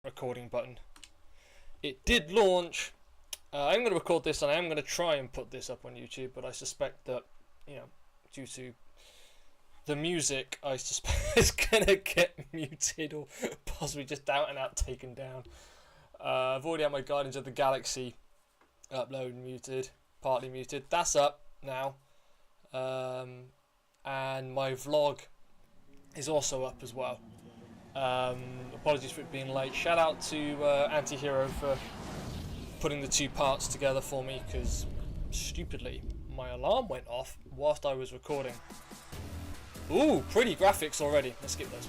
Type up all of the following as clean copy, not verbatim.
recording button. It did launch. I'm going to record this and I am going to try and put this up on YouTube, but I suspect that, you know, due to the music, I suspect it's going to get muted or possibly just out and out taken down. I've already had my Guardians of the Galaxy upload muted, partly muted. That's up now. And my vlog is also up as well. Apologies for it being late. Shout out to Antihero for putting the two parts together for me, because stupidly my alarm went off whilst I was recording. Ooh, pretty graphics already. Let's skip those.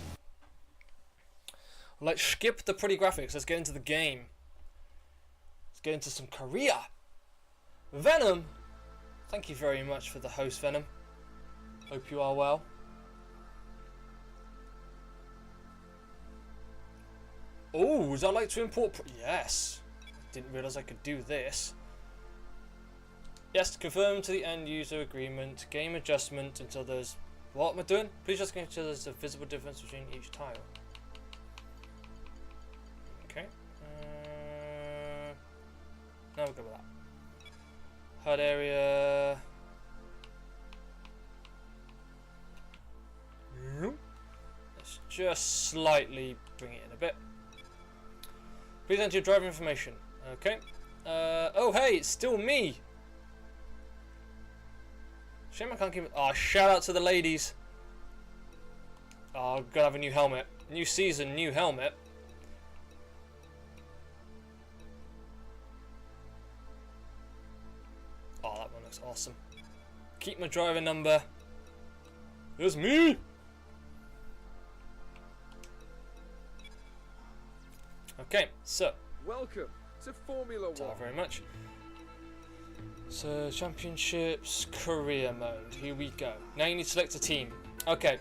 Let's skip the pretty graphics. Let's get into the game. Let's get into some Korea. Venom. Thank you very much for the host, Venom. Hope you are well. Oh, would I like to import? Yes. Didn't realise I could do this. Yes, confirm to the end user agreement. Game adjustment until there's. What am I doing? Please just until there's a visible difference between each tile. Okay. Now we'll go with that. HUD area. Let's just slightly bring it in a bit. Please enter your driver information. Okay. Oh hey, it's still me. Shame I can't keep it. Oh, shout out to the ladies. Oh, gotta have a new helmet. New season, new helmet. Oh, that one looks awesome. Keep my driver number. It's me. Okay, so. Welcome to Formula 1. Thank you very much. So, championships, career mode. Here we go. Now you need to select a team. Okay.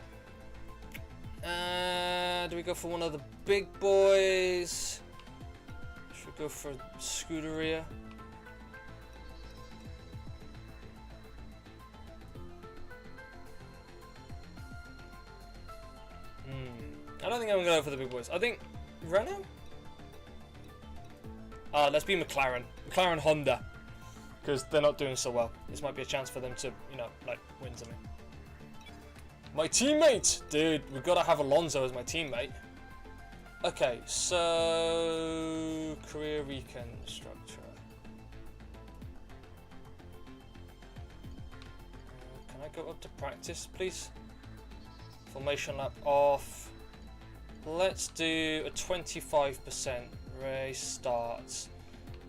Do we go for one of the big boys? Should we go for Scuderia? I don't think I'm going to go for the big boys. I think Renault? Let's be McLaren. McLaren Honda. Because they're not doing so well. This might be a chance for them to, you know, like, win something. My teammate! Dude, we've got to have Alonso as my teammate. Okay, so... Career recon structure. Can I go up to practice, please? Formation lap off. Let's do a 25% race starts.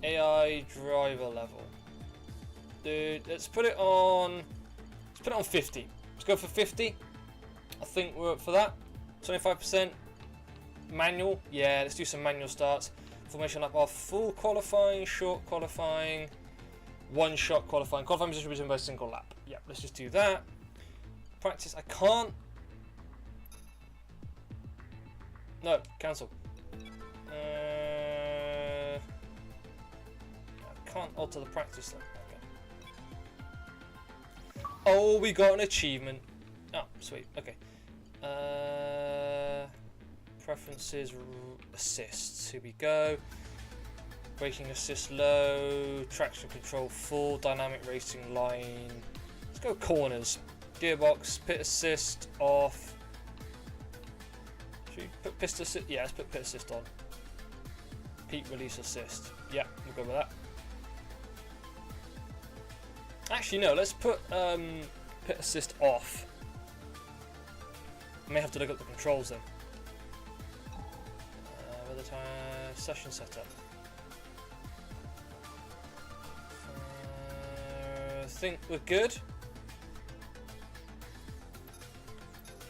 AI driver level. Dude, let's put it on 50. Let's go for 50. I think we're up for that. 25% manual. Yeah, let's do some manual starts. Formation up off. Full qualifying, short qualifying, one shot qualifying. Qualifying position between by single lap. Yeah, let's just do that. Practice. I can't. No, cancel. I can't alter the practice though. Oh, we got an achievement. Oh, sweet. Okay. Preferences, assists. Here we go. Braking assist low. Traction control full. Dynamic racing line. Let's go corners. Gearbox. Pit assist off. Should we put pit assist? Yeah, let's put pit assist on. Peak release assist. Yeah, we'll go with that. Actually, no, let's put pit assist off. I may have to look up the controls then. Weather time, session setup. I think we're good.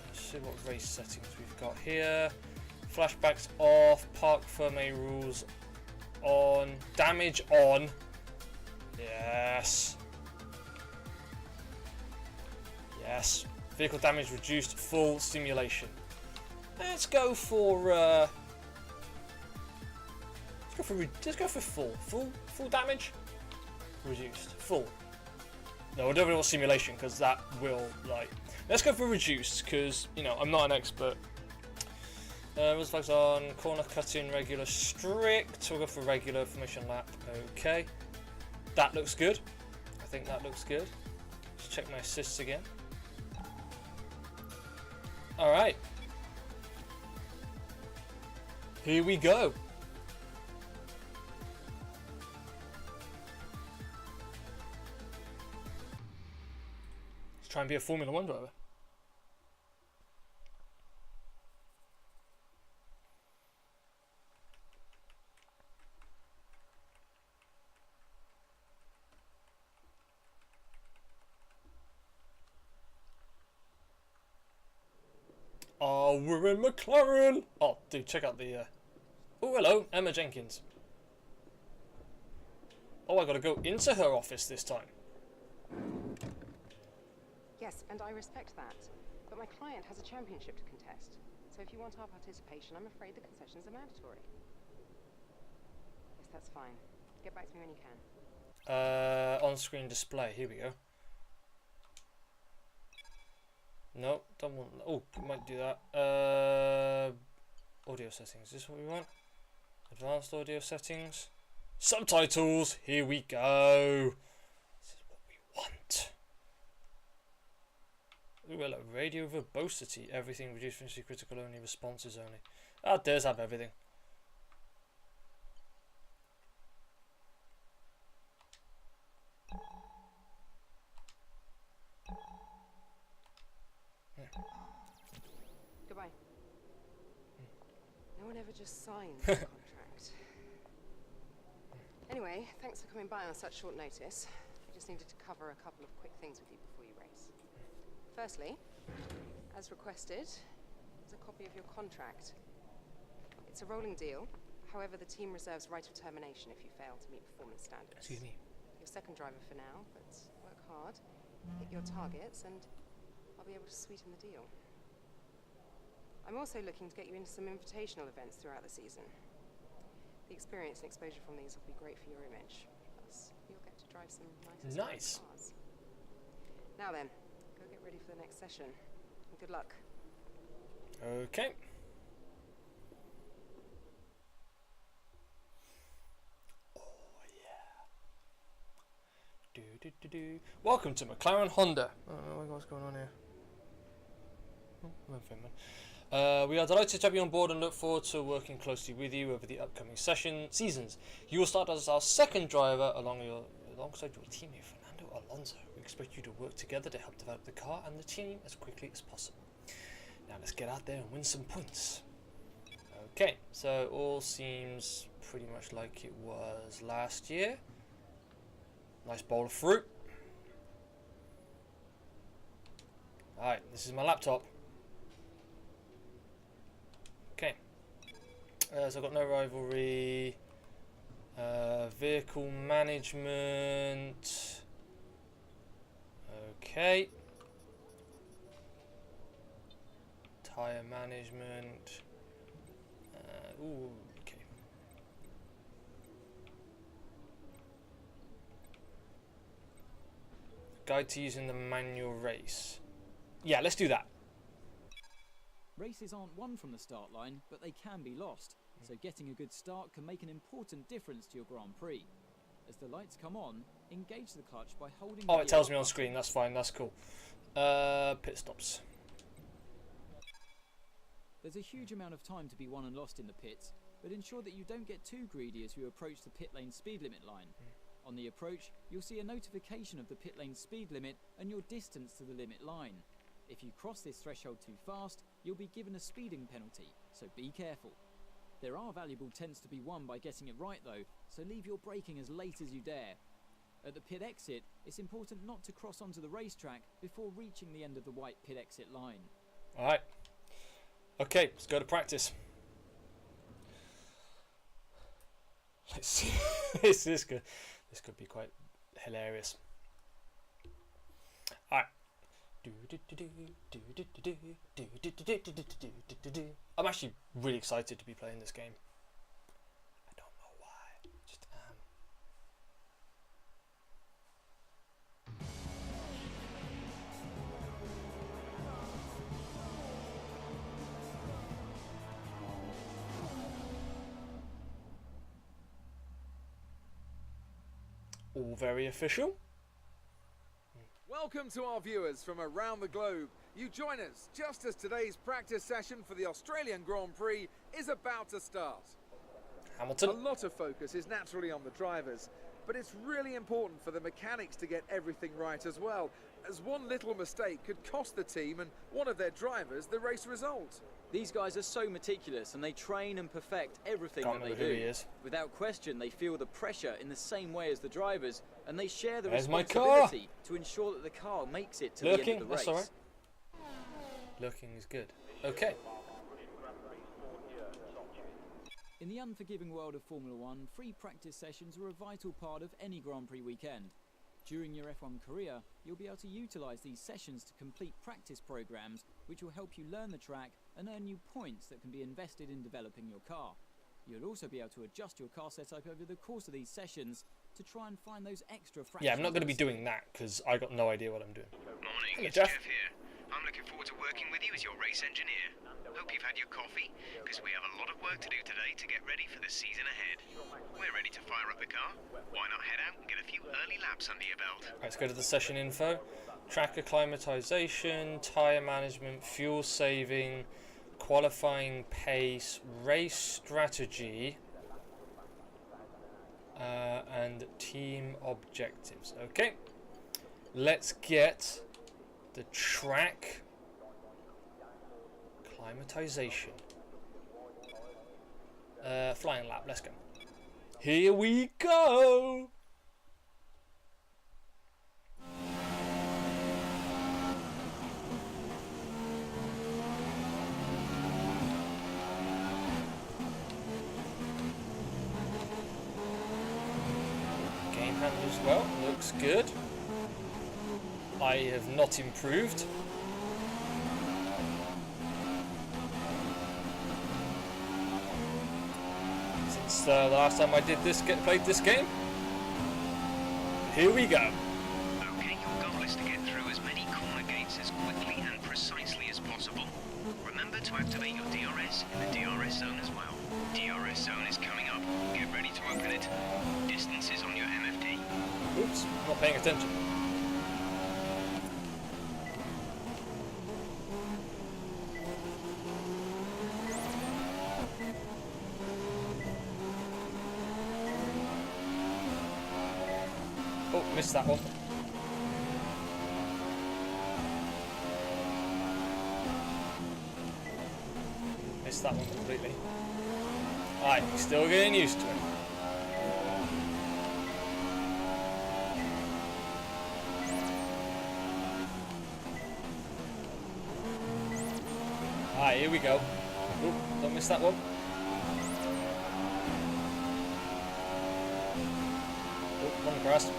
Let's see what race settings we've got here. Flashbacks off, park firmware rules on, damage on. Yes. Yes. Vehicle damage reduced, full simulation. Let's go for let's go for full damage, reduced, full. No, I don't really want simulation because that will like. Let's go for reduced because you know I'm not an expert. Rules flags on, corner cutting, regular, strict. We'll go for regular formation lap. Okay. That looks good. I think that looks good. Let's check my assists again. Alright. Here we go. Let's try and be a Formula 1 driver. Oh, we're in McLaren! Oh, dude, check out the... Oh, hello, Emma Jenkins. Oh, I gotta go into her office this time. Yes, and I respect that. But my client has a championship to contest. So if you want our participation, I'm afraid the concessions are mandatory. Yes, that's fine. Get back to me when you can. On-screen display, here we go. No, don't want... Oh, might do that. Audio settings, is this what we want? Advanced audio settings. Subtitles, here we go. This is what we want. Ooh, hello, radio verbosity. Everything reduced frequency, critical only, responses only. Ah, it does have everything. Goodbye. No one ever just signs a contract. Anyway, thanks for coming by on such short notice. I just needed to cover a couple of quick things with you before you race. Firstly, as requested, is a copy of your contract. It's a rolling deal. However, the team reserves right of termination if you fail to meet performance standards. Excuse me. You're second driver for now, but work hard, hit your targets, and I'll be able to sweeten the deal. I'm also looking to get you into some invitational events throughout the season. The experience and exposure from these will be great for your image. Plus, you'll get to drive some nice cars. Now then, go get ready for the next session. And good luck. Okay. Oh yeah. Welcome to McLaren Honda. Oh, what's going on here? We are delighted to have you on board and look forward to working closely with you over the upcoming seasons. You will start as our second driver alongside your teammate Fernando Alonso. We expect you to work together to help develop the car and the team as quickly as possible. Now let's get out there and win some points. Okay, so all seems pretty much like it was last year. Nice bowl of fruit. Alright, this is my laptop. Okay, so I've got no rivalry, vehicle management, okay, tyre management, ooh, okay. Guide to using the manual race. Yeah, let's do that. Races aren't won from the start line, but they can be lost, so getting a good start can make an important difference to your Grand Prix. As the lights come on, engage the clutch by holding... Oh, it tells me on screen, that's fine, that's cool. Pit stops. There's a huge amount of time to be won and lost in the pits, but ensure that you don't get too greedy as you approach the pit lane speed limit line. On the approach, you'll see a notification of the pit lane speed limit and your distance to the limit line. If you cross this threshold too fast, you'll be given a speeding penalty, so be careful. There are valuable tenths to be won by getting it right though, so leave your braking as late as you dare. At the pit exit, it's important not to cross onto the racetrack before reaching the end of the white pit exit line. Alright. Okay, let's go to practice. Let's see. this could be quite hilarious. Alright. I'm actually really excited to be playing this game. I don't know why, just am. All very official. Welcome to our viewers from around the globe. You join us just as today's practice session for the Australian Grand Prix is about to start. Hamilton. A lot of focus is naturally on the drivers, but it's really important for the mechanics to get everything right as well, as one little mistake could cost the team and one of their drivers the race result. These guys are so meticulous and they train and perfect everything Can't that they remember who he do. is. Without question, they feel the pressure in the same way as the drivers, and they share the There's my responsibility to ensure that the car makes it to the end Lurking, of the race. that's alright. Lurking is good. Okay. In the unforgiving world of Formula One, free practice sessions are a vital part of any Grand Prix weekend. During your F1 career, you'll be able to utilise these sessions to complete practice programmes which will help you learn the track and earn you points that can be invested in developing your car. You'll also be able to adjust your car setup over the course of these sessions to try and find those extra fractions. Yeah, I'm not going to be doing that because I got no idea what I'm doing. Morning, Hello, it's Jeff. Jeff here. I'm looking forward to working with you as your race engineer. Hope you've had your coffee, because we have a lot of work to do today to get ready for the season ahead. We're ready to fire up the car. Why not head out and get a few early laps under your belt? Let's go to the session info. Track acclimatization, tyre management, fuel saving, qualifying pace, race strategy, and team objectives. Okay, let's get the track acclimatization. Flying lap, let's go. Here we go! Game handles well, looks good. I have not improved. Since the last time I did this, played this game. Here we go. Okay, your goal is to get through as many corner gates as quickly and precisely as possible. Remember to activate your DRS in the DRS zone as well. DRS zone is coming up. Get ready to open it. Distance is on your MFD. Oops, not paying attention. Oh, missed that one. Missed that one completely. Alright, still getting used to it. Alright, here we go. Oop, don't miss that one. Oh, one across.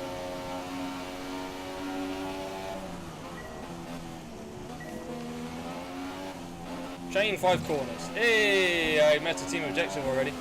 Chain 5 corners. Hey, I met a team objective already.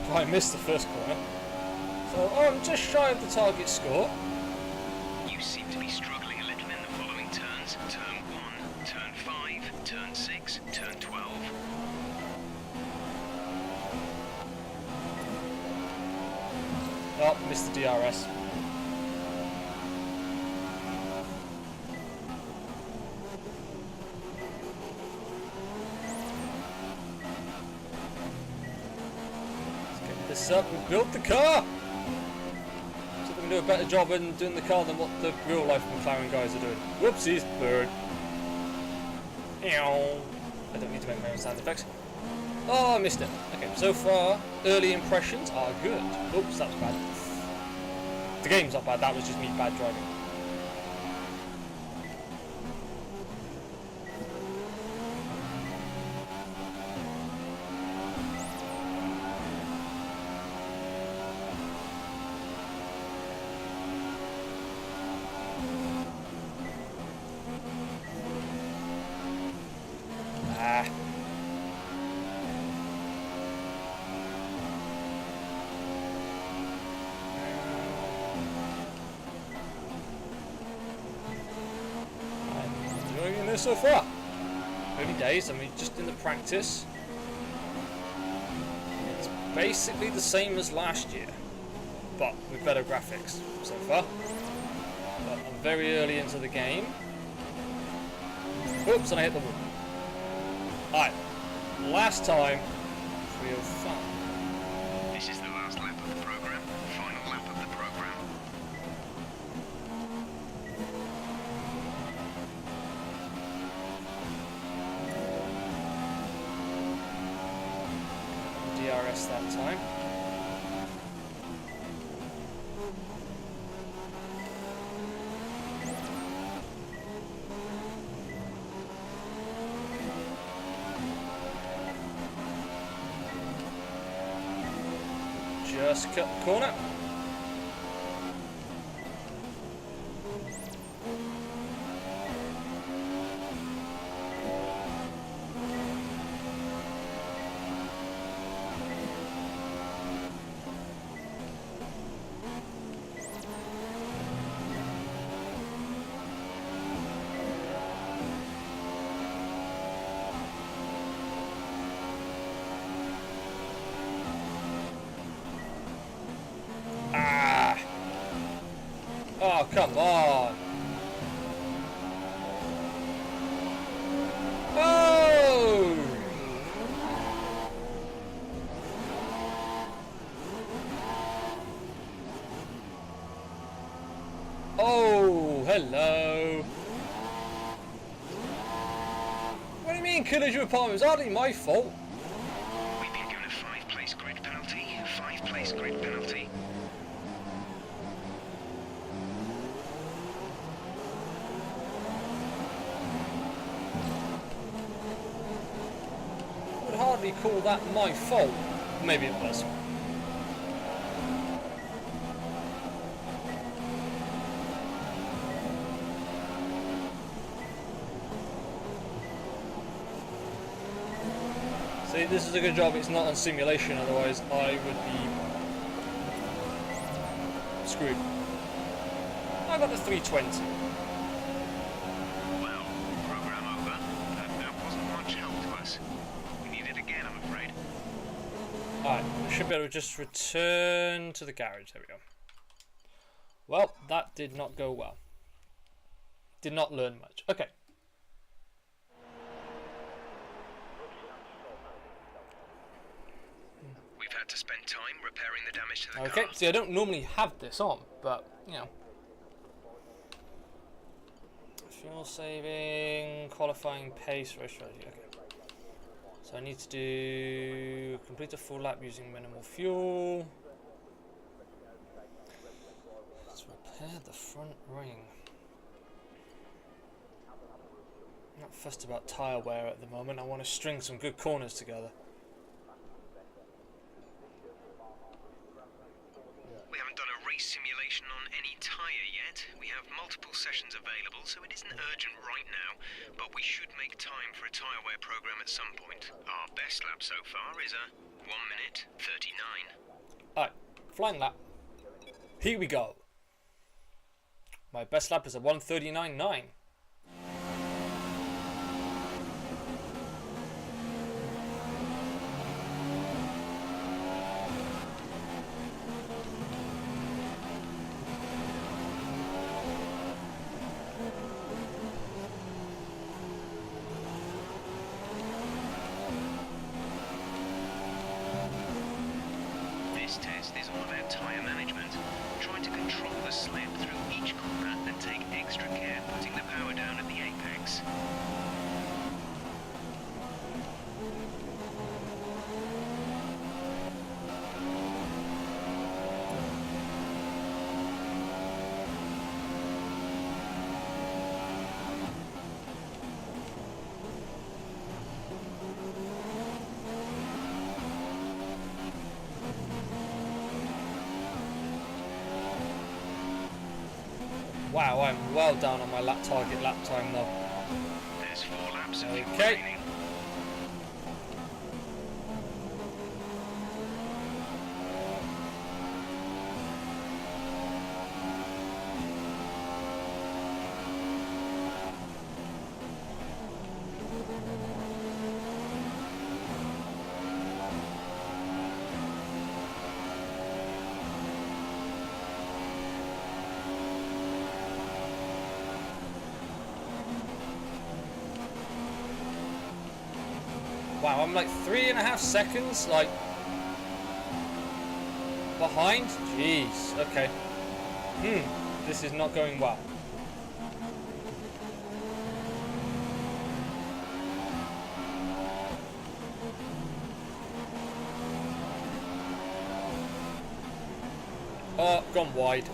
I missed the first corner. So I'm just shy of the target score. You seem to be struggling a little in the following turns. Turn 1, turn 5, turn 6, turn 12. Oh, missed the DRS. Let's get this up and build the car! So we can do a better job in doing the car than what the real life McLaren guys are doing. Whoopsies, bird. Eow. I don't need to make my own sound effects. Oh, I missed it. Okay, so far, early impressions are good. Oops, that was bad. The game's not bad, that was just me bad driving. it so far. Early days, I mean, just in the practice. It's basically the same as last year, but with better graphics so far. But I'm very early into the game. Oops, and I hit the wall. Alright, last time, 305. This is the last lap of the program, final lap of the program. DRS that time. Just cut the corner. Oh, come on. Oh! Oh, hello. What do you mean, killers your opponent? It's hardly my fault. We've been given a 5-place grid penalty. 5-place grid penalty. I would hardly call that my fault. Maybe it was. See, this is a good job it's not on simulation, otherwise I would be screwed. I got the 320. Well, program over. That wasn't much help to us. We need it again, I'm afraid. Alright, we should be able to just return to the garage. There we go. Well, that did not go well. Did not learn much. Okay. We've had to spend time repairing the damage to the Okay, car. see, I don't normally have this on, but, you know. Fuel saving, qualifying pace, race strategy. Okay. So I need to do complete a full lap using minimal fuel. Let's repair the front ring. I'm not fussed about tyre wear at the moment. I want to string some good corners together. We haven't done a race simulation on any tyre yet. We have multiple sessions available, so it isn't urgent right now, but we should make time for a tyre wear program at some point. Our best lap so far is a 1 minute 39. Alright, flying lap. Here we go. My best lap is a 1:39.9. This test is all about tyre management. Try to control the slip through each corner and take extra care putting the power down at the apex. Wow, I'm well down on my target lap time though. There's 4 laps of fuel Okay. remaining. Wow, I'm like 3.5 seconds, like, behind? Jeez, okay. This is not going well. Oh, gone wide.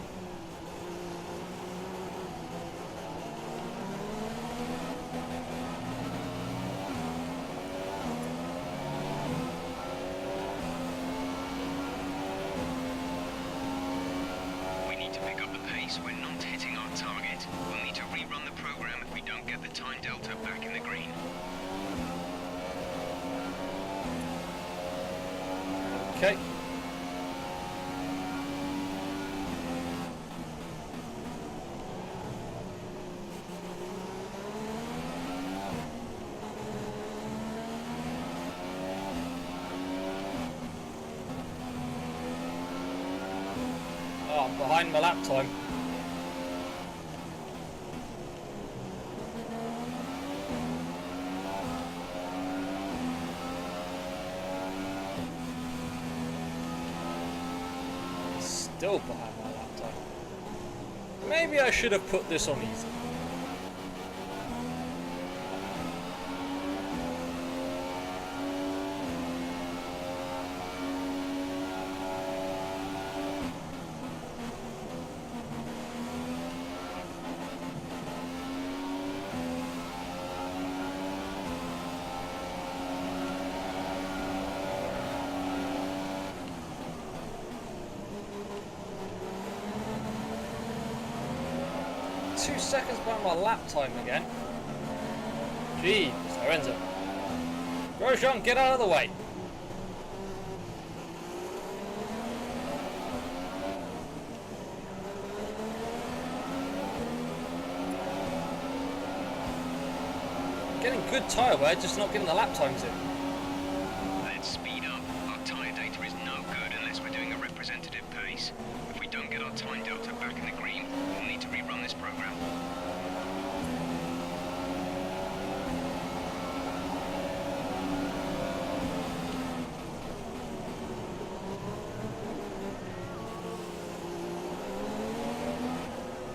We need to pick up the pace. We're not hitting our target. We'll need to rerun the program if we don't get the time delta back in the green. Okay. Oh, I'm behind my lap time. Still behind my lap time. Maybe I should have put this on easy. Two seconds behind my lap time again. Jeez, Lorenzo. Grosjean, get out of the way. Getting good tyre wear, just not getting the lap times in. Let's speed up. Our tyre data is no good unless we're doing a representative pace. If we don't get our time delta back in the green, we'll need to rerun this program.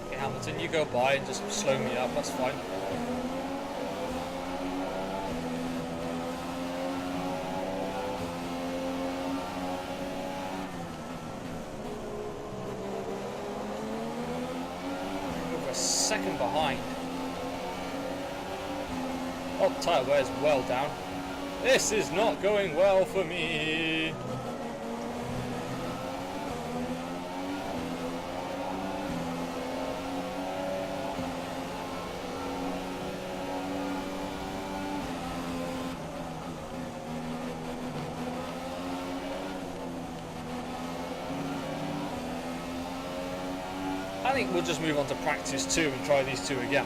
Okay, Hamilton, you go by and just slow me up, that's fine. Second behind. Oh, tyre wear's well down. This is not going well for me. I think we'll just move on to practice 2 and try these 2 again.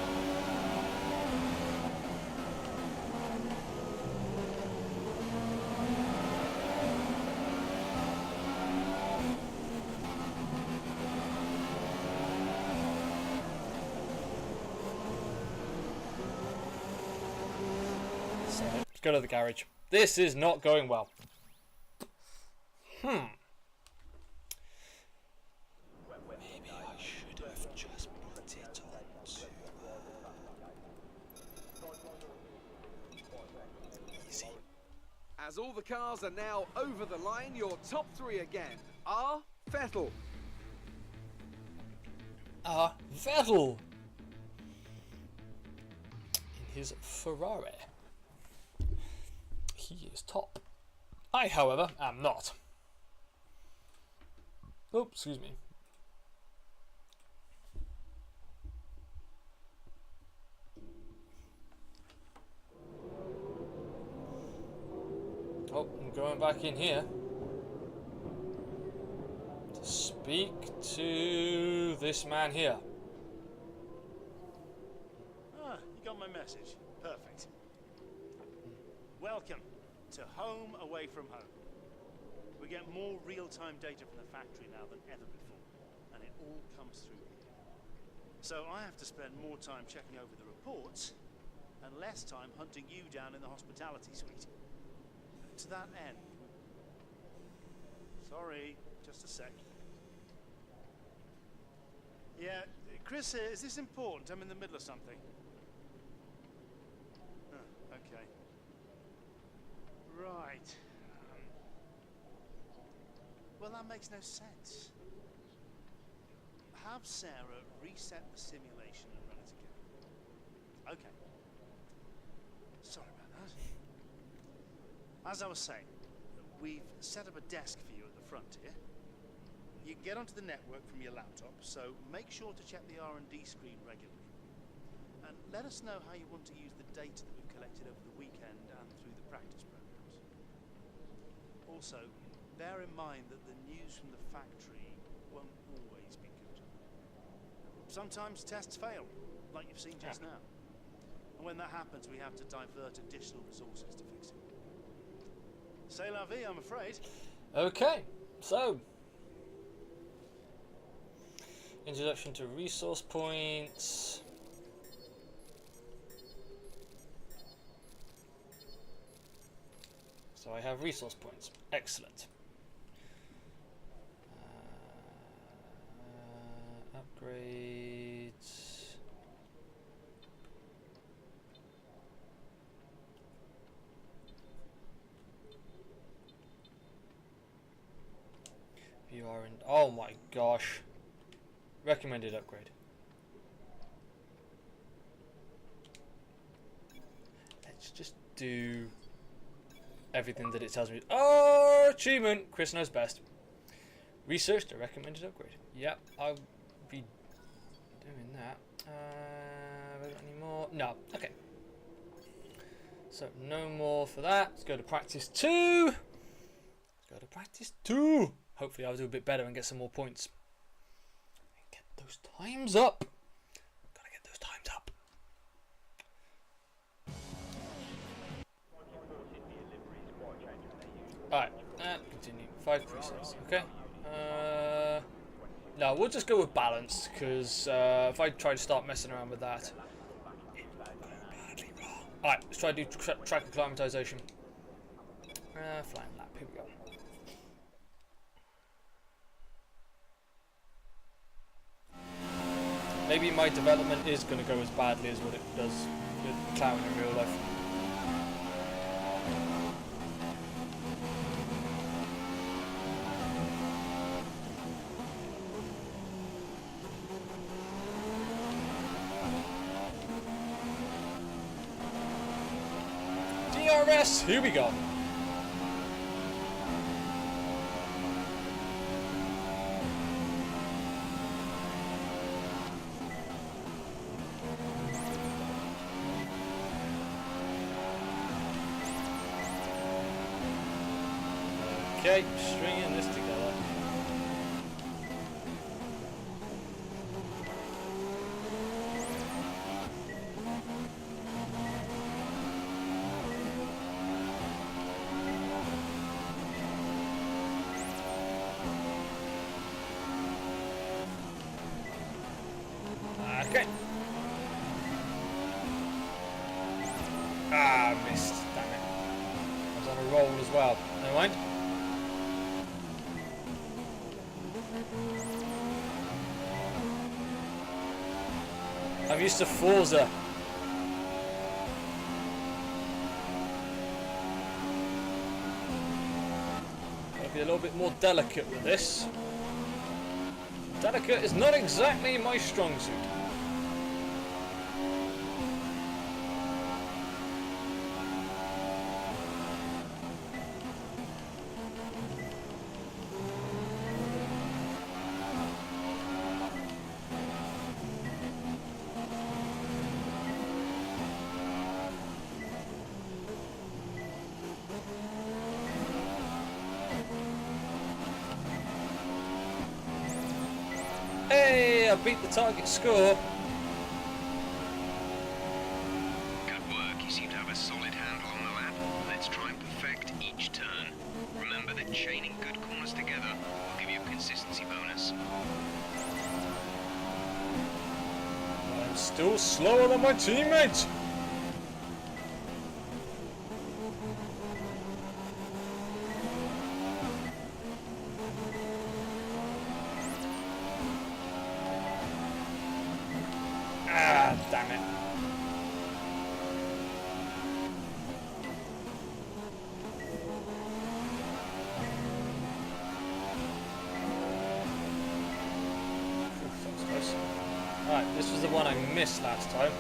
So, let's go to the garage. This is not going well. As all the cars are now over the line, your top 3 again are Vettel, Vettel in his Ferrari. He is top. I, however, am not. Oh, excuse me. Oh, I'm going back in here to speak to this man here. Ah, you got my message. Perfect. Welcome to home away from home. We get more real-time data from the factory now than ever before, and it all comes through here. So I have to spend more time checking over the reports and less time hunting you down in the hospitality suite. to that end. Sorry, just a sec. Yeah, Chris, is this important? I'm in the middle of something. Oh, okay. Right. Well, that makes no sense. Have Sarah reset the simulation and run it again. Okay. Sorry about that. As I was saying, we've set up a desk for you at the front here. You can get onto the network from your laptop, so make sure to check the R&D screen regularly. And let us know how you want to use the data that we've collected over the weekend and through the practice programs. Also, bear in mind that the news from the factory won't always be good. Sometimes tests fail, like you've seen just now. And when that happens, we have to divert additional resources to fix it. C'est la vie, I'm afraid. Okay, so introduction to resource points. So I have resource points. Excellent. Upgrades. You are in. Oh my gosh. Recommended upgrade. Let's just do everything that it tells me. Oh, achievement! Chris knows best. Researched a recommended upgrade. Yep, I'll be doing that. Have I got any more? No. Okay. So no more for that. Let's go to practice 2. Let's go to practice 2. Hopefully I'll do a bit better and get some more points. And get those times up. Gotta get those times up. Alright, continue. 5 presets, okay. No, we'll just go with balance, because if I try to start messing around with that, it will go badly wrong. Alright, let's try to do track acclimatization. Flying lap, here we go. Maybe my development is going to go as badly as what it does with McLaren in real life. DRS, here we go. Okay, stringing this together. Okay. Ah, missed. Damn it. I was on a roll as well. Never mind. I'm used to Forza. Gotta be a little bit more delicate with this. Delicate is not exactly my strong suit. Hey, I beat the target score. Good work. You seem to have a solid handle on the lap. Let's try and perfect each turn. Remember that chaining good corners together will give you a consistency bonus. I'm still slower than my teammates. Alright, this was the one I missed last time.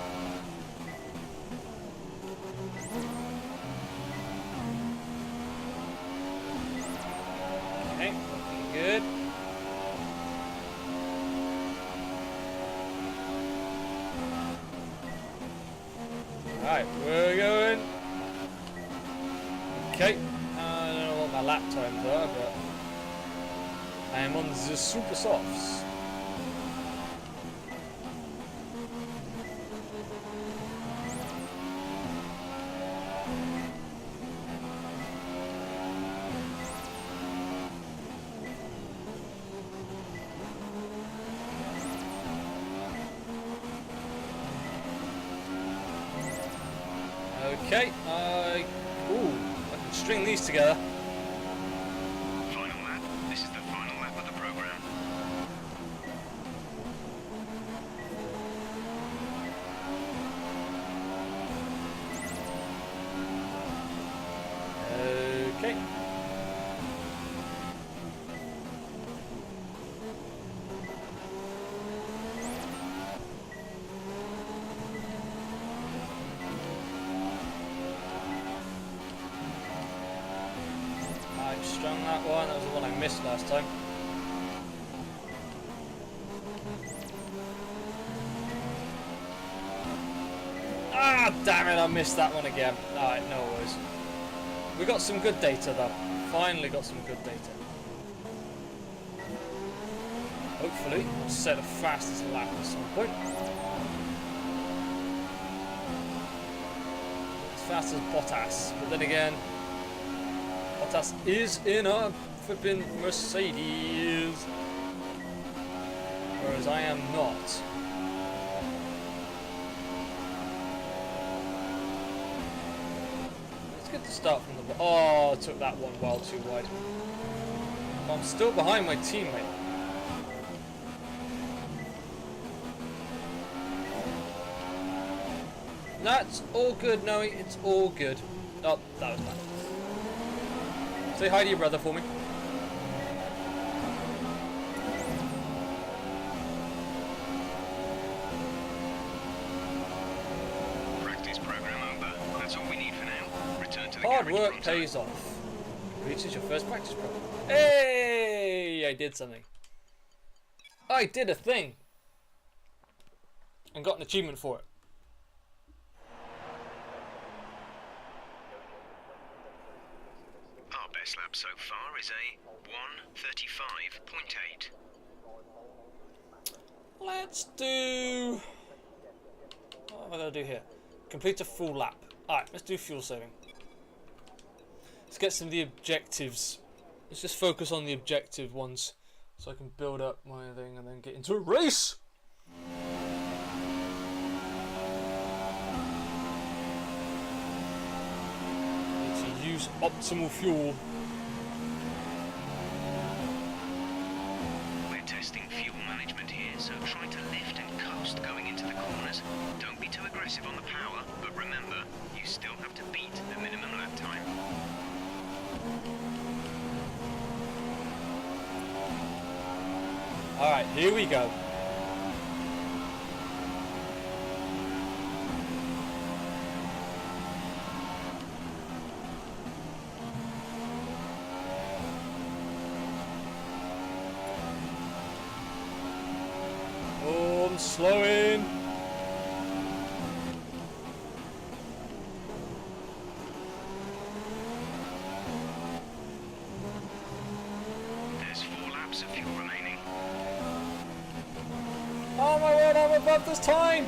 Okay, looking good. Alright, we're going. Okay, I don't know what my lap times are, but I am on the super softs. Okay, I can string these together. Final lap. This is the final lap of the program. Okay. I've strung that one. That was the one I missed last time. Ah, damn it! I missed that one again. Alright, no worries. We got some good data though. Finally got some good data. Hopefully, we'll set the fastest lap at some point. As fast as Bottas, but then again, Bottas is in a flipping Mercedes, whereas I am not. It's good to start from the. Oh, I took that one well too wide. I'm still behind my teammate. That's all good, Noe. It's all good. Oh, that was bad. Say hi to your brother for me. Practice program over. That's all we need for now. Return to the Hard garage work pronto. pays off. Reaches your first practice problem. Hey! I did something. I did a thing. And got an achievement for it. Our best lap so far is a 1:35.8. Let's do... What am I going to do here? Complete a full lap. Alright, let's do fuel saving. Let's get some of the objectives. Let's just focus on the objective ones so I can build up my thing and then get into a race! Need to use optimal fuel. We're testing fuel management here, so try to lift and coast going into the corners. Don't be too aggressive on the power, but remember, you still have to beat the minimum lap time. Alright, here we go. Oh, I'm slowing. There's 4 laps of fuel remaining. Oh my word, I'm above this time!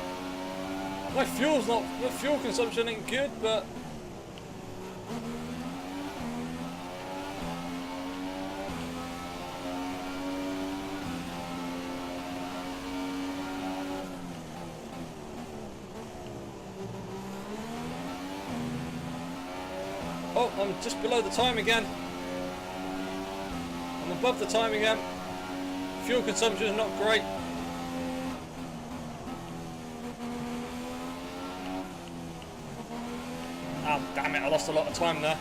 My fuel consumption ain't good, but... Oh, I'm just below the time again. I'm above the time again. Fuel consumption is not great. Oh, damn it, I lost a lot of time there.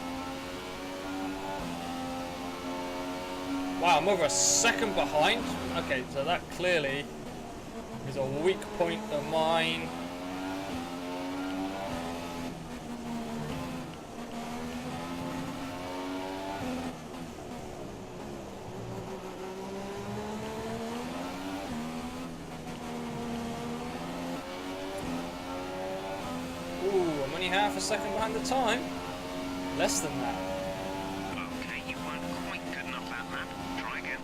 Wow, I'm over a second behind. Okay, so that clearly is a weak point of mine. Ooh, I'm only half a second behind the time. Less than that. Okay, you weren't quite good enough that lap. Try again.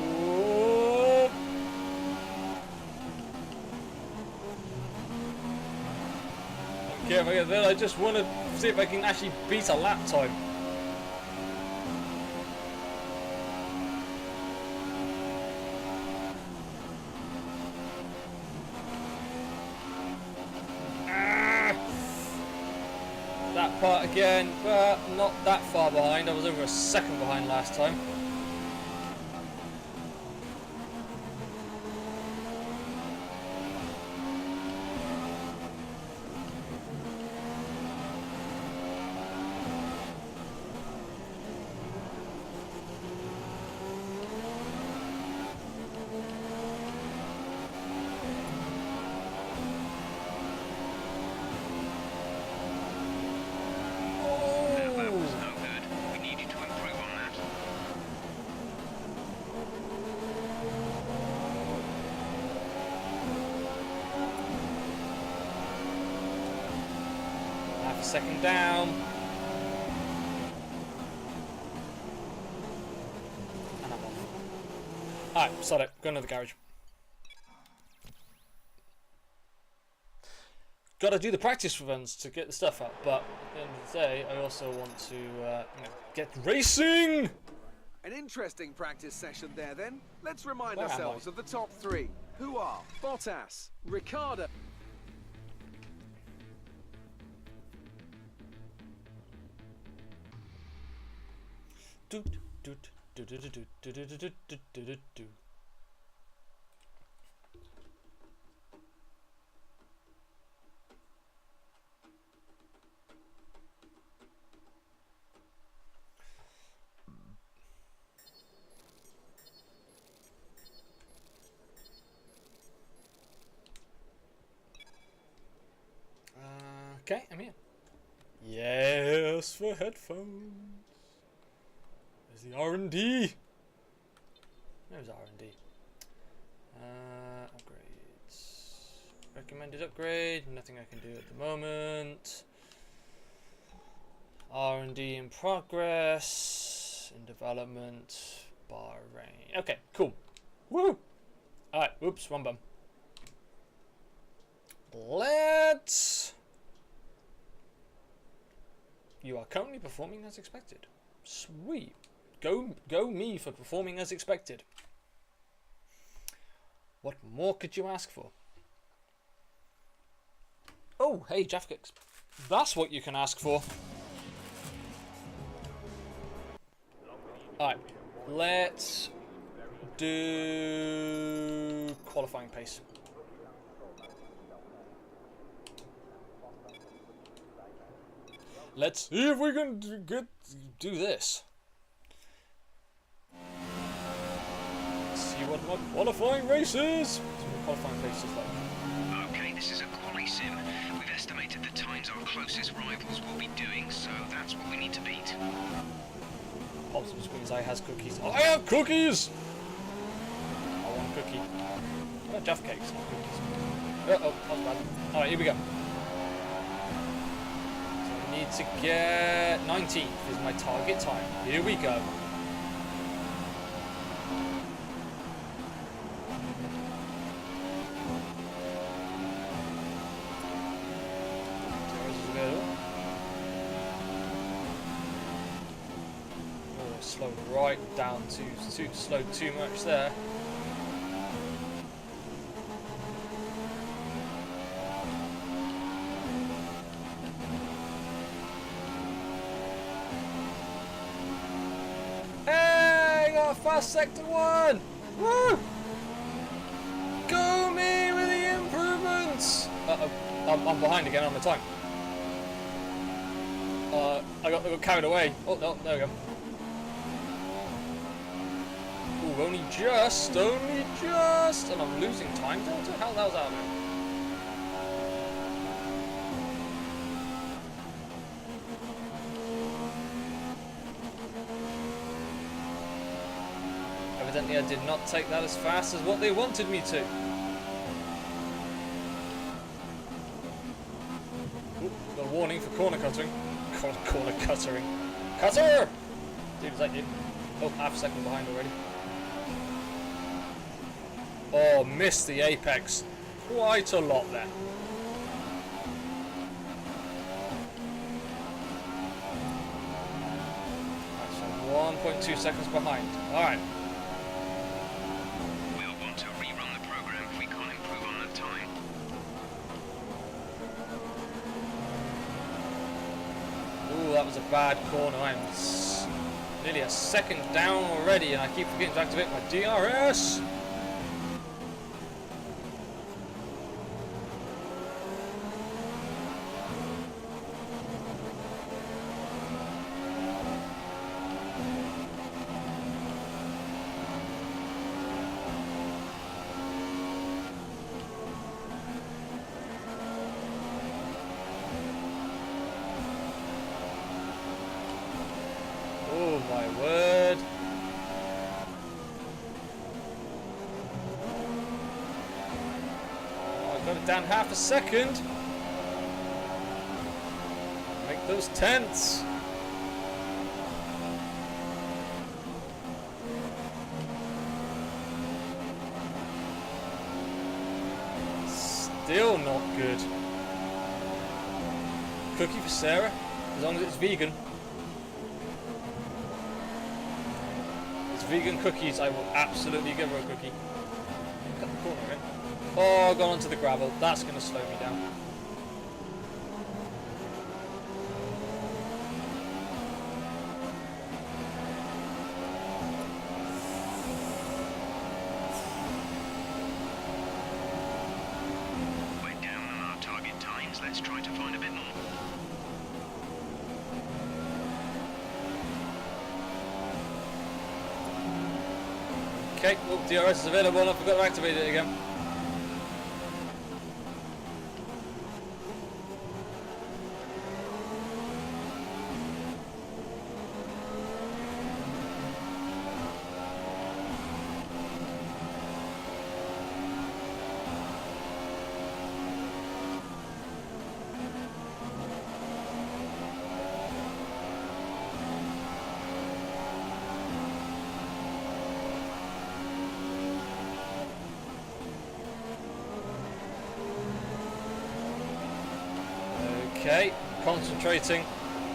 Ooh. Okay, if I get there, I just want to see if I can actually beat a lap time. That part again, but not that far behind. I was over a second behind last time. That was no good. We need you to improve on that. Half a second down. And I'm off. Alright, sod it. Go into the garage. Gotta do the practice runs to get the stuff up, but at the end of the day, I also want to get racing! An interesting practice session there then. Let's remind Where am ourselves I? of the top three, who are Bottas, Ricciardo. Doot, doot, doot, doot, doot, doot, doot, doot, doot, doot, doot, doot. Okay, I'm here. Yes, for headphones. There's the R&D. There's R&D. Upgrades. Recommended upgrade. Nothing I can do at the moment. R&D in progress. In development. Bahrain. Okay, cool. Woo! Alright, whoops, wrong bum. Let's... You are currently performing as expected. Sweet. Go me for performing as expected. What more could you ask for? Oh, hey, Jaff Kicks. That's what you can ask for. Alright, let's do qualifying pace. Let's see if we can do this. Let's see what my qualifying race is. See what qualifying pace is like. Okay, this is a quali sim. We've estimated the times our closest rivals will be doing, so that's what we need to beat. Pops up screens. I has cookies. I have cookies. I want a cookie. Oh, Jaff Cakes, not cookies. Oh, that was bad. All right, here we go. Need to get 19th is my target time. Here we go. slowed right down slowed too much there. Hey, got a fast sector 1! Woo! Go me with the improvements! Uh-oh, I'm behind again on the time. I got carried away. Oh no, there we go. Ooh, only just, and I'm losing time. What the hell that was out of it? Evidently, I did not take that as fast as what they wanted me to. Ooh, got a warning for corner cuttering. Corner cuttering. Cutter! Dude, is that you? Oh, half a second behind already. Oh, missed the apex. Quite a lot there. That's 1.2 seconds behind. Alright. We'll want to rerun the program if we can't improve on that time. Ooh, that was a bad corner. I'm nearly a second down already, and I keep forgetting to activate my DRS. Oh my word. Oh, I got it down half a second. Make those tenths. Still not good. Cookie for Sarah, as long as it's vegan. Vegan cookies, I will absolutely give her a cookie. Cut the corner in. Oh, gone onto the gravel. That's going to slow me down. We're down on our target times. Let's try to find a bit more. Okay, oh, DRS is available and I forgot to activate it again. Okay, concentrating.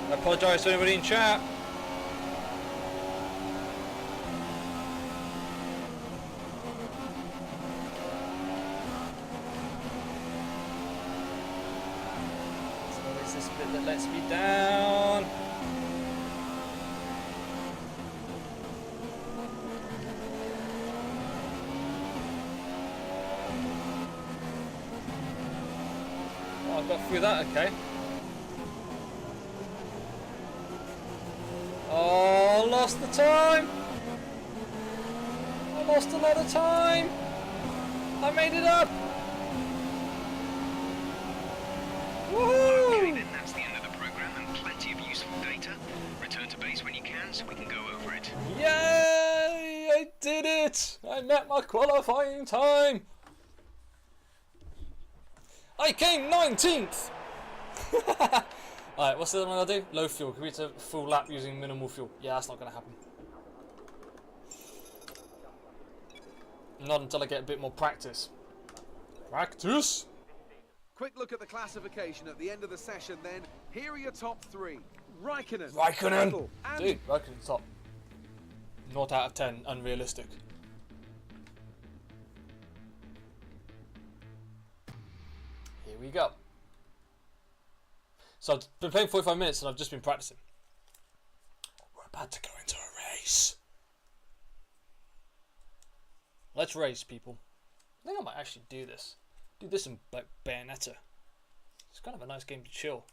I apologise to anybody in chat. There's always this bit that lets me down. Oh, I got through that, okay. Oh, lost the time! I lost a lot of time! I made it up! Woohoo! Okay, then that's the end of the program and plenty of useful data. Return to base when you can so we can go over it. Yay! I did it! I met my qualifying time! I came 19th! Alright, what's the other one I'll do? Low fuel. Complete a full lap using minimal fuel. Yeah, that's not going to happen. Not until I get a bit more practice. Practice? Quick look at the classification at the end of the session then. Here are your top three. Raikkonen. Raikkonen! Vettel, and Dude, Raikkonen's top. 0 out of 10, unrealistic. Here we go. So I've been playing 45 minutes and I've just been practicing. We're about to go into a race. Let's race, people. I think I might actually do this. Do this in like Bayonetta. It's kind of a nice game to chill.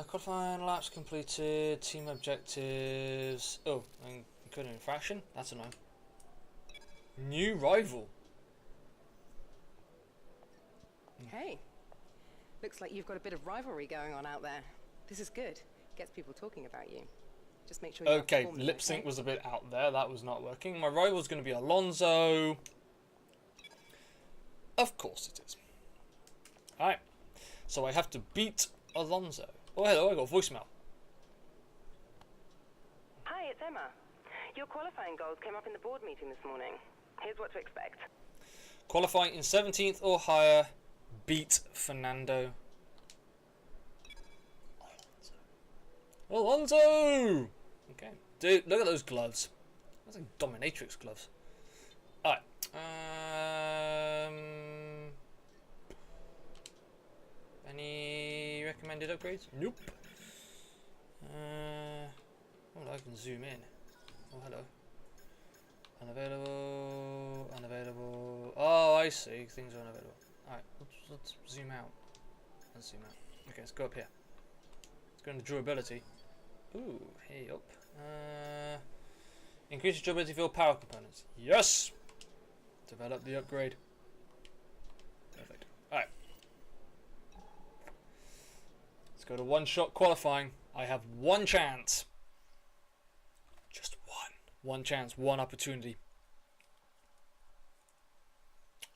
Qualifying laps completed, team objectives. Oh, including infraction. That's annoying. New rival. Hey, looks like you've got a bit of rivalry going on out there. This is good. Gets people talking about you. Just make sure you Okay, outperform them, lip sync okay? was a bit out there. That was not working. My rival's going to be Alonso. Of course it is. Alright. So I have to beat Alonso. Oh, hello, I got a voicemail. Hi, it's Emma. Your qualifying goals came up in the board meeting this morning. Here's what to expect. Qualifying in 17th or higher. Beat Fernando. Alonso! Okay. Dude, look at those gloves. That's like dominatrix gloves. Alright. Any recommended upgrades? Nope. Oh, I can zoom in. Oh, hello. Unavailable. Unavailable. Oh, I see. Things are unavailable. Alright, let's zoom out. Let's zoom out. Okay, let's go up here. Let's go into durability. Ooh, hey up. Increase durability for power components. Yes! Develop the upgrade. Perfect. Alright. Let's go to one-shot qualifying. I have one chance. Just one. One chance, one opportunity.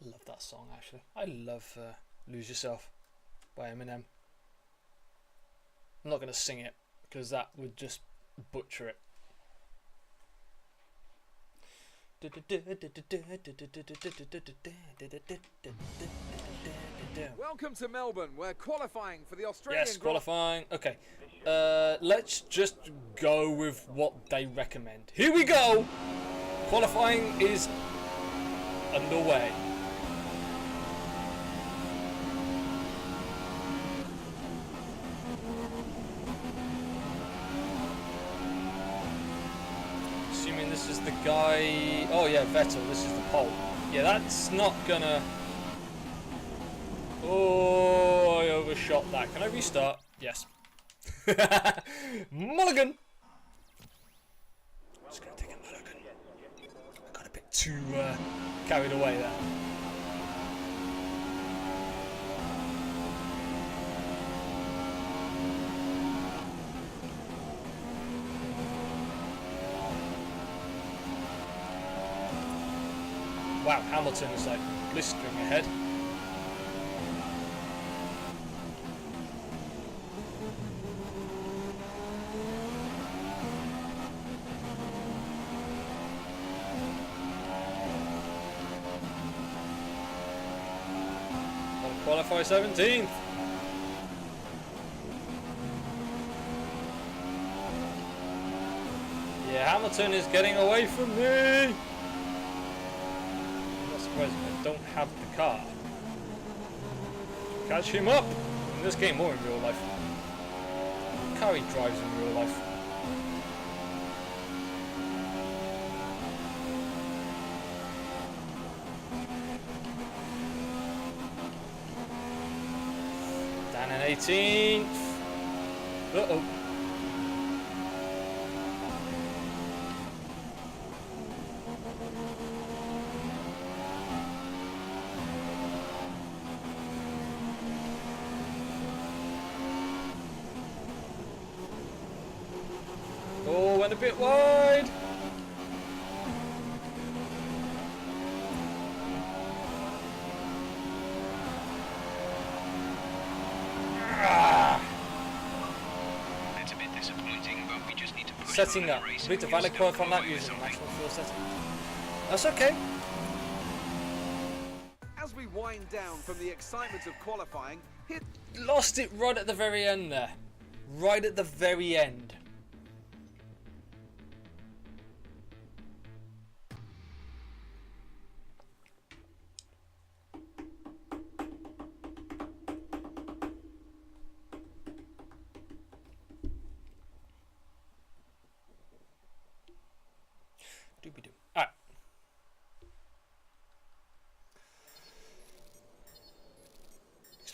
Love that song, actually. I love Lose Yourself by Eminem. I'm not going to sing it because that would just butcher it. Welcome to Melbourne, where qualifying for the Australian Yes, qualifying. Okay. Let's just go with what they recommend. Here we go! Qualifying is underway. Assuming this is the guy... Oh yeah, Vettel, this is the pole. Yeah, that's not gonna... Oh, I overshot that. Can I restart? Yes. Mulligan! I'm just gonna take a mulligan. I got a bit too carried away there. Wow, Hamilton is like blistering ahead. Qualify 17th. Yeah, Hamilton is getting away from me. I'm not surprised if I don't have the car. Catch him up in this game or in real life. What car he drives in real life? Dan in 18th. Uh-oh. Oh, went a bit wide. It's a bit disappointing, but we just need to push Setting on in up. the race Complete a and we'll valid still qualifying go lap away with using the something. maximum fuel setting. That's okay. As we wind down from the excitement of qualifying, hit Lost it right at the very end there. Right at the very end.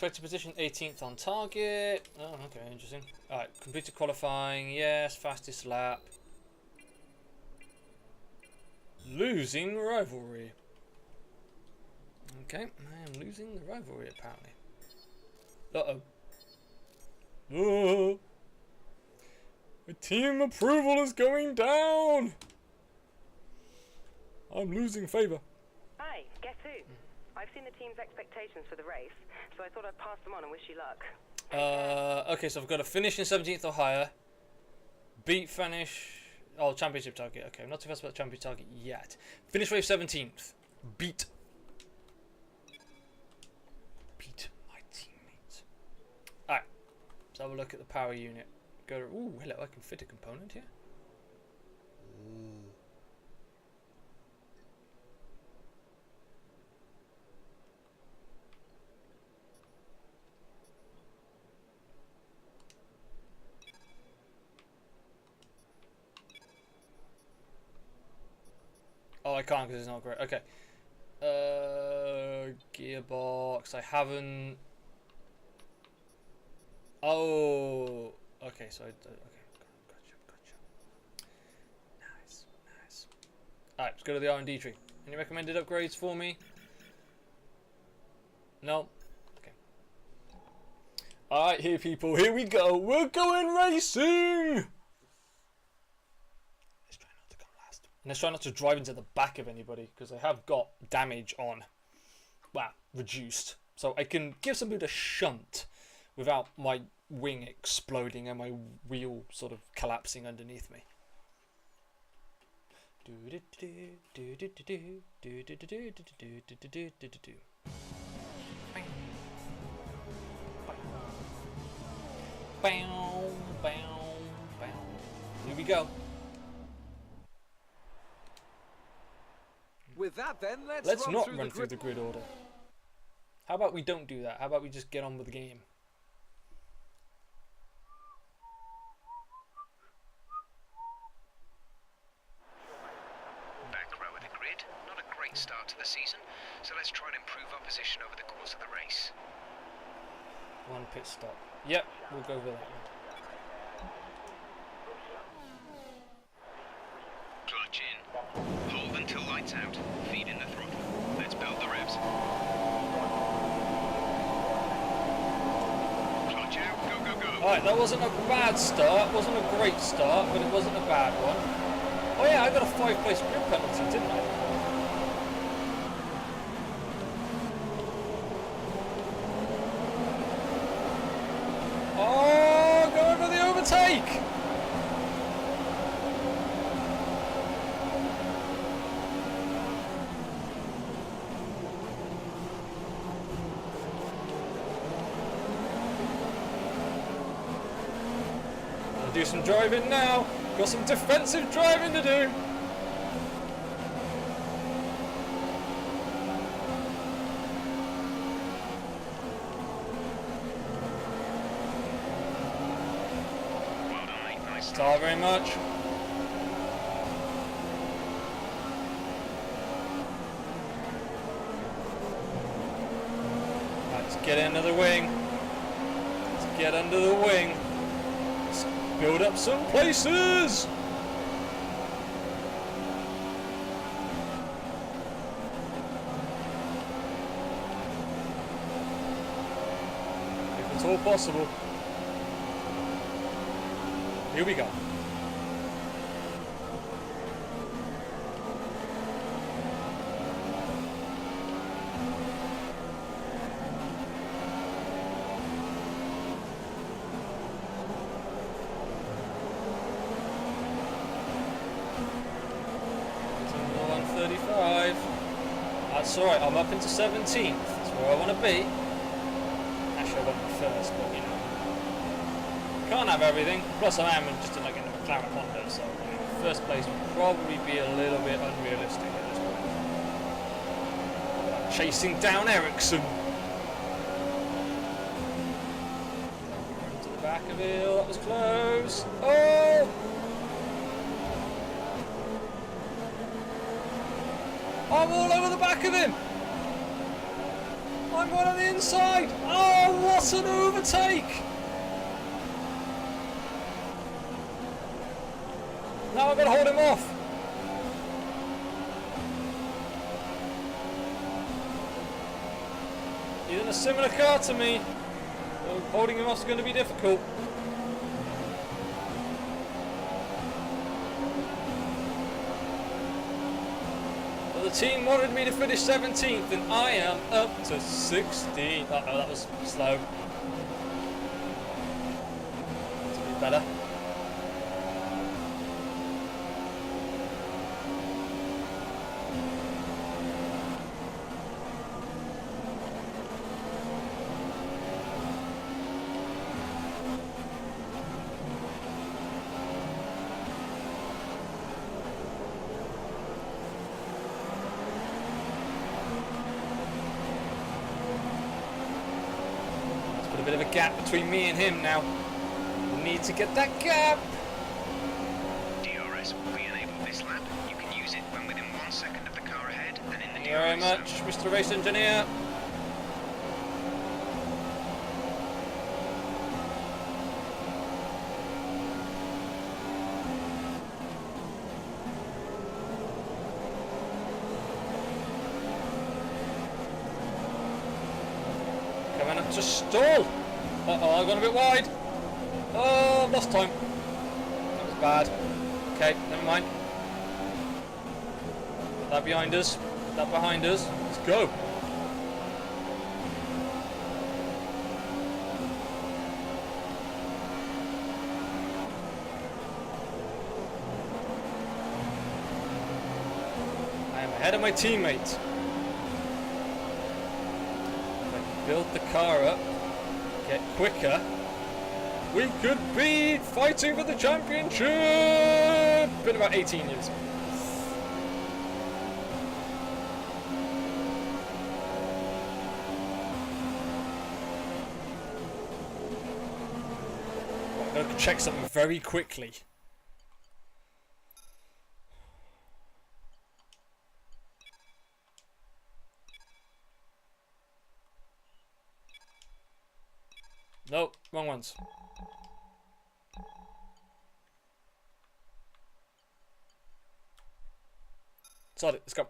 expected position 18th on target. Oh, okay, interesting. Alright, completed qualifying. Yes, fastest lap. Losing rivalry. Okay, I am losing the rivalry apparently. Uh-oh. Oh. My team approval is going down. I'm losing favour. Hi, guess who? I've seen the team's expectations for the race, so I thought I'd pass them on and wish you luck. Okay, so I've got to finish in 17th or higher. Beat finish. Oh, championship target. Okay, I'm not too fast about the championship target yet. Finish wave 17th. Beat my teammates. Alright, let's have a look at the power unit. Go to, ooh, hello, I can fit a component here. Ooh. Oh, I can't because it's not great. Okay. Gearbox. I haven't. Oh. Okay. So. Okay. Gotcha. Nice. All right. Let's go to the R&D tree. Any recommended upgrades for me? No. Okay. All right, here, people. Here we go. We're going racing. And let's try not to drive into the back of anybody, because I have got damage on, well, reduced. So I can give some bit of shunt without my wing exploding and my wheel sort of collapsing underneath me. Here we go. With that, then, let's not run through the grid order. How about we don't do that? How about we just get on with the game? Back row of the grid. Not a great start to the season, so let's try and improve our position over the course of the race. One pit stop. Yep, we'll go with that one. Clutch in. Hold until lights out. Feed in the throttle. Let's build the revs. Clutch out. Go. Alright, that wasn't a bad start. Wasn't a great start, but it wasn't a bad one. Oh yeah, I got a 5-place grid penalty, didn't I? Oh, going for the overtake! Do some driving now. Got some defensive driving to do. Well done, mate. Nice start. Not very much. Let's get into the wing. Let's get under the wing. Build up some places! If it's all possible. Here we go. That's alright, I'm up into 17th. That's where I want to be. Actually, I want to be first, but you know. Can't have everything. Plus, I am just in, like in a McLaren Honda, so you know, first place would probably be a little bit unrealistic at this point. Chasing down Ericsson. To the back of it. That was close. Oh! I'm all over the back of him! I I'm going on the inside. Oh, what an overtake. Now I've got to hold him off. He's in a similar car to me. So holding him off is going to be difficult. But the team wanted me to finish 17th and I am up to 16th. Uh-oh, that was slow. That's a bit better. A bit of a gap between me and him now. We need to get that gap. DRS will be enabled this lap. You can use it when within 1 second of the car ahead and in the Thank you very much, Mr. Race Engineer. Coming up to stall. Uh-oh, I've gone a bit wide. Oh, I've lost time. That was bad. Okay, never mind. That behind us. That behind us. Let's go. I am ahead of my teammate. Build the car up, get quicker, we could be fighting for the championship in about 18 years. I'm going to check something very quickly. Nope, wrong ones. Sod it, let's go.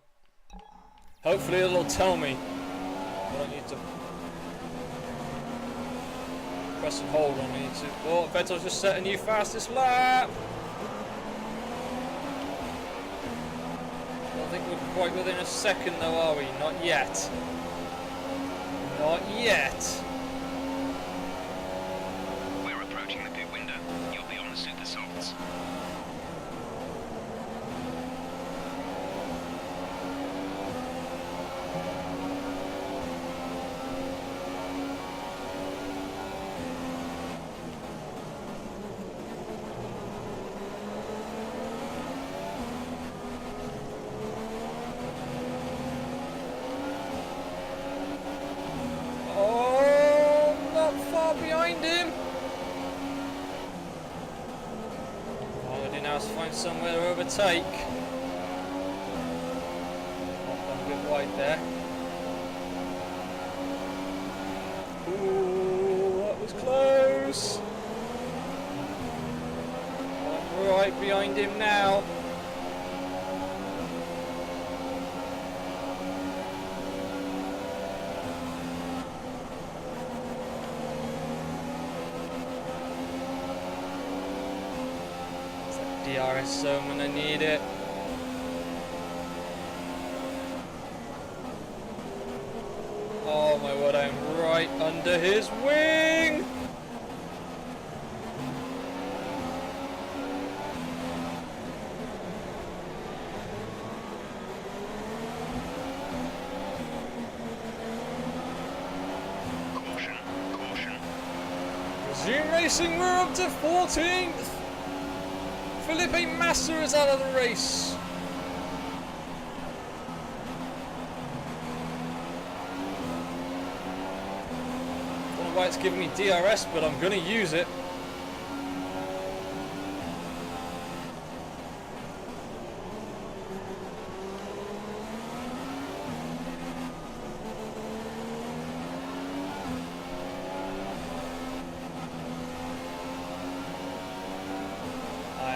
Hopefully it'll tell me. I don't need to press and hold on. I need to. Oh, Vettel's just set a new fastest lap. I don't think we're quite within a second though, are we? Not yet. Not yet. Somewhere to overtake. Oh, a bit wide there. Ooh, that was close. I'm right behind him now. DRS zone when I need it. Oh my word, I'm right under his wing! Caution, caution. Resume racing, we're up to 14th! Felipe Massa is out of the race. Don't know why it's giving me DRS, but I'm going to use it.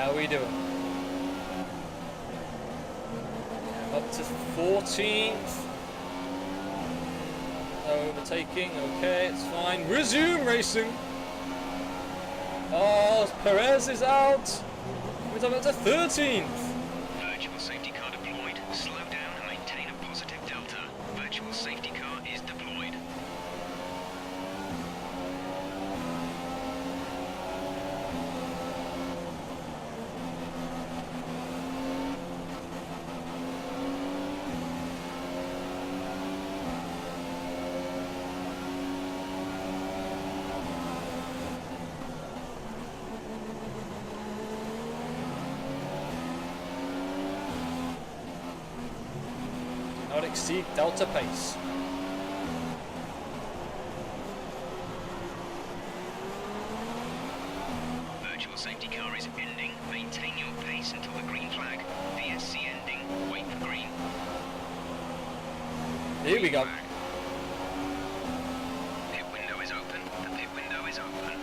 How are we doing? Up to 14th. Overtaking, okay, it's fine. Resume racing. Oh, Perez is out. We're up to 13th. Virtual safety car deployed. Slow down and maintain a positive delta. Virtual safety car is deployed. Not exceed delta pace. Virtual safety car is ending. Maintain your pace until the green flag. VSC ending. Wait for green. Here we go. Flag. Pit window is open. The pit window is open.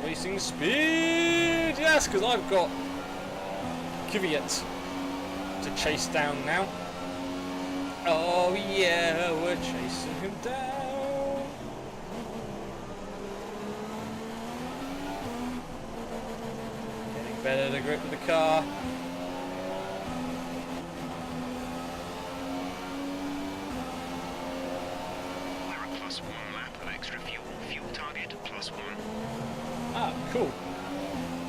Racing speed. Yes, because I've got Kvyat to chase down now. Oh yeah, we're chasing him down. Getting better to grip with the car. We're at +1 lap of extra fuel. Fuel target +1. Ah, cool.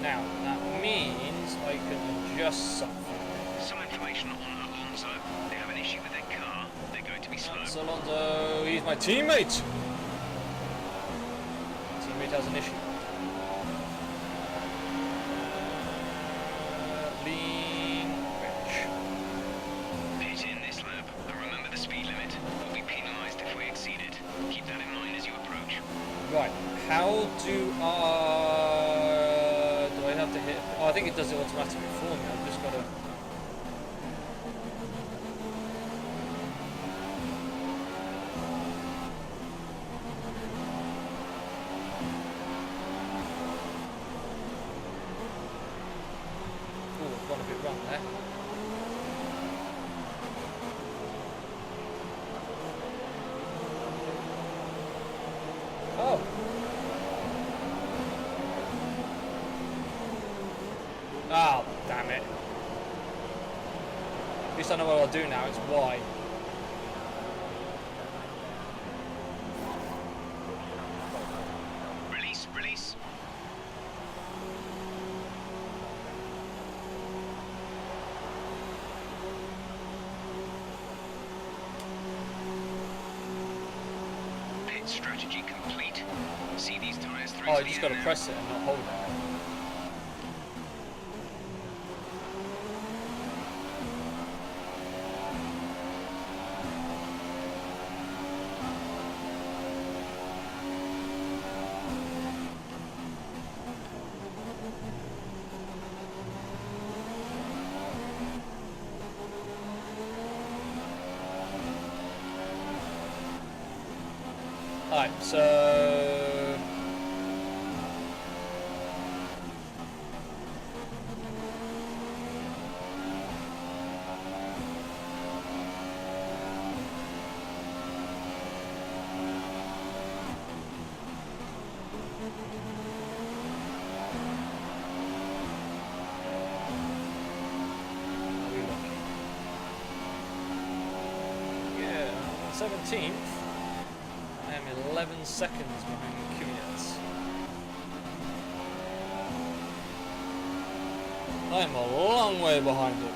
Now that means I can adjust something. Some information on Alonso. They have an issue with their car. They're going to be slow. That's Alonso, he's my teammate. Teammate has an issue. Lean rich. Pit in this lap, but remember the speed limit. We'll be penalised if we exceed it. Keep that in mind as you approach. Right, how do I have to hit? Oh, I think it does it automatically for me. I've just got to. Oh, I've gone a bit wrong there. Oh. Oh, damn it. At least I know what I'll do now, it's Y. Release, release. Pit strategy complete. See these tyres through Oh, to I just the got to end press it and not hold it. Alright, so yeah, 17th. I am 11 seconds behind Kvyat. I am a long way behind him.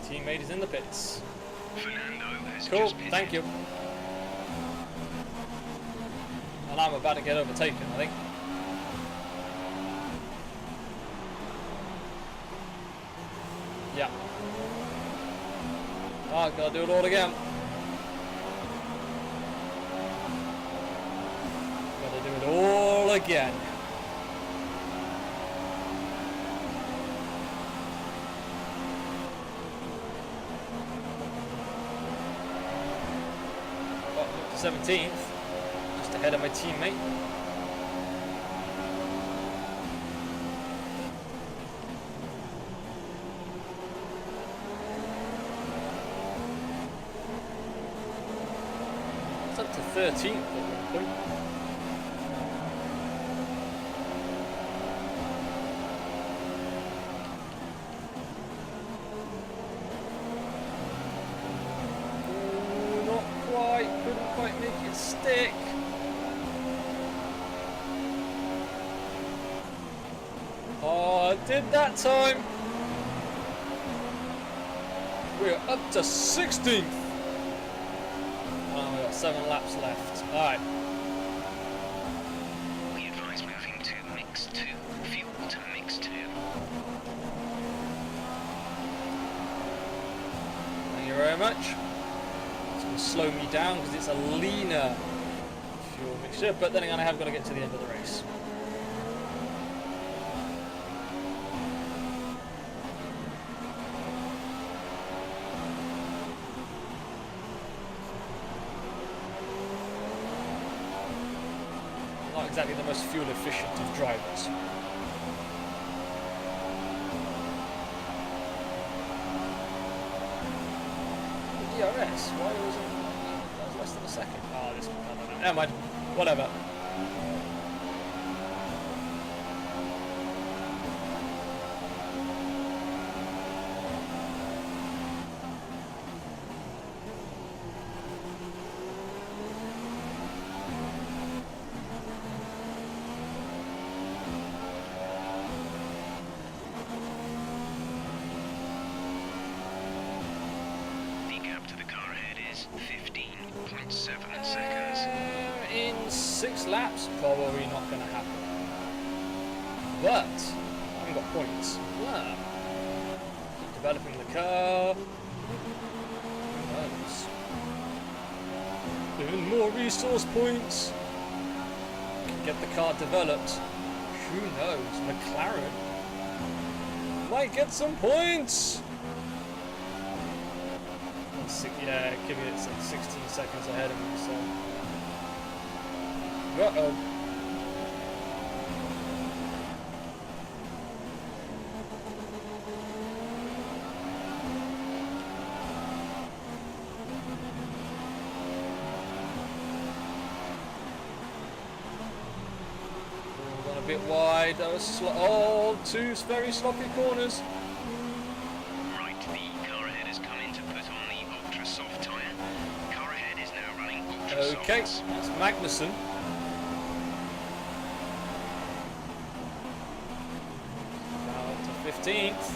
Teammate is in the pits. Fernando has Cool, just pitted. thank you. And I'm about to get overtaken, I think. Yeah. Oh, gotta do it all again. Gotta do it all again. Oh, 17th. Just a ahead of my teammate. It's up to 13th at one point. Couldn't quite make it stick. Oh, I did that time. We're up to 16th. Oh, we've got 7 laps left. Alright. We advise moving to mix 2. Fuel to mix 2. Thank you very much. Slow me down because it's a leaner fuel mixture, but then again I have got to get to the end of the race. Not exactly the most fuel efficient of drivers. DRS, why was it? That was less than a second. Oh, this, I don't know. Never mind. Whatever. To the car ahead is 15.7 seconds. In 6 laps, probably not going to happen. But I haven't got points. Yeah. Keep developing the car. Who knows? Even more resource points. Get the car developed. Who knows? McLaren might get some points. Yeah, giving it 16 seconds ahead of me, so. Uh-oh. Gone a bit wide. That was oh, 2 very sloppy corners. Okay, that's Magnussen. Now up to 15th.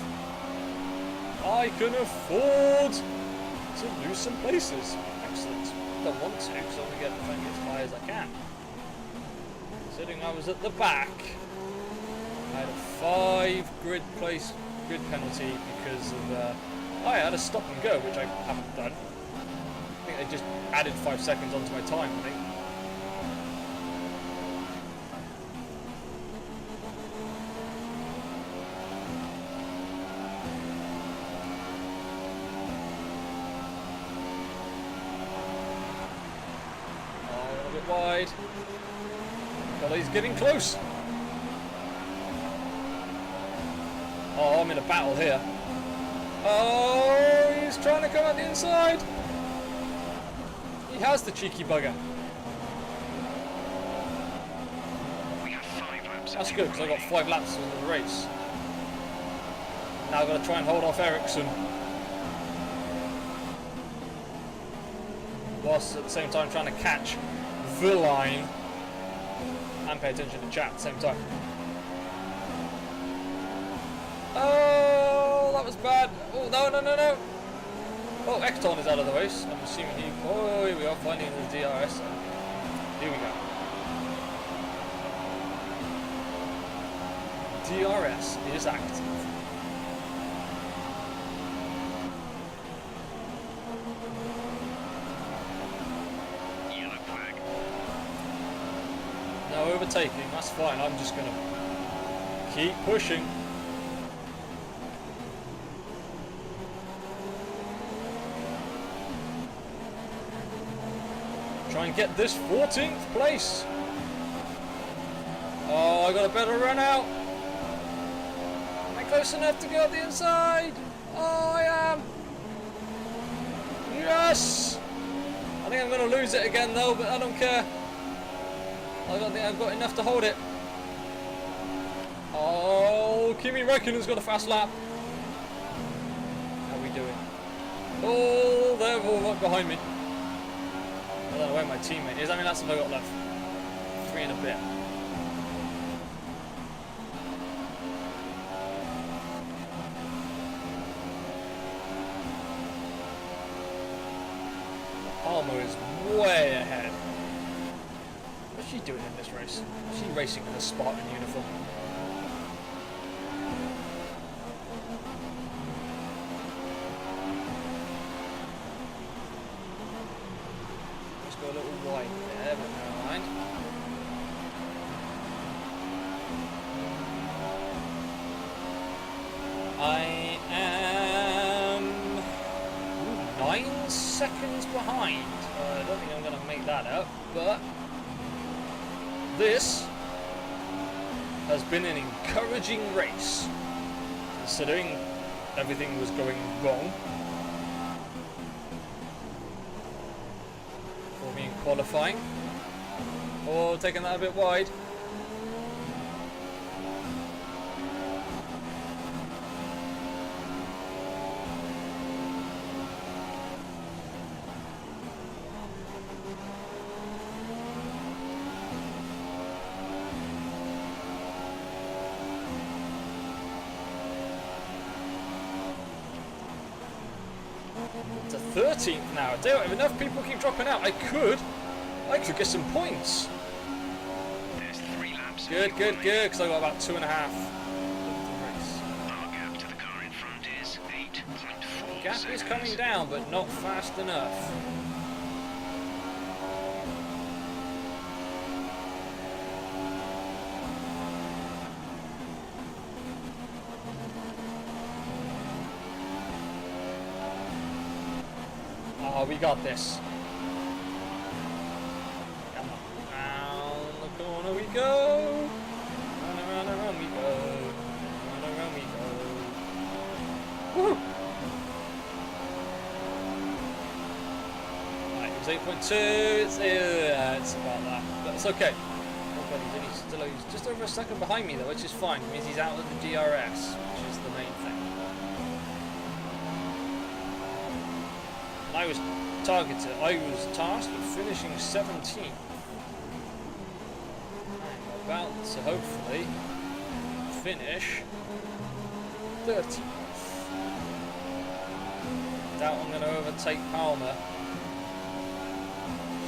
I can afford to lose some places. Excellent. Don't want to, because I want to get as high as I can. Considering I was at the back, I had a 5 grid penalty because of I had a stop and go, which I haven't done. I think they just added 5 seconds onto my time, I think. Oh, a bit wide. Well, he's getting close. Oh, I'm in a battle here. Oh, he's trying to come out the inside. He has the cheeky bugger. We have 5 laps. That's good, because I got 5 laps of the race. Now I've got to try and hold off Ericsson. Whilst at the same time trying to catch the line and pay attention to chat at the same time. Oh, that was bad. Oh, no. Oh, Ekton is out of the way. So I'm assuming he... Oh, here we are, finding the DRS. Here we go. DRS is active. Yellow flag. No overtaking, that's fine. I'm just going to keep pushing. Try and get this 14th place. Oh, I got a better run out. Am I close enough to go up the inside? Oh, I am. Yes. I think I'm going to lose it again though, but I don't care. I don't think I've got enough to hold it. Oh, Kimi Räikkönen's got a fast lap. How are we doing? Oh, they're all right behind me. I don't know where my teammate is. I mean, that's what I got left. 3 and a bit. Palmer is way ahead. What's she doing in this race? Is she racing in a Spartan uniform? Let's go a little wide there, but never mind. I am 9 seconds behind. I don't think I'm going to make that up, but this has been an encouraging race, considering everything was going wrong for me in qualifying, or taking that a bit wide. To 13th now. I tell you what, if enough people keep dropping out, I could get some points. There's 3 laps. Good, because I got about 2.5. Our gap to the car in front is 8.4 Gap is coming down, but not fast enough. Oh, we got this. Come on. Down the corner we go. Round and round and round we go. Round and round we go. Woo! Right, it was 8.2. It's about that. But it's okay. He's just over a second behind me though, which is fine. It means he's out of the DRS, which is the main thing. I was tasked with finishing 17th. I'm about to hopefully finish 30th. Doubt I'm going to overtake Palmer.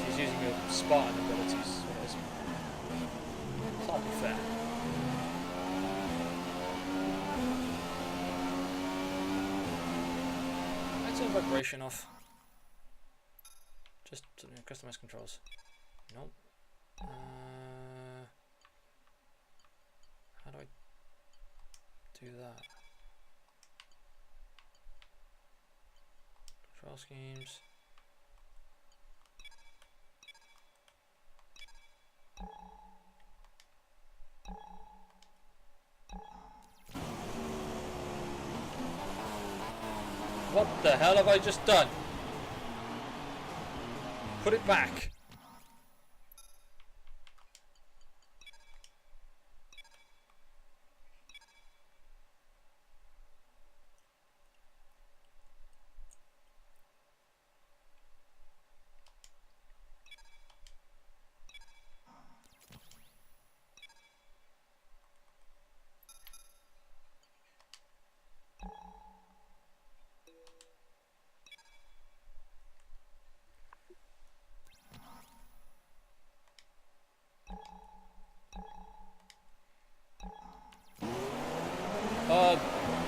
She's using her Spartan abilities. So it's hardly fair. Let's turn vibration off. Just customize controls. Nope. How do I do that? Control schemes. What the hell have I just done? Put it back.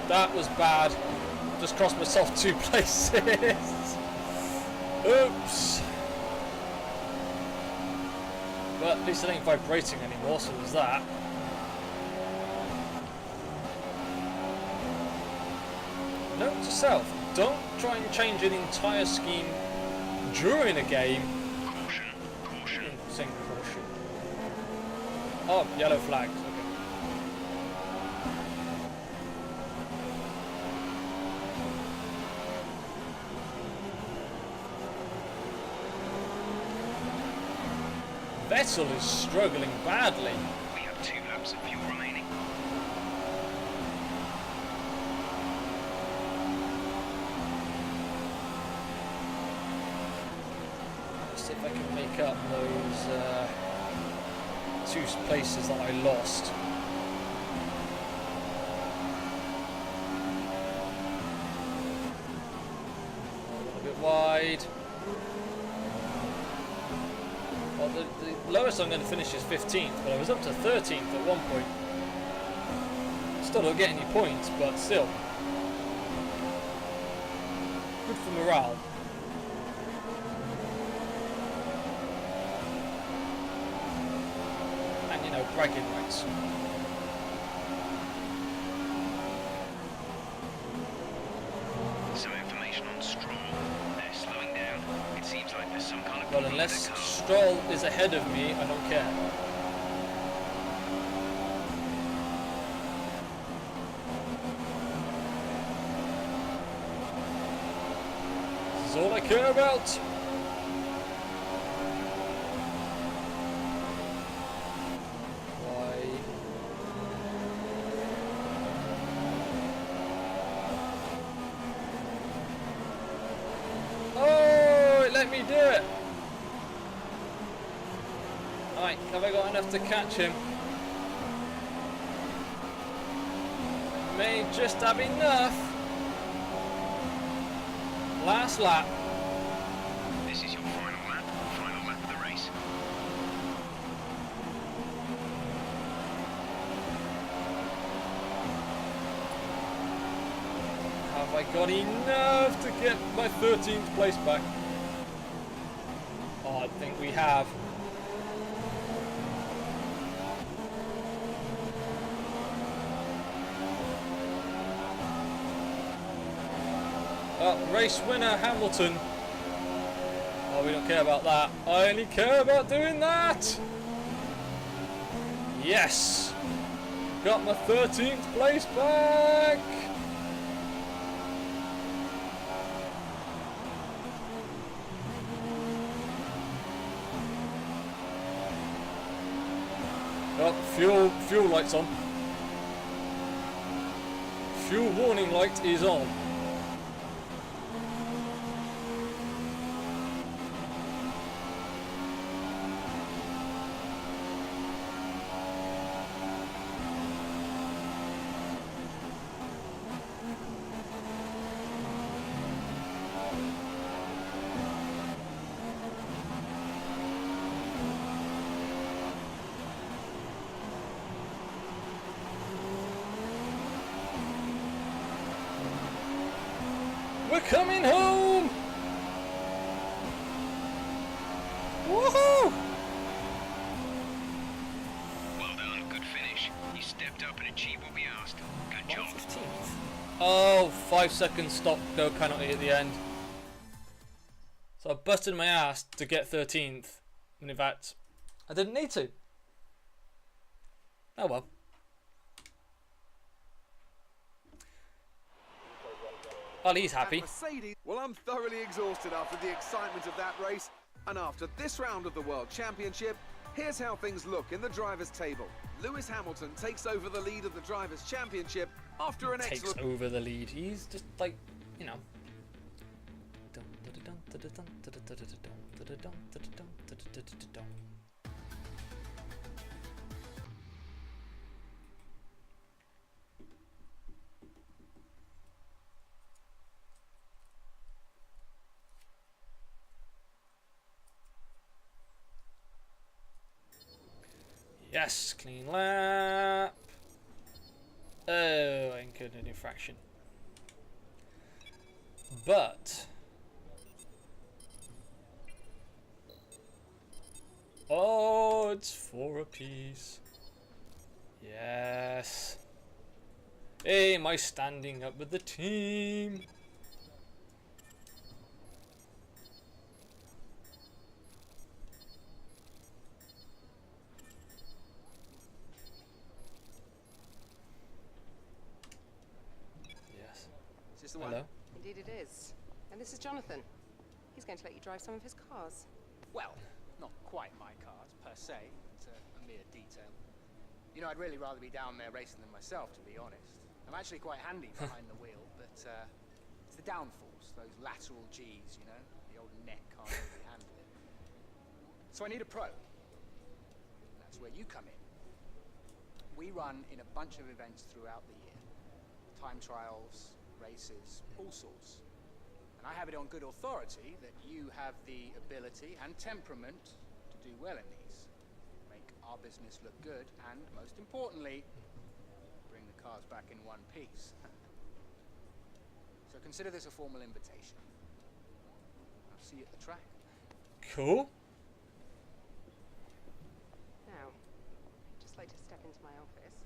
That was bad. Just crossed myself 2 places. Oops. But at least it ain't vibrating anymore, so there's that. Note to self, don't try and change an entire scheme during a game. Caution, Oh, yellow flags. Okay. Vettel is struggling badly. We have 2 laps of fuel remaining. Let's see if I can make up those 2 places that I lost. A little bit wide. Well, the lowest I'm going to finish is 15th, but I was up to 13th at one point. Still don't get any points, but still. Good for morale. And, you know, bragging rights. Some information on Stroll. They're slowing down. It seems like there's some kind of Well, problem with unless the car. Stroll is ahead of me, I don't care. This is all I care about. Why? Oh, it let me do it. Alright, have I got enough to catch him? May just have enough. Last lap. This is your final lap of the race. Have I got enough to get my 13th place back? Oh, I think we have. Race winner Hamilton. Oh, we don't care about that. I only care about doing that. Yes. Got my 13th place back. Oh, fuel light's on. Fuel warning light is on. We're coming home! Woohoo! Well done, good finish. You stepped up and achieved what we asked. Good job. 15th. Oh, 5 seconds stop, no penalty at the end. So I busted my ass to get 13th. And in fact, I didn't need to. Oh well. Well, he's happy. Mercedes, well, I'm thoroughly exhausted after the excitement of that race. And after this round of the World Championship, here's how things look in the drivers' table. Lewis Hamilton takes over the lead of the Drivers' Championship after an Takes excellent... over the lead. He's just like, you know. Yes, clean lap. Oh, I incurred an infraction. But oh, it's 4 apiece. Yes. Hey, am I standing up with the team? this the one? Hello. Indeed it is. And this is Jonathan. He's going to let you drive some of his cars. Well, not quite my cars, per se. It's a mere detail. You know, I'd really rather be down there racing them myself, to be honest. I'm actually quite handy behind the wheel, but it's the downforce, those lateral G's, you know? The old neck can't really handle it. So I need a pro. And that's where you come in. We run in a bunch of events throughout the year. Time trials, races, all sorts. And I have it on good authority that you have the ability and temperament to do well in these. Make our business look good, and most importantly, bring the cars back in one piece. So consider this a formal invitation. I'll see you at the track. Cool. Now, I'd just like to step into my office.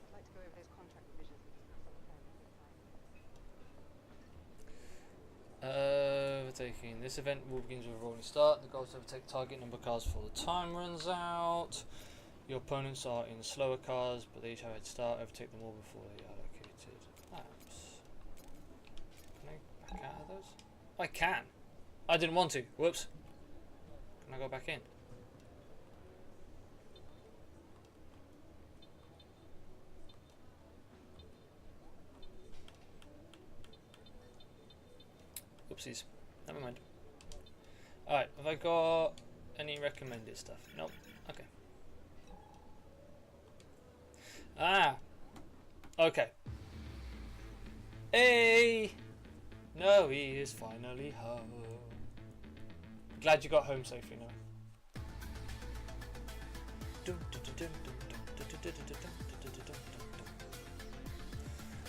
I'd like to go over those contract revisions and discuss some affairs. Overtaking. This event will begin with a rolling start. The goal is to overtake target number of cars before the time runs out. Your opponents are in slower cars, but they each have a head start. Overtake them all before the allocated laps. Can I back out of those? I can. I didn't want to. Whoops. Can I go back in? Oopsies. Never mind. Alright, have I got any recommended stuff? Nope. Okay. Ah! Okay. Hey! No, he is finally home. Glad you got home safely now.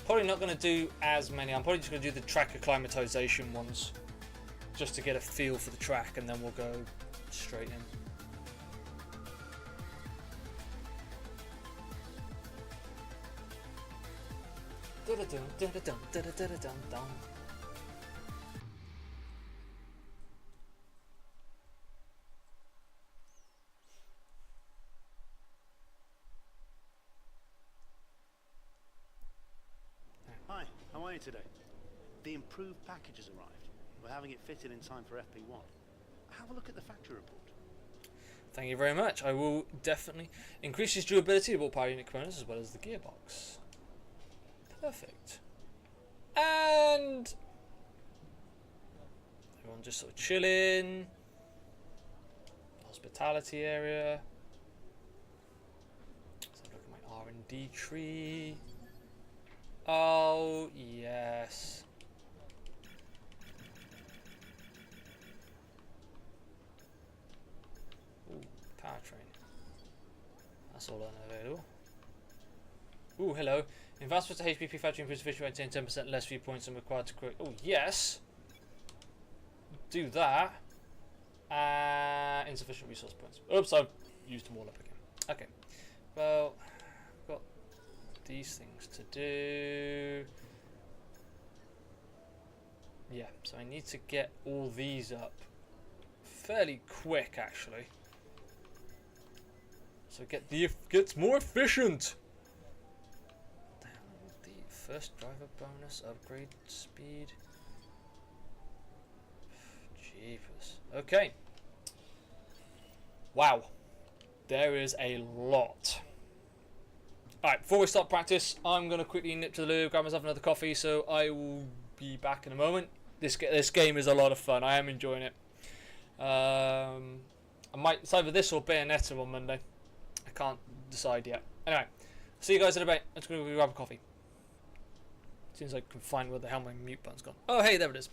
Probably not going to do as many. I'm probably just going to do the track acclimatization ones, just to get a feel for the track, and then we'll go straight in. Hi, how are you today? The improved package has arrived. We're having it fitted in time for FP1. Have a look at the factory report. Thank you very much. I will definitely increase its durability of all power unit components as well as the gearbox. Perfect. And everyone just sort of chilling. Hospitality area. Let's have a look at my R&D tree. Oh yes. Ooh, powertrain. That's all unavailable. Ooh, hello. Investments to HPP factory improves efficiency and 10% less viewpoints than required to create. Oh, yes. Do that. Insufficient resource points. Oops, I've used them all up again. Okay. Well, I've got these things to do. Yeah, so I need to get all these up fairly quick, actually. So gets more efficient. The first driver bonus upgrade speed. Jeepers. Okay. Wow. There is a lot. Alright, before we start practice, I'm going to quickly nip to the loo, grab myself another coffee, so I will be back in a moment. This game is a lot of fun. I am enjoying it. It's either this or Bayonetta on Monday. I can't decide yet. Anyway, see you guys in a bit. Let's go grab a coffee. Seems like I can find where the hell my mute button's gone. Oh, hey, there it is.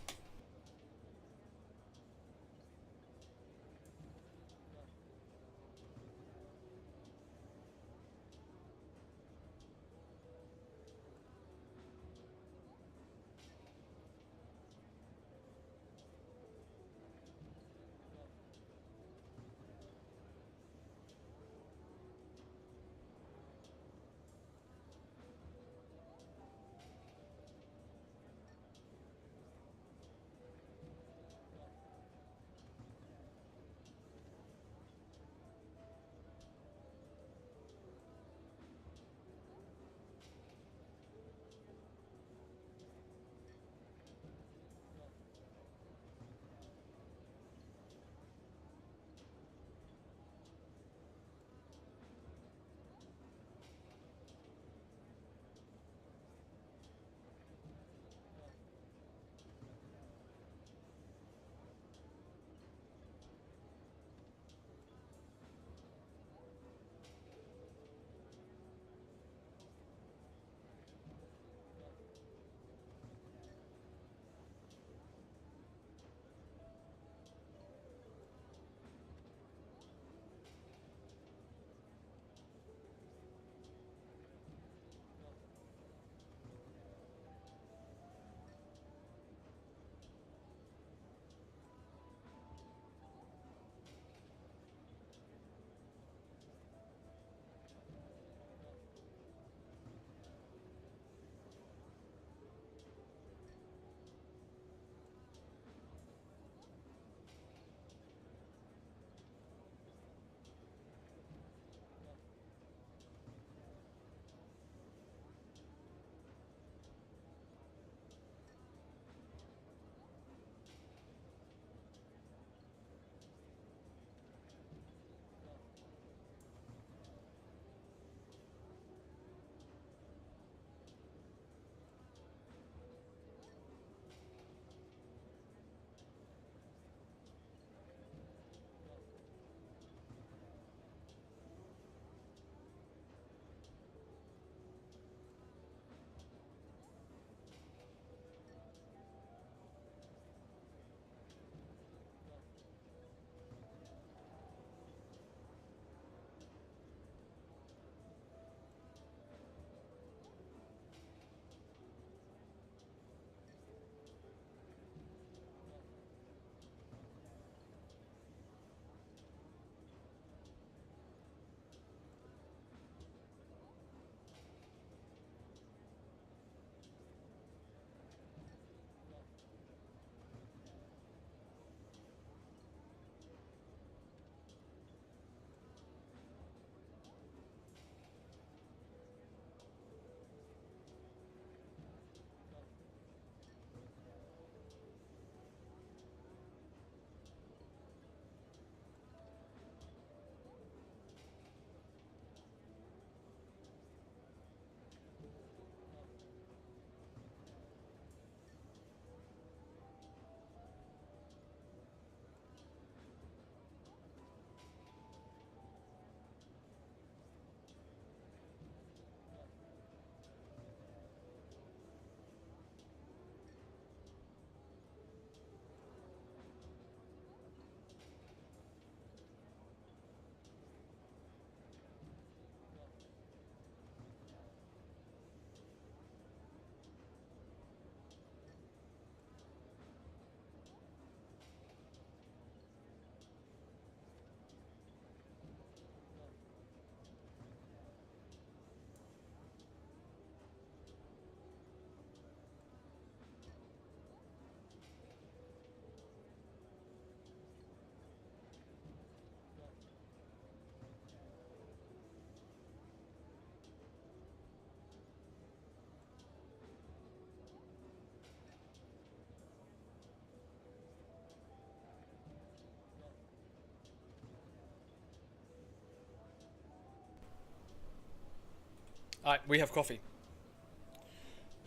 Alright, we have coffee.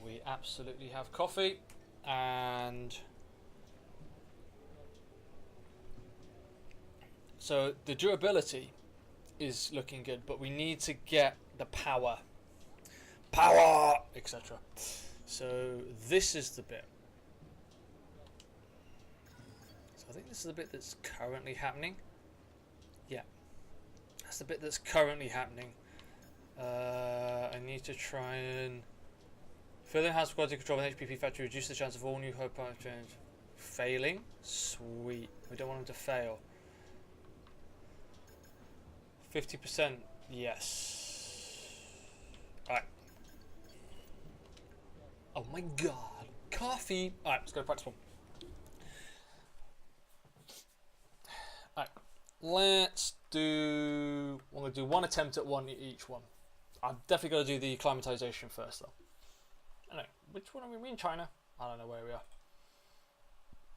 We absolutely have coffee, and so the durability is looking good, but we need to get the power, etc. So this is the bit. So I think this is the bit that's currently happening. Yeah, that's the bit that's currently happening. I need to try and further enhance quality control with HPP factory, reduce the chance of all new hope change failing. Sweet. We don't want them to fail. 50%. Yes. Alright. Oh my god. Coffee. Alright, let's go to practice one. Alright. Let's do... I'm going to do one attempt at one each one. I've definitely got to do the acclimatization first though. I don't know. Which one are we in China? I don't know where we are.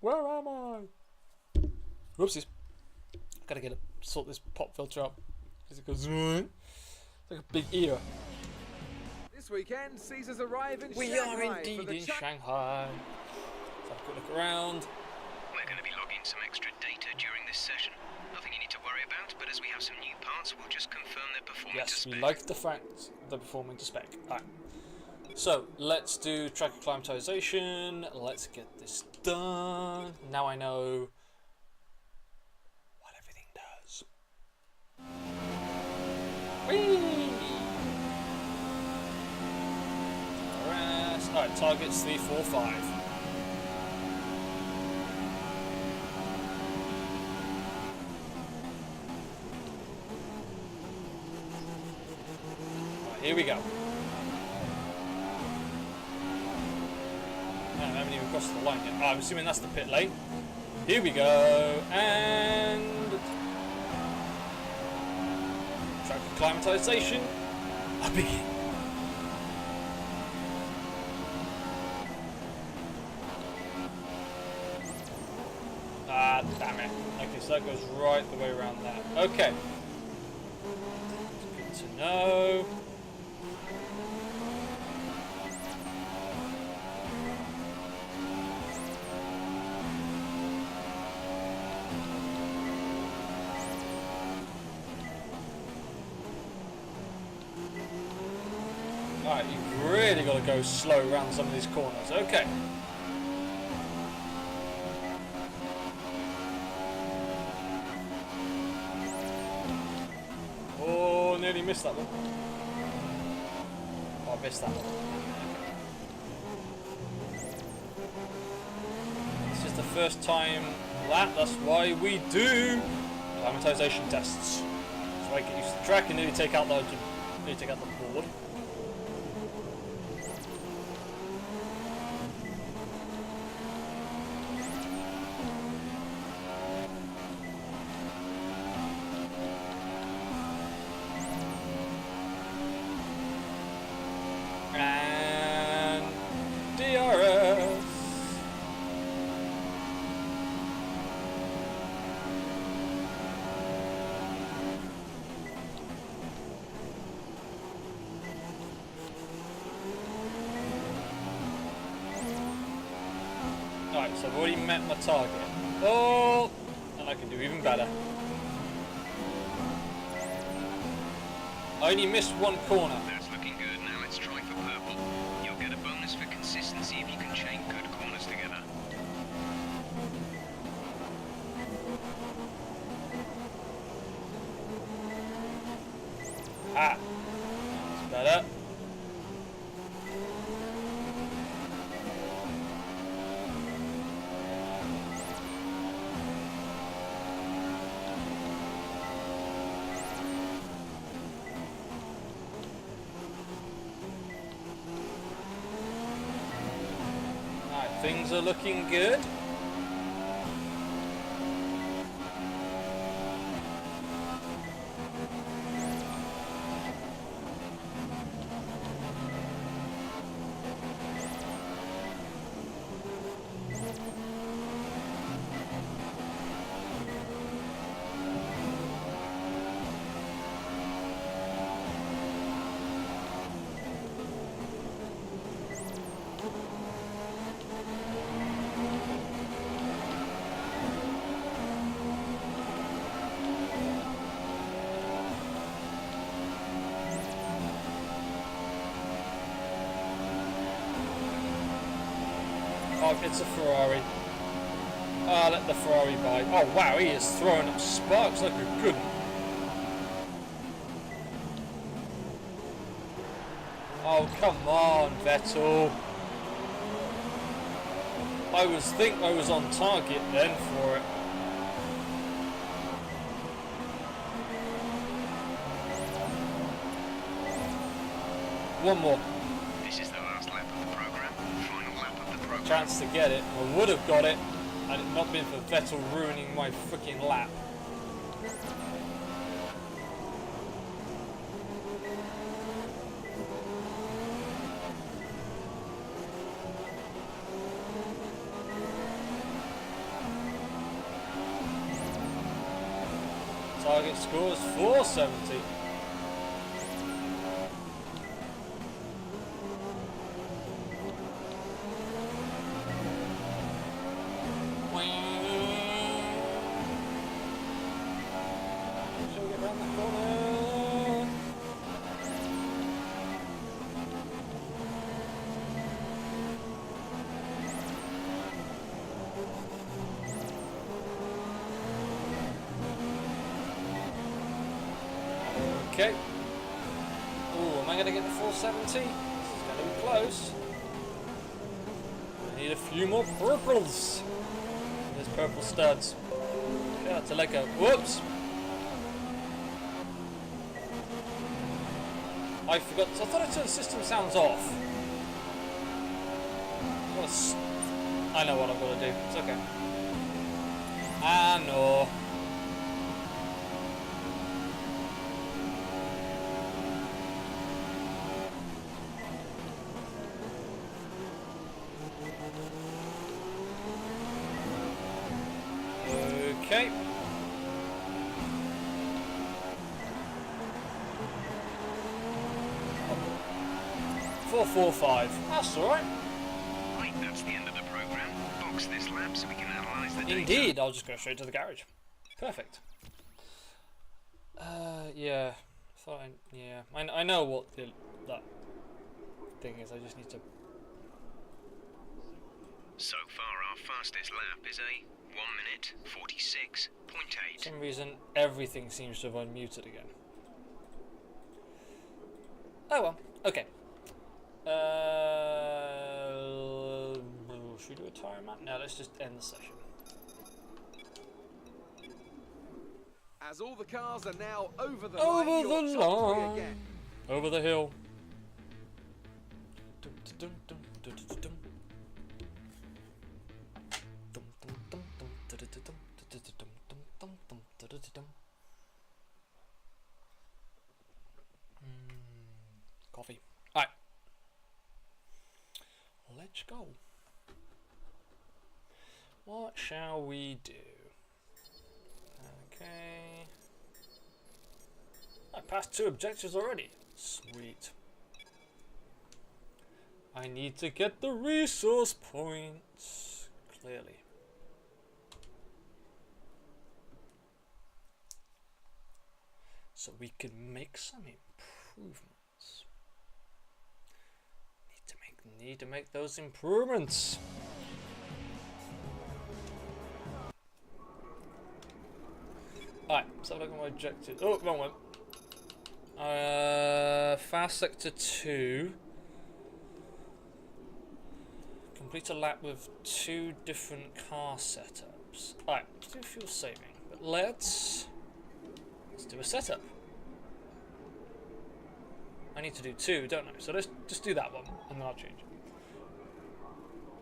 Where am I? Whoopsies. Gotta sort this pop filter out. Because it goes... It's like a big ear. This weekend, Caesars arrive in We Shanghai are indeed in Shanghai. Let's have a quick look around. We're going to be logging some extra data during this session. Nothing you need to worry about, but as we have some new parts, we'll just confirm they're performing to Yes, spec. we like the fact they're performing to spec. Alright. So, let's do track acclimatization. Let's get this done. Now I know what everything does. Whee! Alright, targets 3, 4, 5. Right, here we go. I haven't even crossed the line yet. Oh, I'm assuming that's the pit lane. Here we go, and track acclimatization. I begin. Ah, damn it. Okay, so that goes right the way around that. Okay. Good to know. Alright, you've really got to go slow around some of these corners. Okay. Oh, nearly missed that one. Oh, I missed that one. This is the first time that's why we do acclimatization tests. So I get used to the track and nearly take out the board. And DRS. Alright, so I've already met my target. Oh, and I can do even better. I only missed one corner. That's looking good. Now let's try for purple. You'll get a bonus for consistency if you can chain good corners together. Ah, that's better. Alright, things are looking good. Oh, it's a Ferrari. Ah, let the Ferrari by. Oh wow, he is throwing up sparks like a good. Oh come on, Vettel. I was on target then for it. One more. This is the last lap of the program. Final lap of the program. Chance to get it. I would have got it had it not been for Vettel ruining my freaking lap. Target score is 470. Shall we get round the corner? Okay. Ooh, am I going to get the 470? This is going to be close. I need a few more purples. There's purple studs. Yeah, to let go. Whoops! I forgot. I thought I turned system sounds off. I know what I've got to do. It's okay. Ah, no. Okay. Four, 4, 5. That's all right. Right, that's the end of the program. Box this lap so we can analyse the data. Indeed, I'll just go straight to the garage. Perfect. Yeah. Fine. Yeah. I know what that thing is. I just need to. So far, our fastest lap is a 1 minute 46.8. For some reason, everything seems to have unmuted again. Oh well. Okay. Should we do a time map? No, let's just end the session. As all the cars are now over the Over line, the your top three line. again. Over the hill. Coffee. Alright. Let's go. What shall we do? Okay. I passed 2 objectives already. Sweet. I need to get the resource points. Clearly. So we can make some improvements. Need to make those improvements. Alright, let's have a look at my objective. Oh, wrong one. Fast sector 2. Complete a lap with 2 different car setups. Alright, let's do fuel saving. But let's do a setup. I need to do 2, don't I? So let's just do that one, and then I'll change it.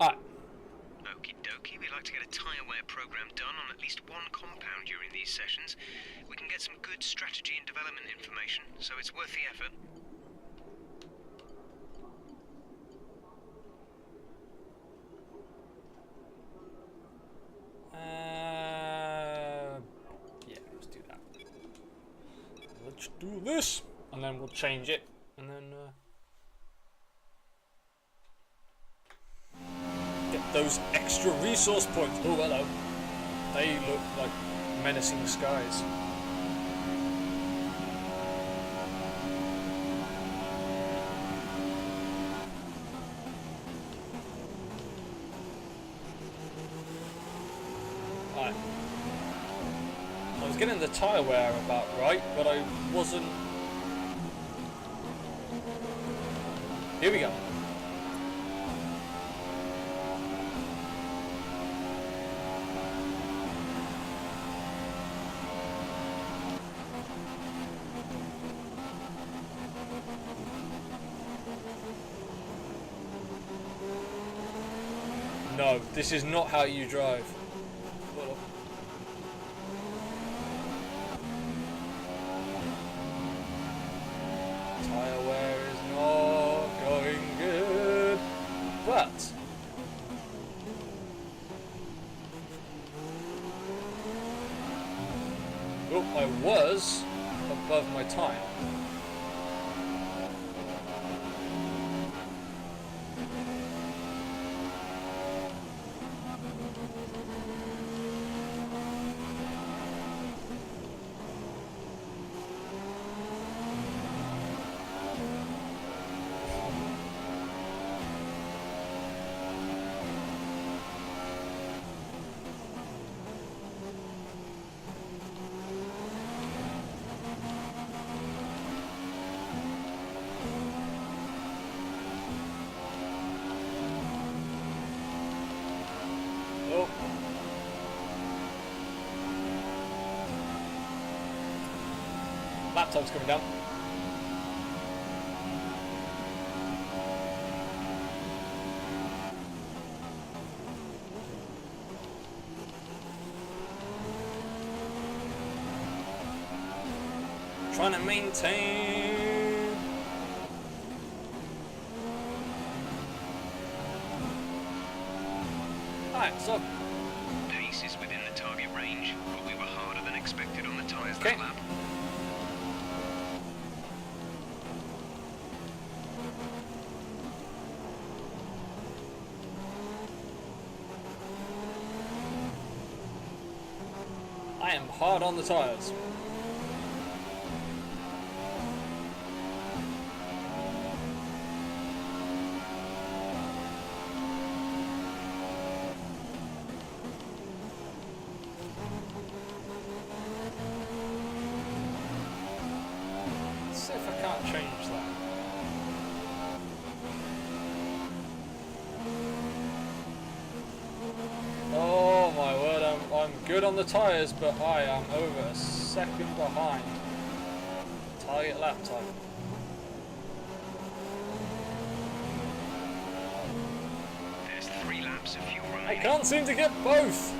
Alright. Okie dokie, we'd like to get a tyre wear program done on at least one compound during these sessions. We can get some good strategy and development information, so it's worth the effort. Yeah, let's do that. Let's do this, and then we'll change it, and then get those extra resource points. Oh, hello. They look like menacing skies. getting the tyre wear about right, but I wasn't. Here we go. No, this is not how you drive. Tyre wear is not going good, but oh, I was above my time. Oh. Laptop's coming down. Trying to maintain. Alright, so Pace is within the target range, but we were harder than expected on the tyres okay. that lap. I am hard on the tyres. Let's see if I can't change that. Oh my word, I'm good on the tyres, but I am over a second behind. Target lap time. There's 3 laps of fuel I remaining. can't seem to get both!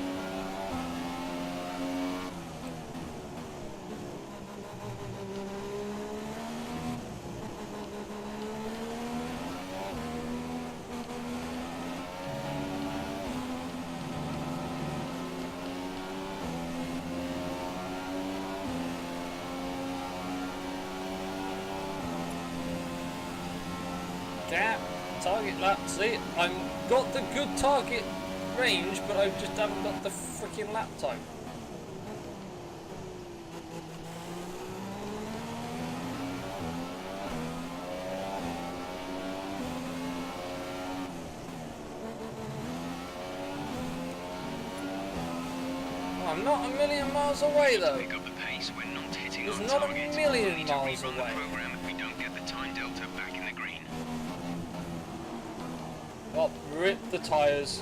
Gap, target lap, see, I've got the good target range, but I just haven't got the freaking lap time. I'm not a million miles away though. Pick up the pace. We're not hitting It's our not a target. million We'll need to miles rerun away. the program if we don't get the time delta back in the green. Well, rip the tyres.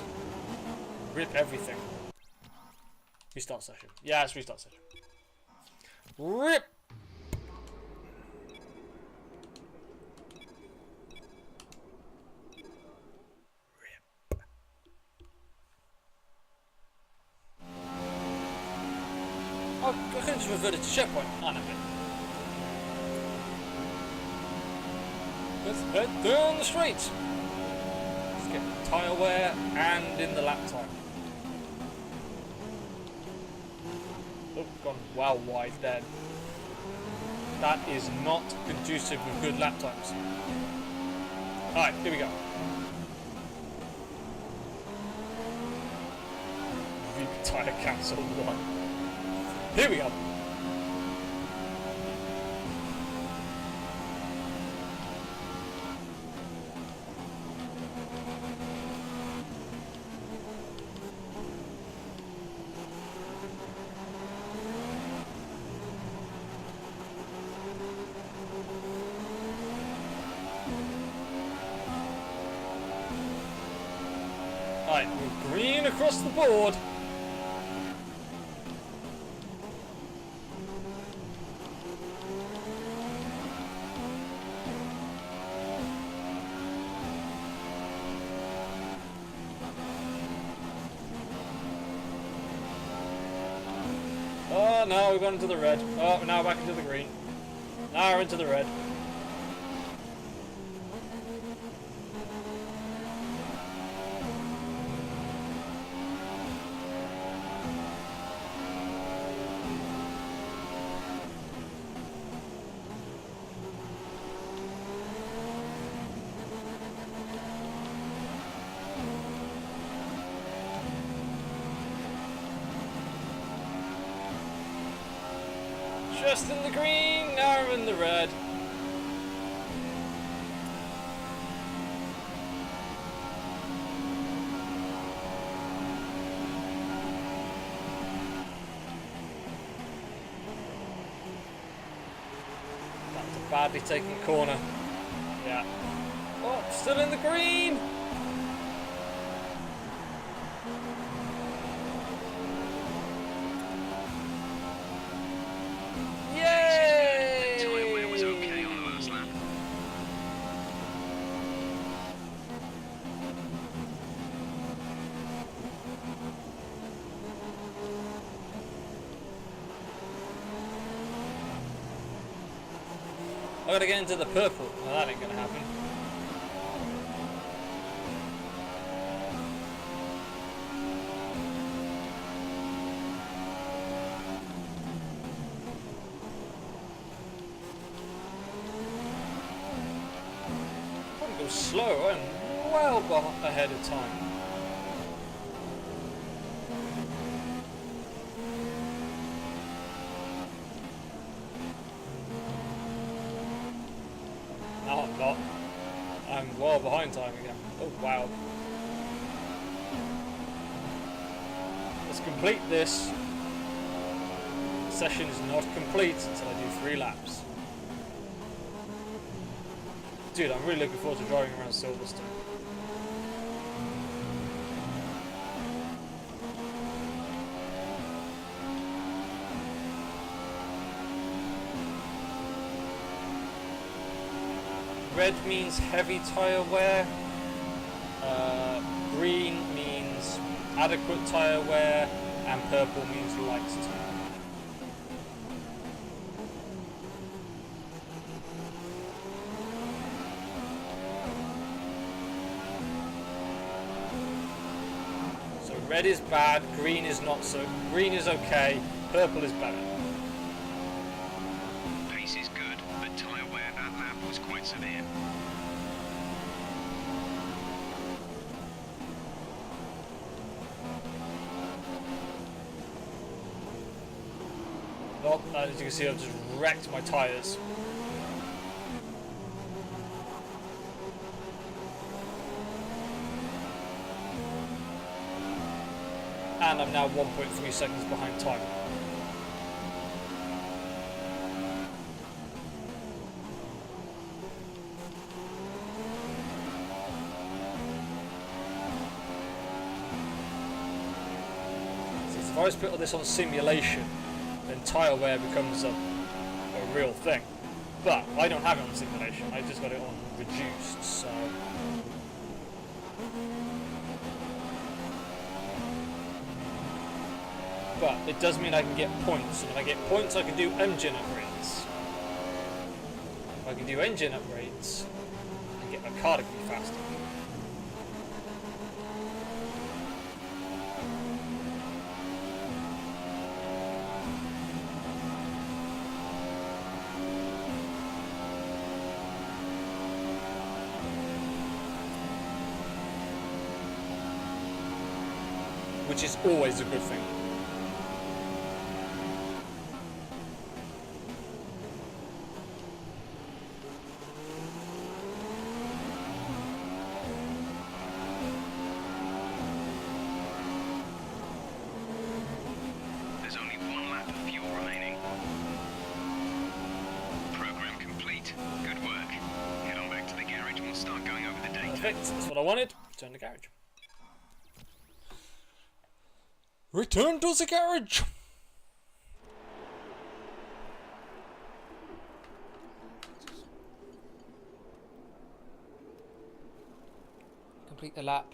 Rip everything. Restart session. Yeah, it's restart session. Rip! Oh, I could have just reverted to checkpoint. I know it. Let's head down the straight. Let's get tyre wear and in the lap time. Oh, gone wow wide there. That is not conducive with good lap times. Alright, here we go. Tyre cancel 1. Here we go. Alright, we're green across the board. Oh, now we've gone into the red. Oh, we're now back into the green. Now we're into the red. Just in the green, now we're in the red. That's a badly taken corner. Yeah. Oh, still in the green! I gotta get into the purple. No, that ain't gonna happen. Probably go slow. I'm well ahead of time. No, I'm not. I'm well behind time again. Oh, wow. Let's complete this. The session is not complete until I do 3 laps. Dude, I'm really looking forward to driving around Silverstone. Red means heavy tyre wear, green means adequate tyre wear, and purple means light tyre. So red is bad, green is not so, green is okay, purple is better. Pace is good, but tyre wear that lap was quite severe. Well, as you can see, I've just wrecked my tyres. And I'm now 1.3 seconds behind time. So if I was put this on simulation, then tyre wear becomes a real thing. But I don't have it on simulation, I just got it on reduced, so... But it does mean I can get points, and when I get points I can do engine upgrades. If I can do engine upgrades, I can get my car to be faster. Which is always a good thing. There's only 1 lap of fuel remaining. Program complete. Good work. Head on back to the garage and we'll start going over the data. Perfect, that's what I wanted. Turn the garage. Return to the garage! Complete the lap.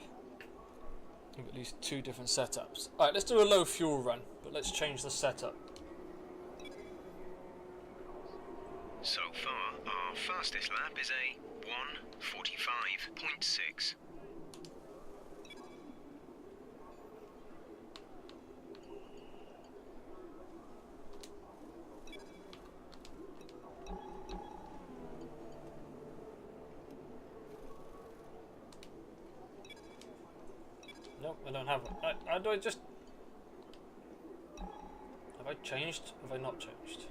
With at least 2 different setups. Alright, let's do a low fuel run, but let's change the setup. So far, our fastest lap is a 1:45.6. Nope, I don't have one. How do I just... Have I changed? Have I not changed?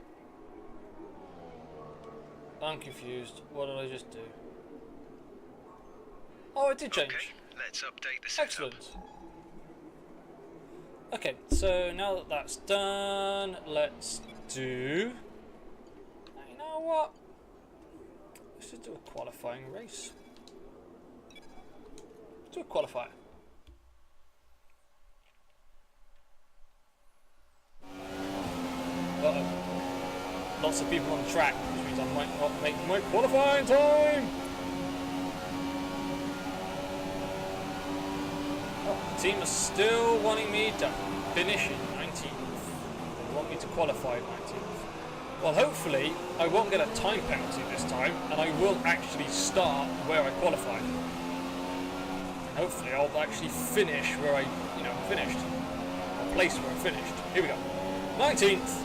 I'm confused. What did I just do? Oh, I did change. Okay, let's update the setup. Excellent. Okay, so now that that's done, let's do... You know what? Let's just do a qualifying race. Let's do a qualifier. Uh-oh. Lots of people on the track, which means I might not make my qualifying time! Oh, the team is still wanting me to finish in 19th. They want me to qualify 19th. Well, hopefully, I won't get a time penalty this time, and I will actually start where I qualified. And hopefully, I'll actually finish where I, finished. Or place where I finished. Here we go. 19th!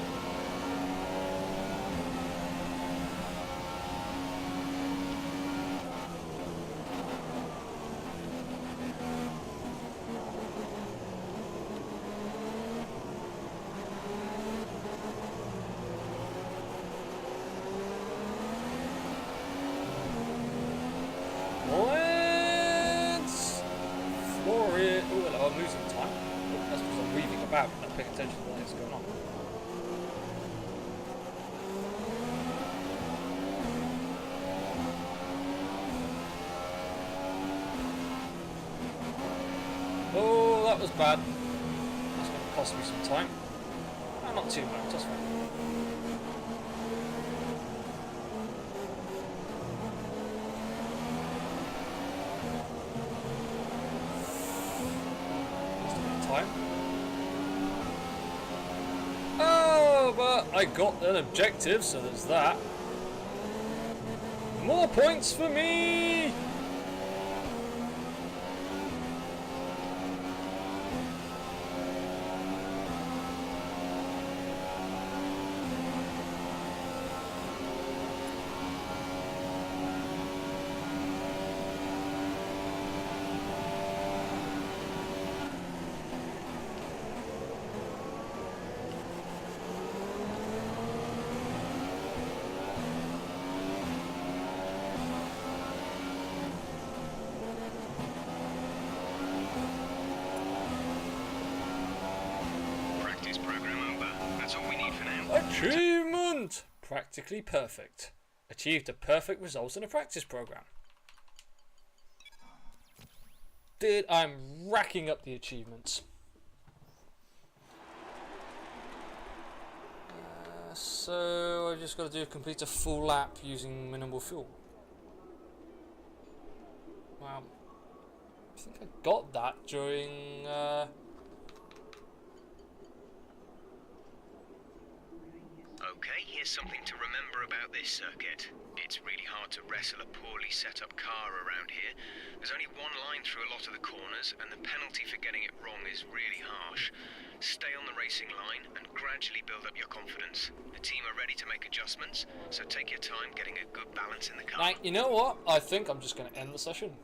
I'm losing time. Oh, that's because I'm weaving about and not paying attention to what's going on. Oh, that was bad. That's going to cost me some time. Oh, not too much, that's fine. Oh, but I got an objective, so there's that. More points for me! Achievement! Practically perfect. Achieved a perfect result in a practice program. Dude, I'm racking up the achievements. So I've just got to complete a full lap using minimal fuel. Wow. I think I got that during... Okay, here's something to remember about this circuit. It's really hard to wrestle a poorly set up car around here. There's only one line through a lot of the corners, and the penalty for getting it wrong is really harsh. Stay on the racing line and gradually build up your confidence. The team are ready to make adjustments, so take your time getting a good balance in the car. Right, you know what? I think I'm just going to end the session.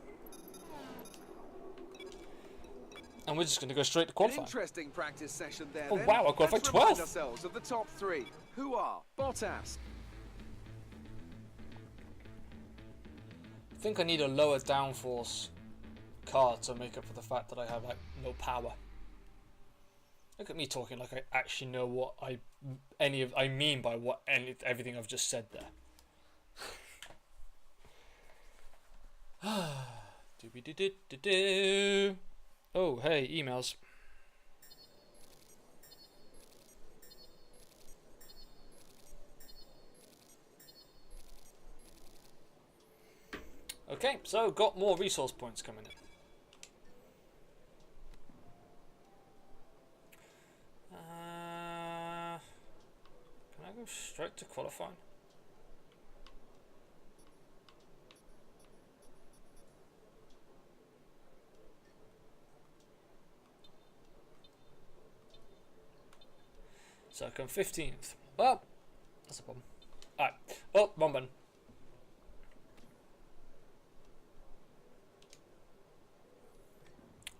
And we're just going to go straight to qualifying. Interesting practice session there. Oh then. wow, I qualified Let's remind 12th. ourselves of the top 3, who are Bottas. I think I need a lower downforce car to make up for the fact that I have like no power. Look at me talking like I actually know what I mean by everything I've just said there. Oh, hey, emails. Okay, so got more resource points coming in. Can I go straight to qualifying? So I come 15th. Well, that's a problem. Alright. Oh, wrong button.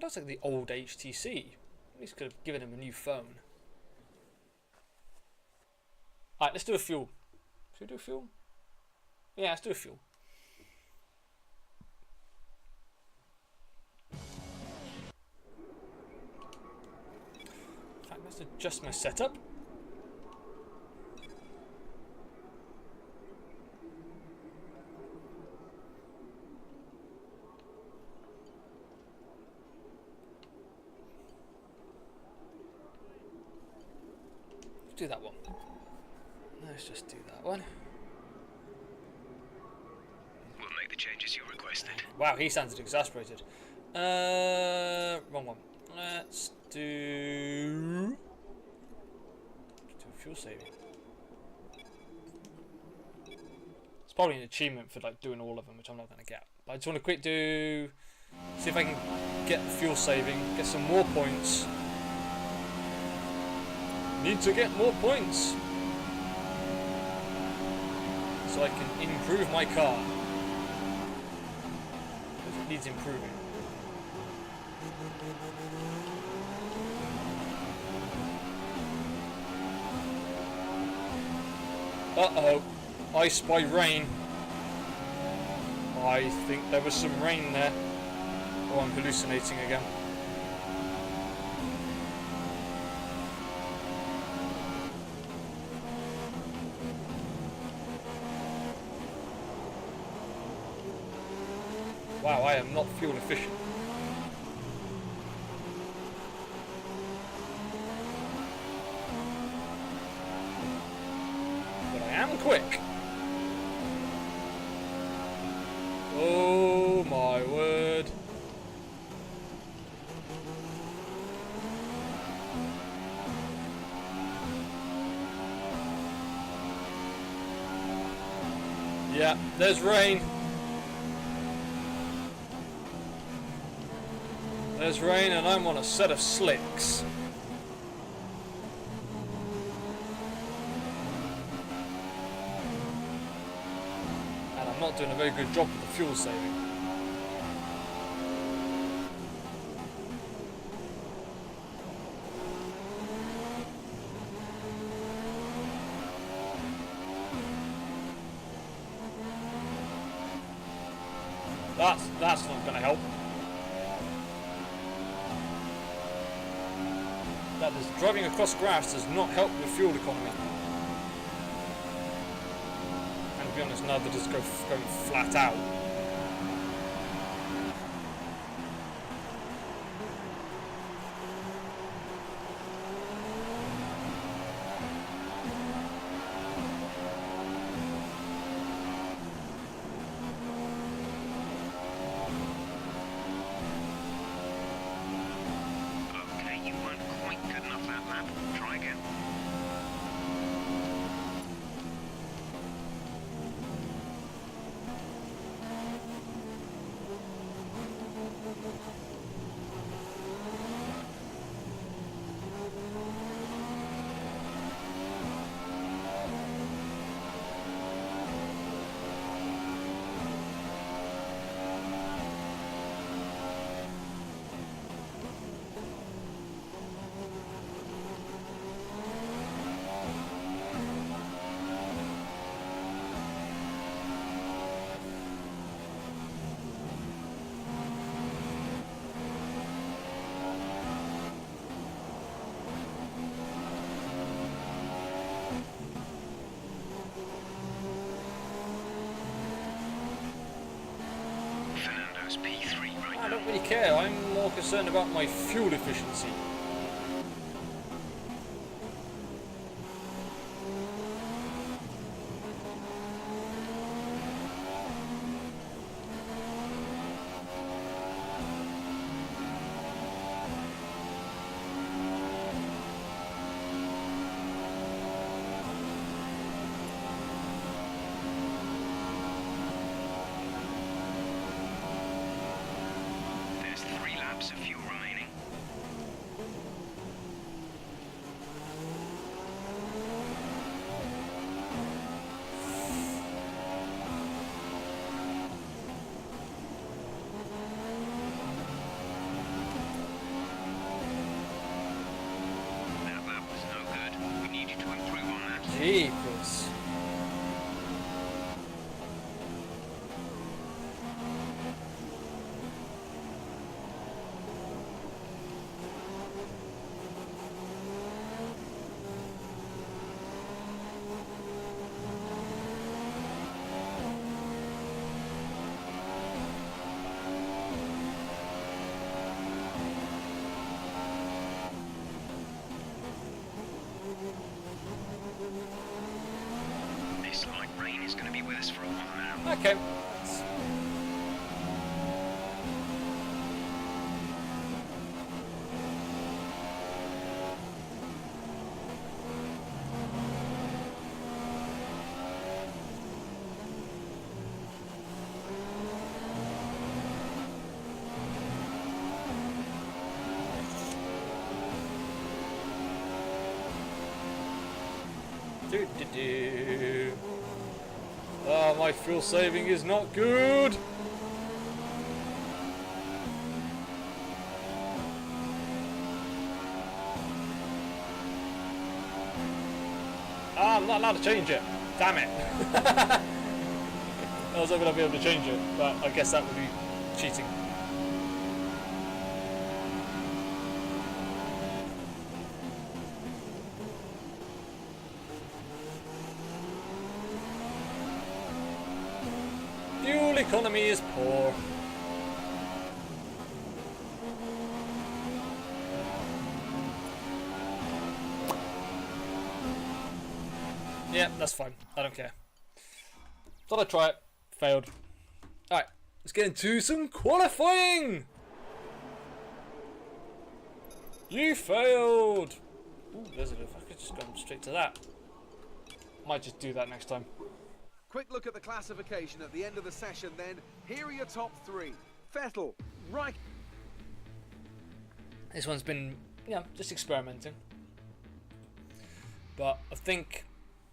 Looks like the old HTC. At least could have given him a new phone. Alright, let's do a fuel. Should we do a fuel? Yeah, let's do a fuel. In fact, let's adjust my setup. Do that one. Let's just do that one. We'll make the changes you requested. Wow, he sounded exasperated. Wrong one. Let's do fuel saving. It's probably an achievement for like doing all of them, which I'm not going to get. But I just want to quick see if I can get fuel saving, get some more points. Need to get more points so I can improve my car. It needs improving. Uh-oh, I spy rain. I think there was some rain there. Oh, I'm hallucinating again. Wow, I am not fuel efficient. But I am quick. Oh my word. Yeah, there's rain. There's rain and I'm on a set of slicks. And I'm not doing a very good job with the fuel saving. That's not going to help. That is, driving across grass does not help with fuel economy. And to be honest, neither does going flat out. Okay, you weren't quite good enough that lap. Try again. Fernando's P3 right I now. don't really care, I'm more concerned about my fuel efficiency. laps of fuel remaining. That lap was no good. We need you to improve on that. Jeepers. This light rain is going to be with us for a while now. Okay. Do do do. Oh, my fuel saving is not good. Ah, I'm not allowed to change it. Damn it. I was hoping I'd be able to change it, but I guess that would be cheating. Fuel economy is poor. Yeah, that's fine. I don't care. Thought I'd try it. Failed. Alright, let's get into some qualifying! You failed! Ooh, there's a bit. I could just go straight to that. Might just do that next time. Quick look at the classification at the end of the session then. Here are your top three. Vettel, Reich. This one's been, yeah, just experimenting. But I think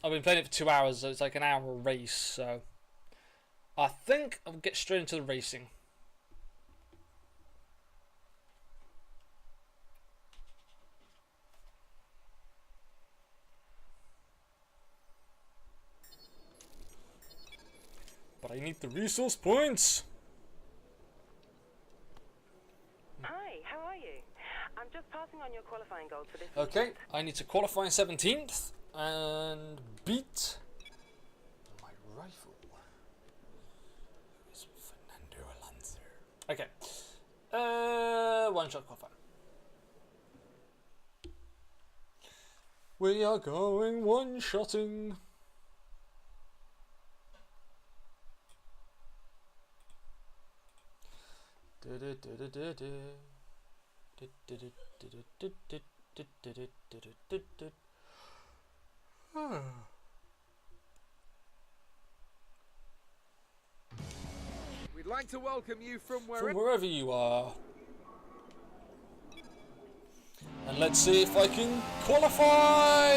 I've been playing it for 2 hours, so it's like an hour race, so I think I'll get straight into the racing. But I need the resource points. Hi, how are you? I'm just passing on your qualifying goals for this Okay, weekend. I need to qualify 17th and beat my rival. Who is Fernando Alonso? Okay, one shot qualify. We are going one-shotting. We'd like to welcome you from From wherever you are. And let's see if I can qualify!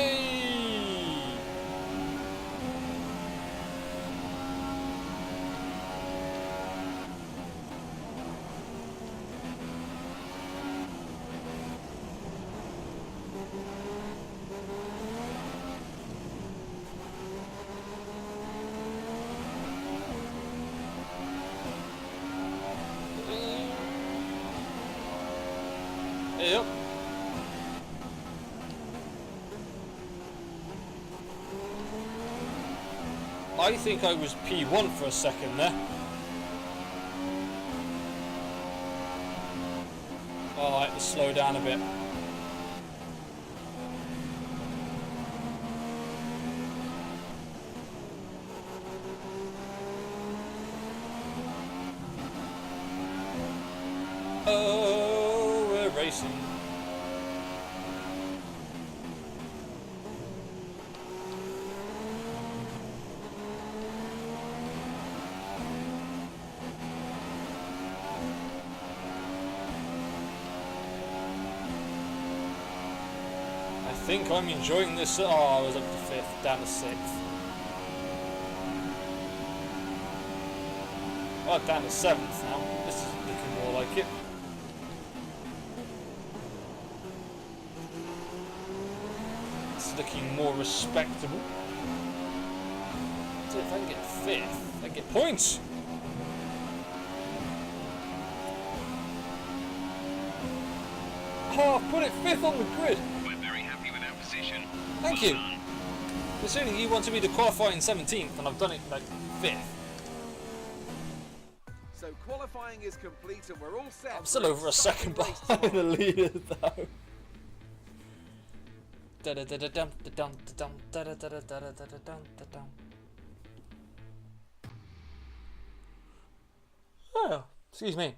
Yep. I think I was P1 for a second there. Oh, I had to slow down a bit. Oh, we're racing. think I'm enjoying this. Oh, I was up to 5th, down to 6th. Oh, down to 7th now. This is looking more like it. It's looking more respectable. So if I can get 5th, I get points. Oh, I've put it 5th on the grid. We're very happy with our position. Thank you. Considering you wanted me to qualify in 17th, and I've done it like 5th. So qualifying is complete and we're all set. I'm still over a second behind the leader though. Oh, excuse me.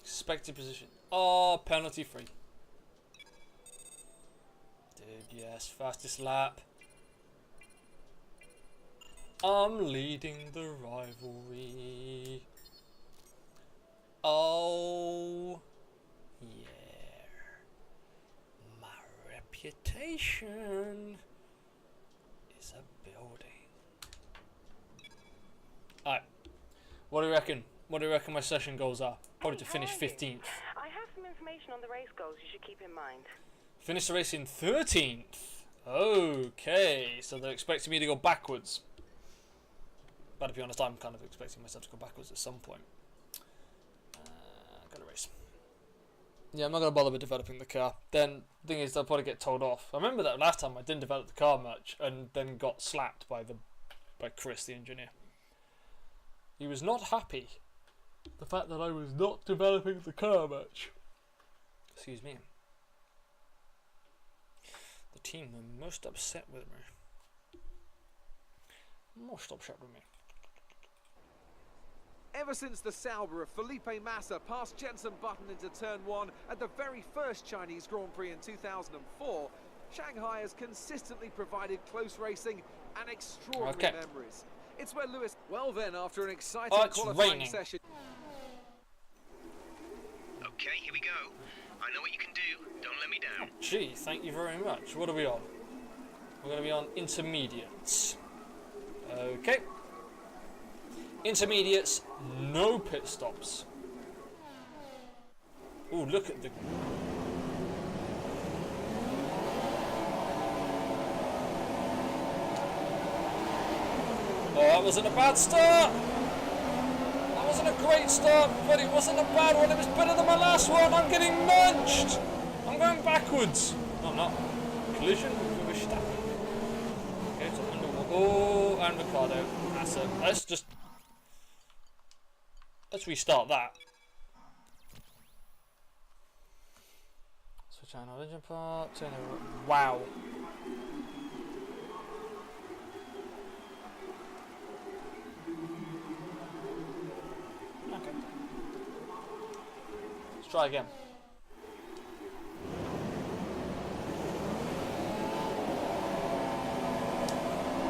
Expected position. Oh, penalty free. Dude, yes, fastest lap. I'm leading the rivalry. Oh, yeah. My reputation is a building. Alright. What do you reckon? What do you reckon my session goals are? Probably to finish 15th. I have some information on the race goals you should keep in mind. Finish the race in 13th. Okay, so they're expecting me to go backwards. But to be honest, I'm kind of expecting myself to go backwards at some point. Got a race. Yeah, I'm not going to bother with developing the car. Then, the thing is, I'll probably get told off. I remember that last time I didn't develop the car much and then got slapped by Chris, the engineer. He was not happy. The fact that I was not developing the car much. Excuse me. The team were most upset with me. Most upset with me. Ever since the Sauber of Felipe Massa passed Jenson Button into turn 1 at the very first Chinese Grand Prix in 2004, Shanghai has consistently provided close racing and extraordinary memories. It's where Lewis... Well then, after an exciting qualifying session... Okay, here we go. I know what you can do. Don't let me down. Gee, thank you very much. What are we on? We're going to be on intermediates. Okay. Intermediates, no pit stops. Ooh, look at the... Oh, that wasn't a bad start! That wasn't a great start, but it wasn't a bad one. It was better than my last one. I'm getting munched! I'm going backwards. No, I'm not. Collision with Verstappen. Okay, so under... Oh, and Ricardo. That's it. Let's restart that. Switch on engine part, turn over. Wow. Okay. Let's try again.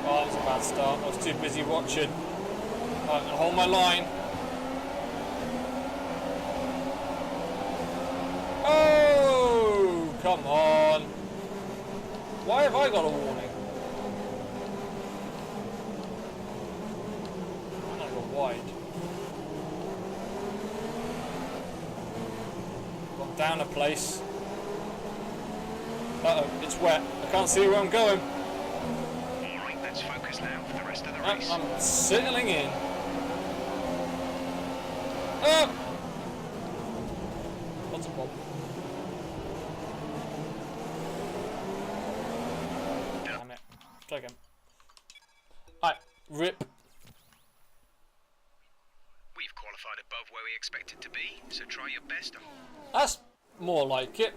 Oh, that was a bad start. I was too busy watching. Right, I'm gonna hold my line. Oh, come on. Why have I got a warning? I'm gonna go wide. Got down a place. Uh-oh, it's wet. I can't see where I'm going. Alright, let's focus now for the rest of the race. I'm settling in. Oh! What's a problem? Damn it. Try again. Alright, rip. We've qualified above where we expected to be, so try your best. That's more like it.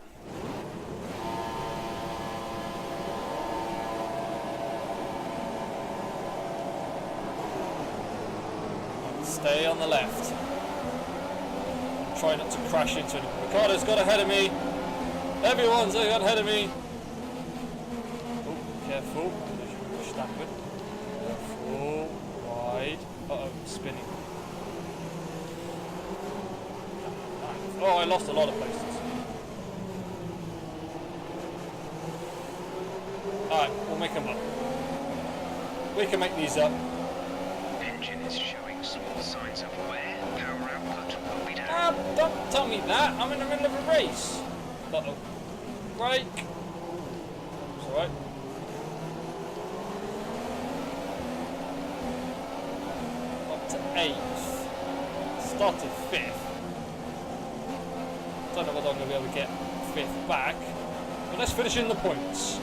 Stay on the left. Try not to crash into it. Ricardo's got ahead of me. Everyone's ahead of me. Oh, careful. Verstappen. Careful. Wide. Uh-oh, spinning. Oh, I lost a lot of places. Alright, we'll make them up. We can make these up. Engine is showing small signs of wear. Power output will be down. Don't tell me that. I'm in the middle of a race. Uh-oh. Brake. It's alright. Up to 8th. Started 5th. Don't know whether I'm going to be able to get 5th back. But let's finish in the points.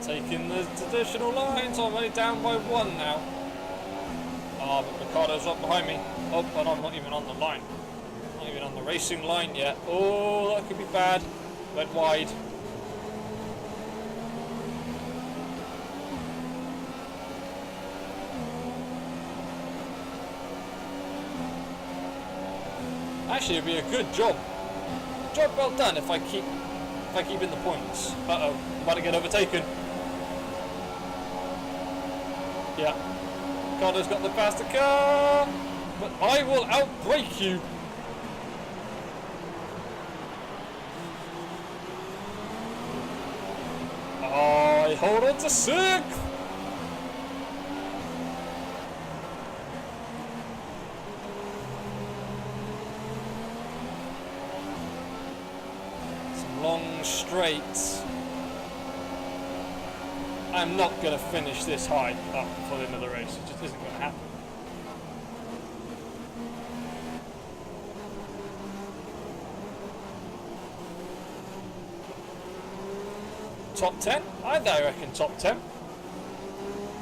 Taking the traditional line, so I'm only down by 1 now. Ah, but Ricardo's up behind me. Oh, and I'm not even on the line. Not even on the racing line yet. Oh, that could be bad. Went wide. Actually, it'd be a good job. Job well done if I keep in the points. Uh-oh, I'm about to get overtaken. Yeah. Ricardo's got the faster car, but I will outbrake you. I hold on to 6th. Some long straights. I'm not going to finish this high up before the end of the race. It just isn't going to happen. Top 10? I reckon top 10.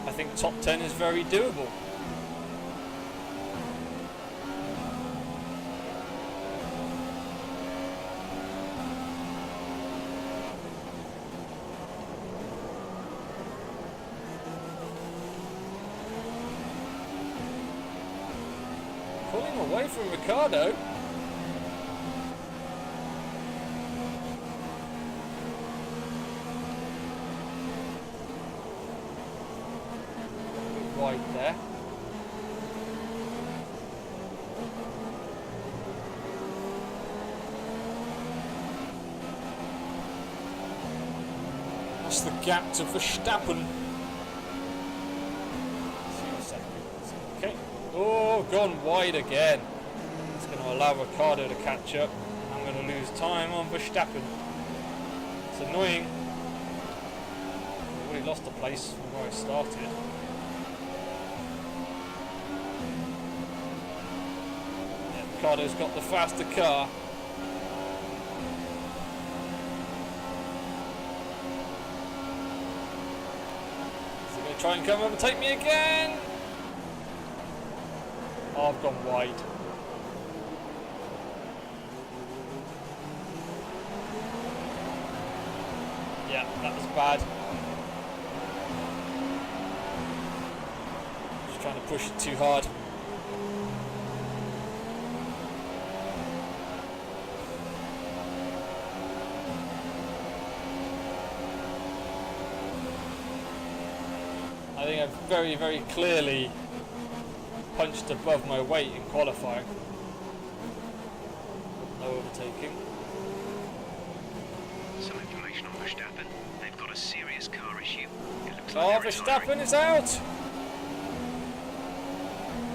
I think top 10 is very doable. Pulling away from Ricardo. Wide there. That's the gap to Verstappen. Okay. Oh, gone wide again. It's going to allow Ricardo to catch up. I'm going to lose time on Verstappen. It's annoying. I've already lost a place from where I started. Yeah, Ricardo's got the faster car. Is he going to try and come over and take me again? Oh, I've gone wide. Yeah, that was bad. Just trying to push it too hard. I think I've very, very clearly punched above my weight in qualifying. No overtaking. Some information on Verstappen. They've got a serious car issue. It looks like they're Verstappen is out!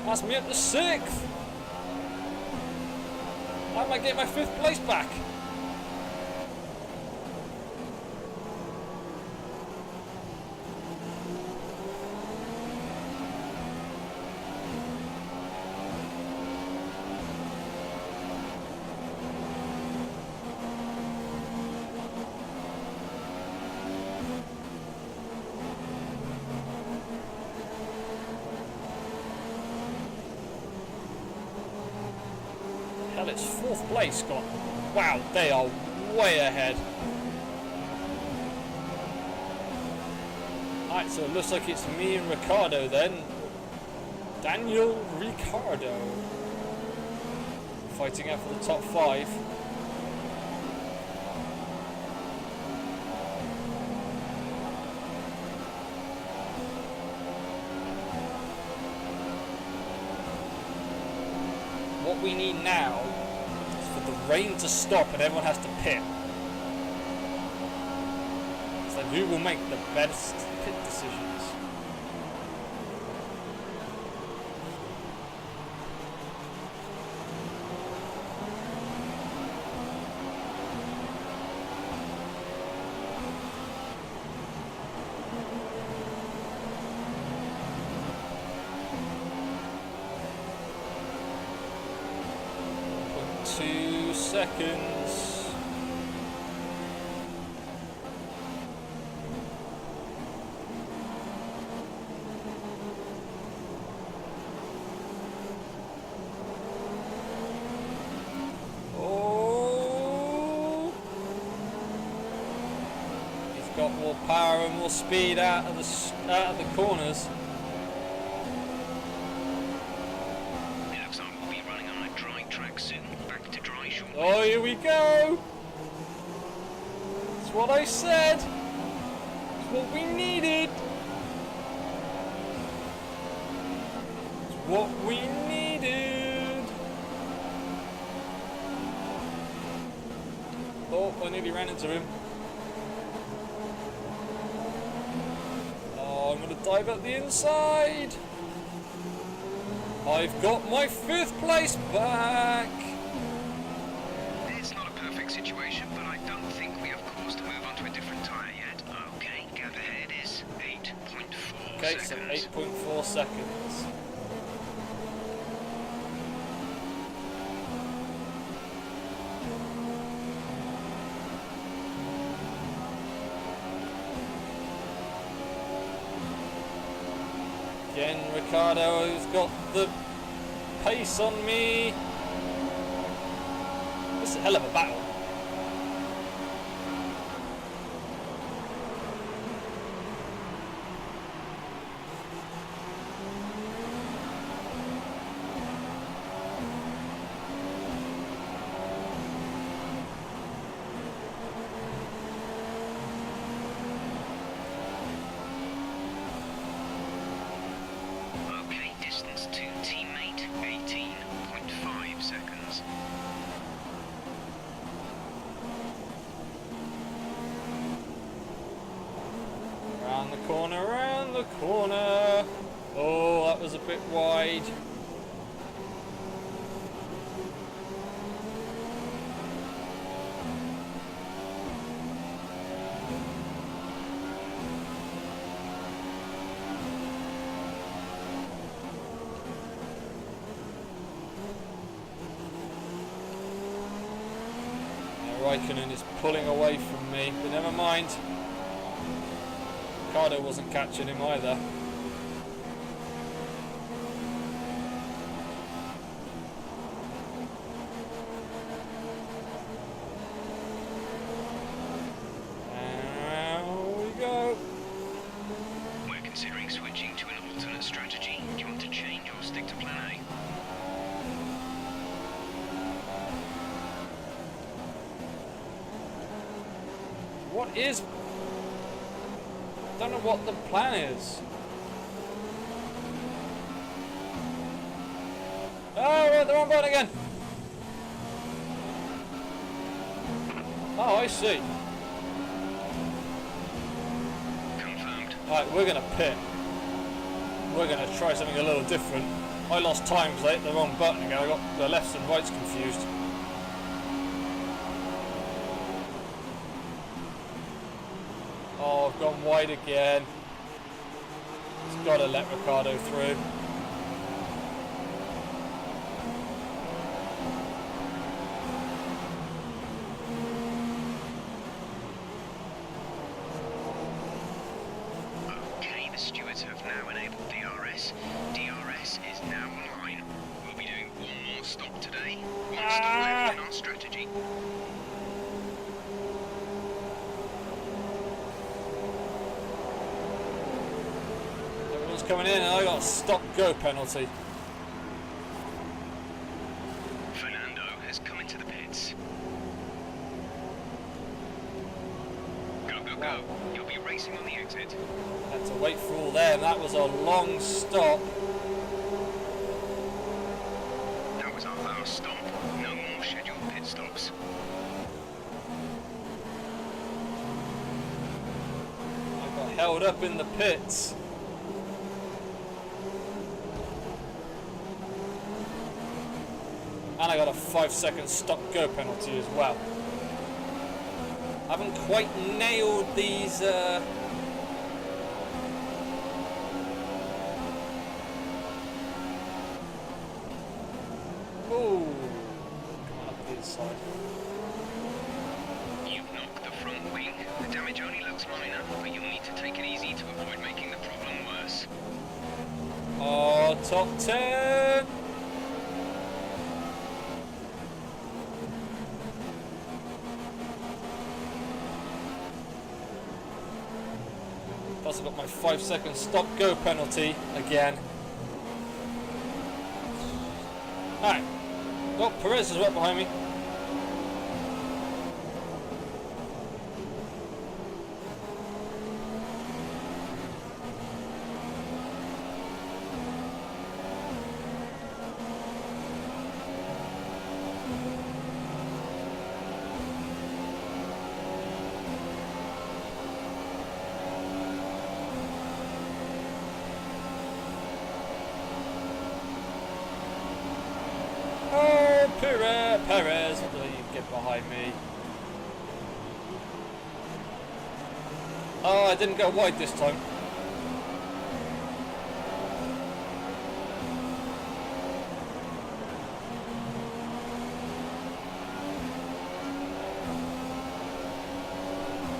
That's me up to 6th! I might get my 5th place back. Hell, it's 4th place gone. Wow, they are way ahead. Alright, so it looks like it's me and Ricardo then. Daniel Ricciardo fighting out for the top 5. What we need now is for the rain to stop and everyone has to pit. So who will make the best pit decisions? Seconds. Oh, he's got more power and more speed out of the corners. Oh, here we go! It's what I said! It's what we needed! It's what we needed! Oh, I nearly ran into him. Oh, I'm gonna dive at the inside! I've got my 5th place back! Situation, but I don't think we have cause to move on to a different tyre yet. Okay, gap ahead is 8.4 okay, seconds. So 8.4 seconds. Again, Ricardo's got the pace on me. This is a hell of a battle. Around the corner. Oh, that was a bit wide. Raikkonen is pulling away from me, but never mind. Ricardo wasn't catching him either. There we go. We're considering switching to an alternate strategy. Do you want to change or stick to plan A? What is... I don't know what the plan is. Oh, we're at the wrong button again. Oh, I see. Confirmed. Alright, we're gonna pit. We're gonna try something a little different. I lost time because I hit the wrong button again. I got the lefts and rights confused. Oh, I've gone wide again. It's got to let Ricardo through. Okay, the stewards have now enabled DRS. DRS is now online. We'll be doing one more stop today. One stop left in our strategy. coming in, and I got a stop-go penalty. Fernando has come into the pits. Go, go, go. You'll be racing on the exit. Had to wait for all them. That was a long stop. That was our last stop. No more scheduled pit stops. I got held up in the pits. And I got a 5-second stop-go penalty as well. I haven't quite nailed these. Oh, come on up the inside. You've knocked the front wing. The damage only looks minor, but you'll need to take it easy to avoid making the problem worse. Oh, top 10. Plus I got my 5-second stop-go penalty again. Alright. Oh, Perez is right behind me. Oh, Perez, what do you get behind me? Oh, I didn't go wide this time.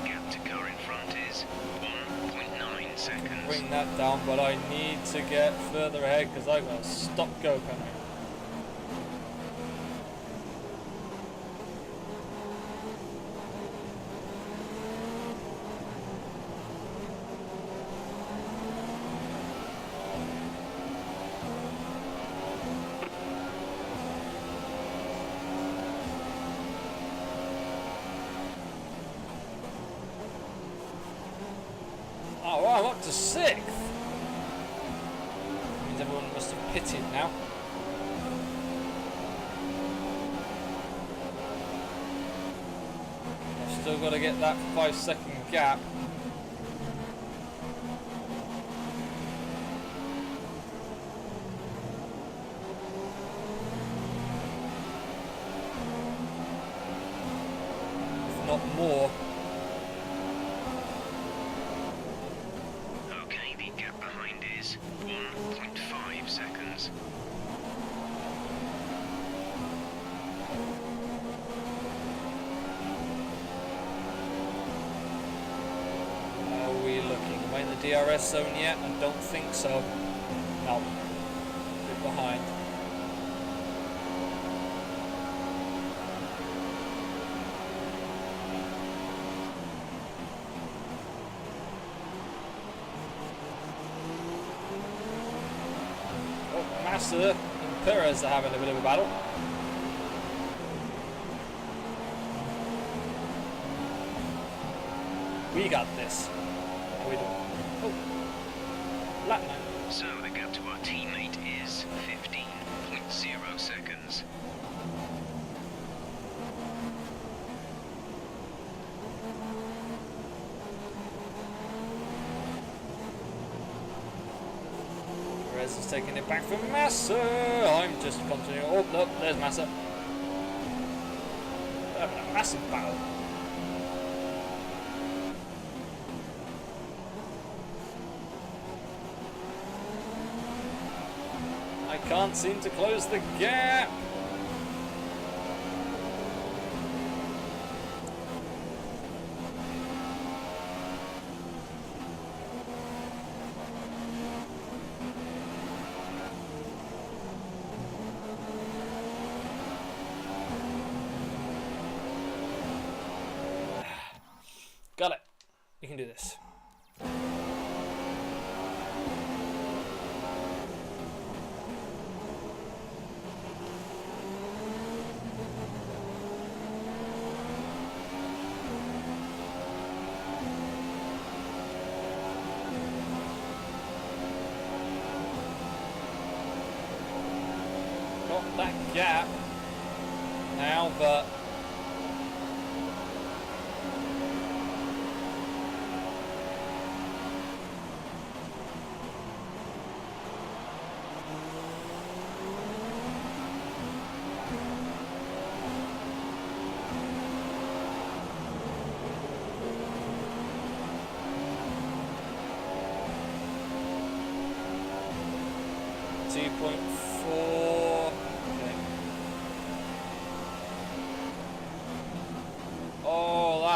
Gap to car in front is 1.9 seconds. Bring that down, but I need to get further ahead because I got a stop-go penalty. Oh, wow, I'm up to 6th. Means everyone must have pitted now. I've still got to get that 5-second gap. If not more. Okay, the gap behind is 1.5 seconds. Are we looking? Am I in the DRS zone yet? I don't think so. No. A bit behind. Oh, Massa and Perez are having a bit of a battle. We got this. How we doing? Oh, lap man. So the gap to our teammate is 15.0 seconds. Perez is taking it back from Massa. I'm just continuing. Oh, look, there's Massa. They're having a massive battle. I can't seem to close the gap. Got it. You can do this. that gap now, but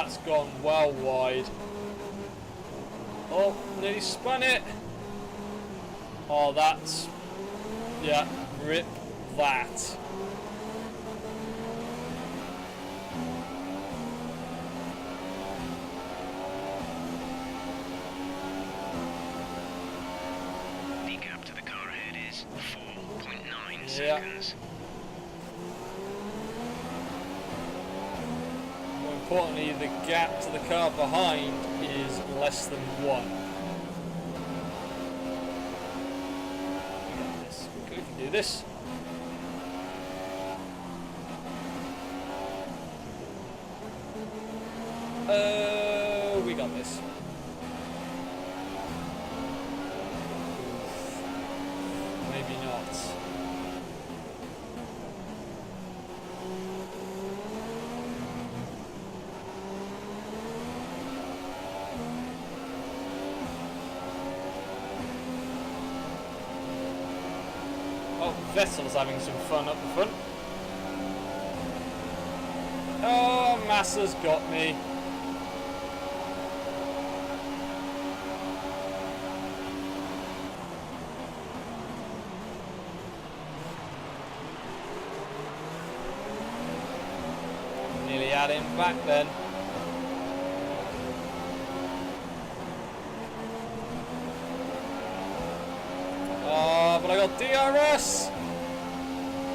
that's gone well wide. Oh, nearly spun it. Oh, that's... yeah, rip that. The gap to the car ahead is 4.9 seconds. Importantly, the gap to the car behind is less than 1. We got this. We can do this. We got this. Maybe not. Oh, Vettel's having some fun up the front. Oh, Massa's got me. Nearly had him back then. Oh, but I got DRS.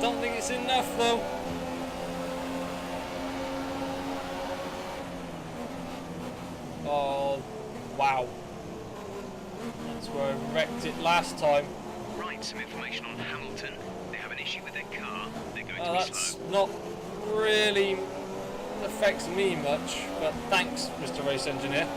Don't think it's enough though. Oh, wow. That's where I wrecked it last time. Right, some information on Hamilton. They have an issue with their car. They're going to be That's slow. not really affects me much, but thanks, Mr. Race Engineer.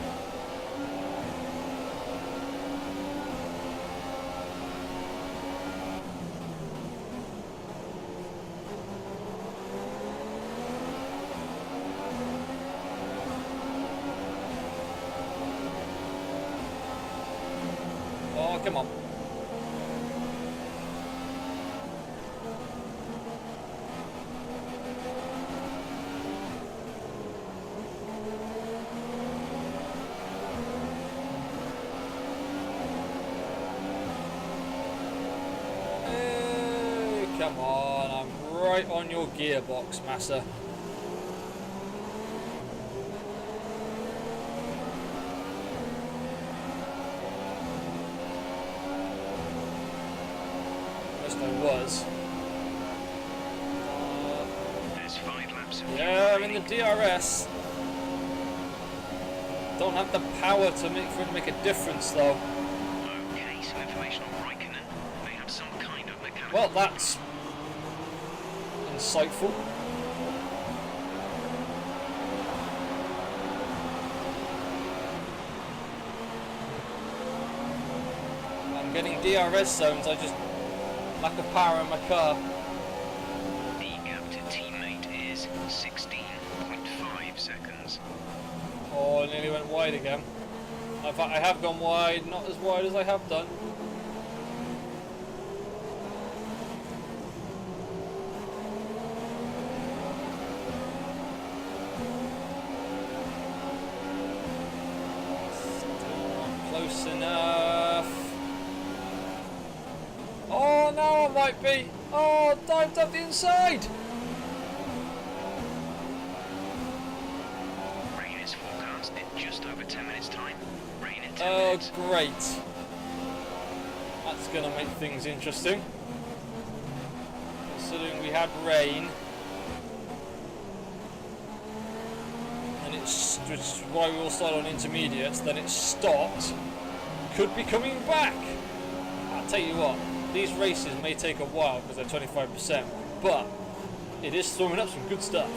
Oh, come on. Come on, I'm right on your gearbox, Massa. Yes, I was. There's 5 laps of Yeah, I'm in the DRS. Don't have the power to make a difference, though. Okay, some information on Raikkonen. They have some kind of mechanical... Well, that's insightful. I'm getting DRS zones, I just lack of power in my car. The gap to teammate is 16.5 seconds. Oh, I nearly went wide again. In fact, I have gone wide, not as wide as I have done. Close enough. Oh, now I might be. Oh, dived up the inside. Rain is forecast in just over 10 minutes time. Rain in 10 Oh, minutes. great. That's going to make things interesting. Considering we had rain. And it's just why we all started on intermediates, then it stopped. Could be coming back. I'll tell you what, these races may take a while because they're 25%, but it is throwing up some good stuff.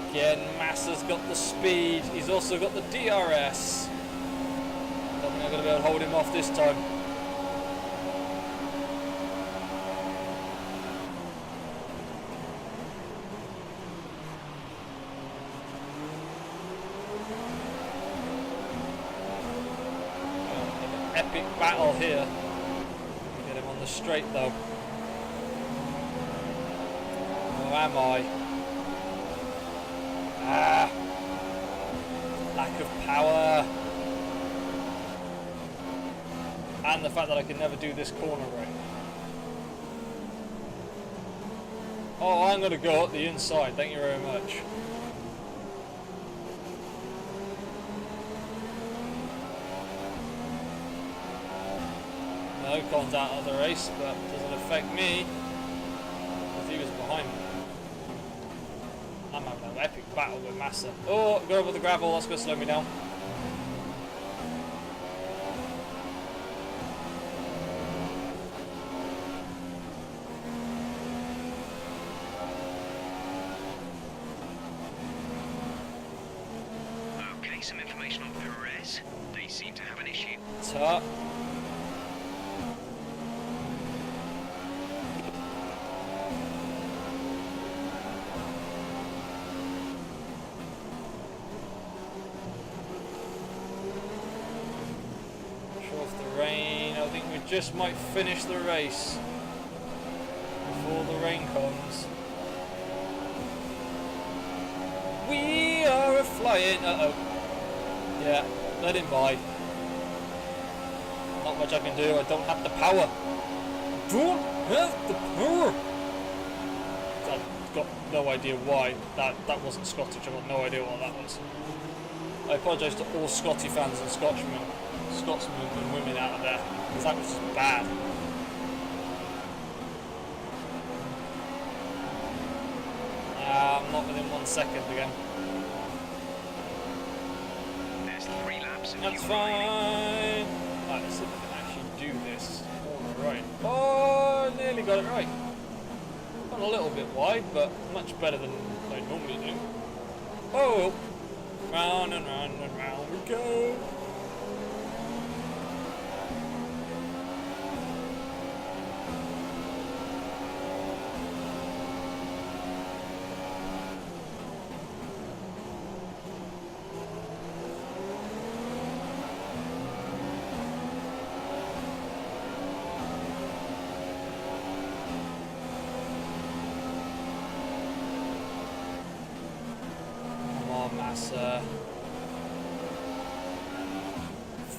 Again, Massa's got the speed, he's also got the DRS. Don't think I'm going to be able to hold him off this time. Epic battle here. Get him on the straight though. Or am I? Ah! Lack of power. And the fact that I can never do this corner right. Oh, I'm going to go up the inside. Thank you very much. No, Con's out of the race, but doesn't affect me because he was behind me. I'm having an epic battle with Massa. Oh, go over the gravel, that's going to slow me down. Okay, some information on Perez. They seem to have an issue. Tut. Just might finish the race before the rain comes. We are flying. Uh-oh. Yeah, let him by. Not much I can do. I don't have the power. Don't have the power. I've got no idea why. That wasn't Scottish. I've got no idea what that was. I apologise to all Scotty fans and Scotsmen and women out of there, because that was just bad. I'm not within 1 second again. There's 3 laps. That's fine. Right, let's see if I can actually do this all right. Oh, nearly got it right. Gone a little bit wide, but much better than I normally do. Oh, round and round and round we go.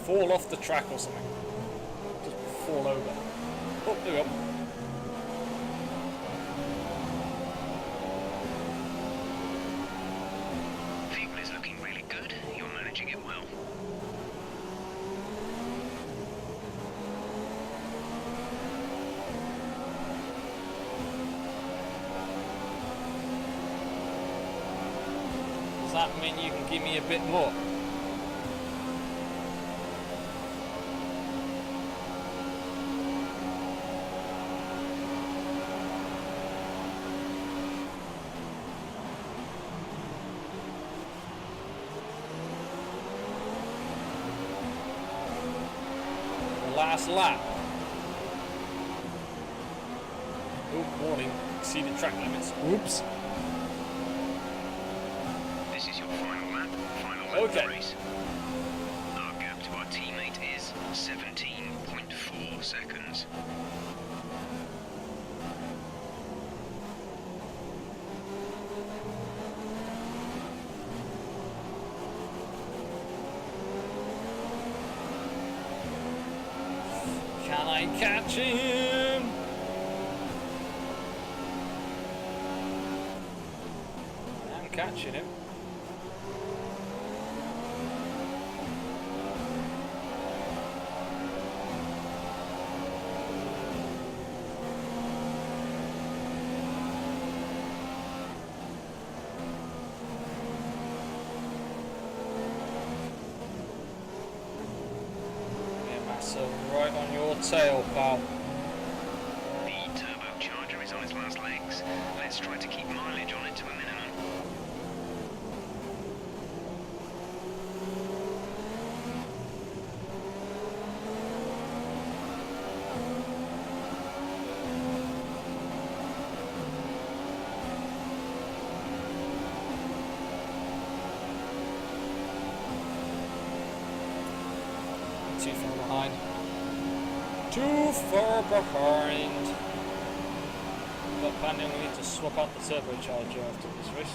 Fall off the track or something. Just fall over. Oh, there we go. Fuel is looking really good. You're managing it well. Does that mean you can give me a bit more? Last lap. Oh, warning. Exceeded track limits. Oops. This is your final lap. Final lap of the race. Our gap to our teammate is 17.4 seconds. Can I catch him? I'm catching him. So right on your tail, pal. The turbocharger is on its last legs. Let's try to keep mileage on it to a minimum. Too far behind. Too far behind. But apparently we need to swap out the turbocharger after this race.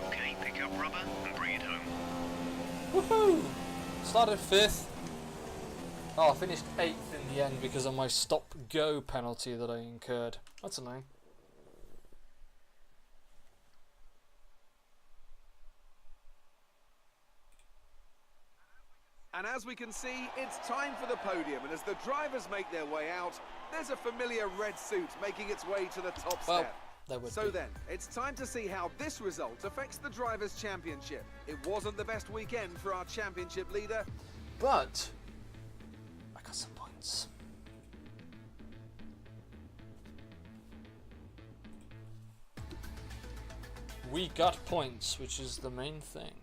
Okay, pick up rubber and bring it home. Woohoo! Started 5th. Oh, I finished 8th in the end because of my stop-go penalty that I incurred. That's annoying. And as we can see, it's time for the podium. And as the drivers make their way out, there's a familiar red suit making its way to the top Well, step. there would So be. then, it's time to see how this result affects the Drivers' Championship. It wasn't the best weekend for our championship leader. But I got some points. We got points, which is the main thing.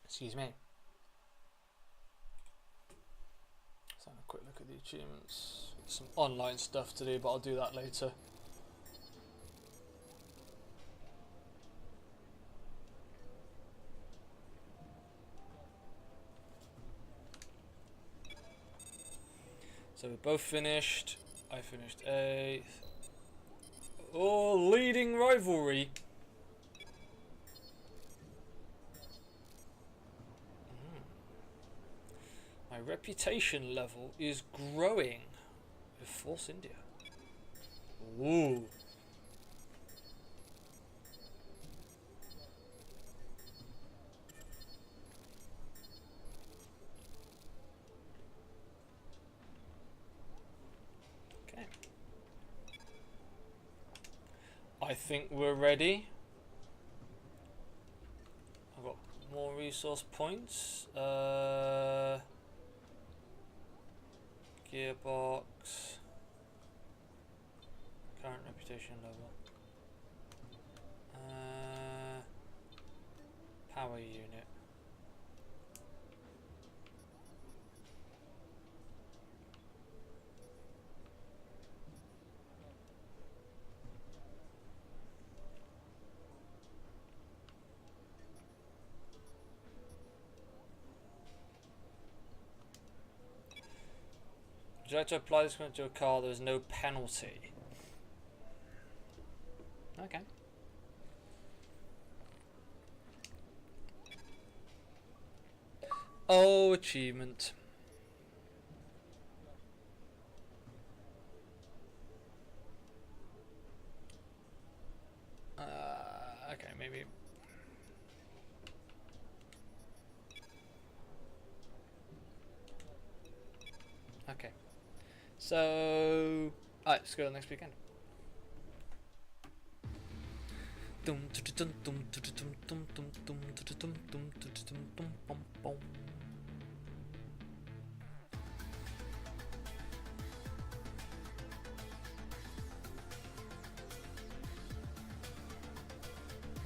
Excuse me. Let's have a quick look at the achievements. Some online stuff to do, but I'll do that later. So we're both finished. I finished 8th. Oh, leading rivalry. My reputation level is growing with Force India. Ooh. Okay. I think we're ready. I've got more resource points. Gearbox. Current reputation level. Power unit. Would you like to apply this to a car? There's no penalty. Okay. Oh, achievement. Okay, maybe. Okay. So, alright, let's go next weekend.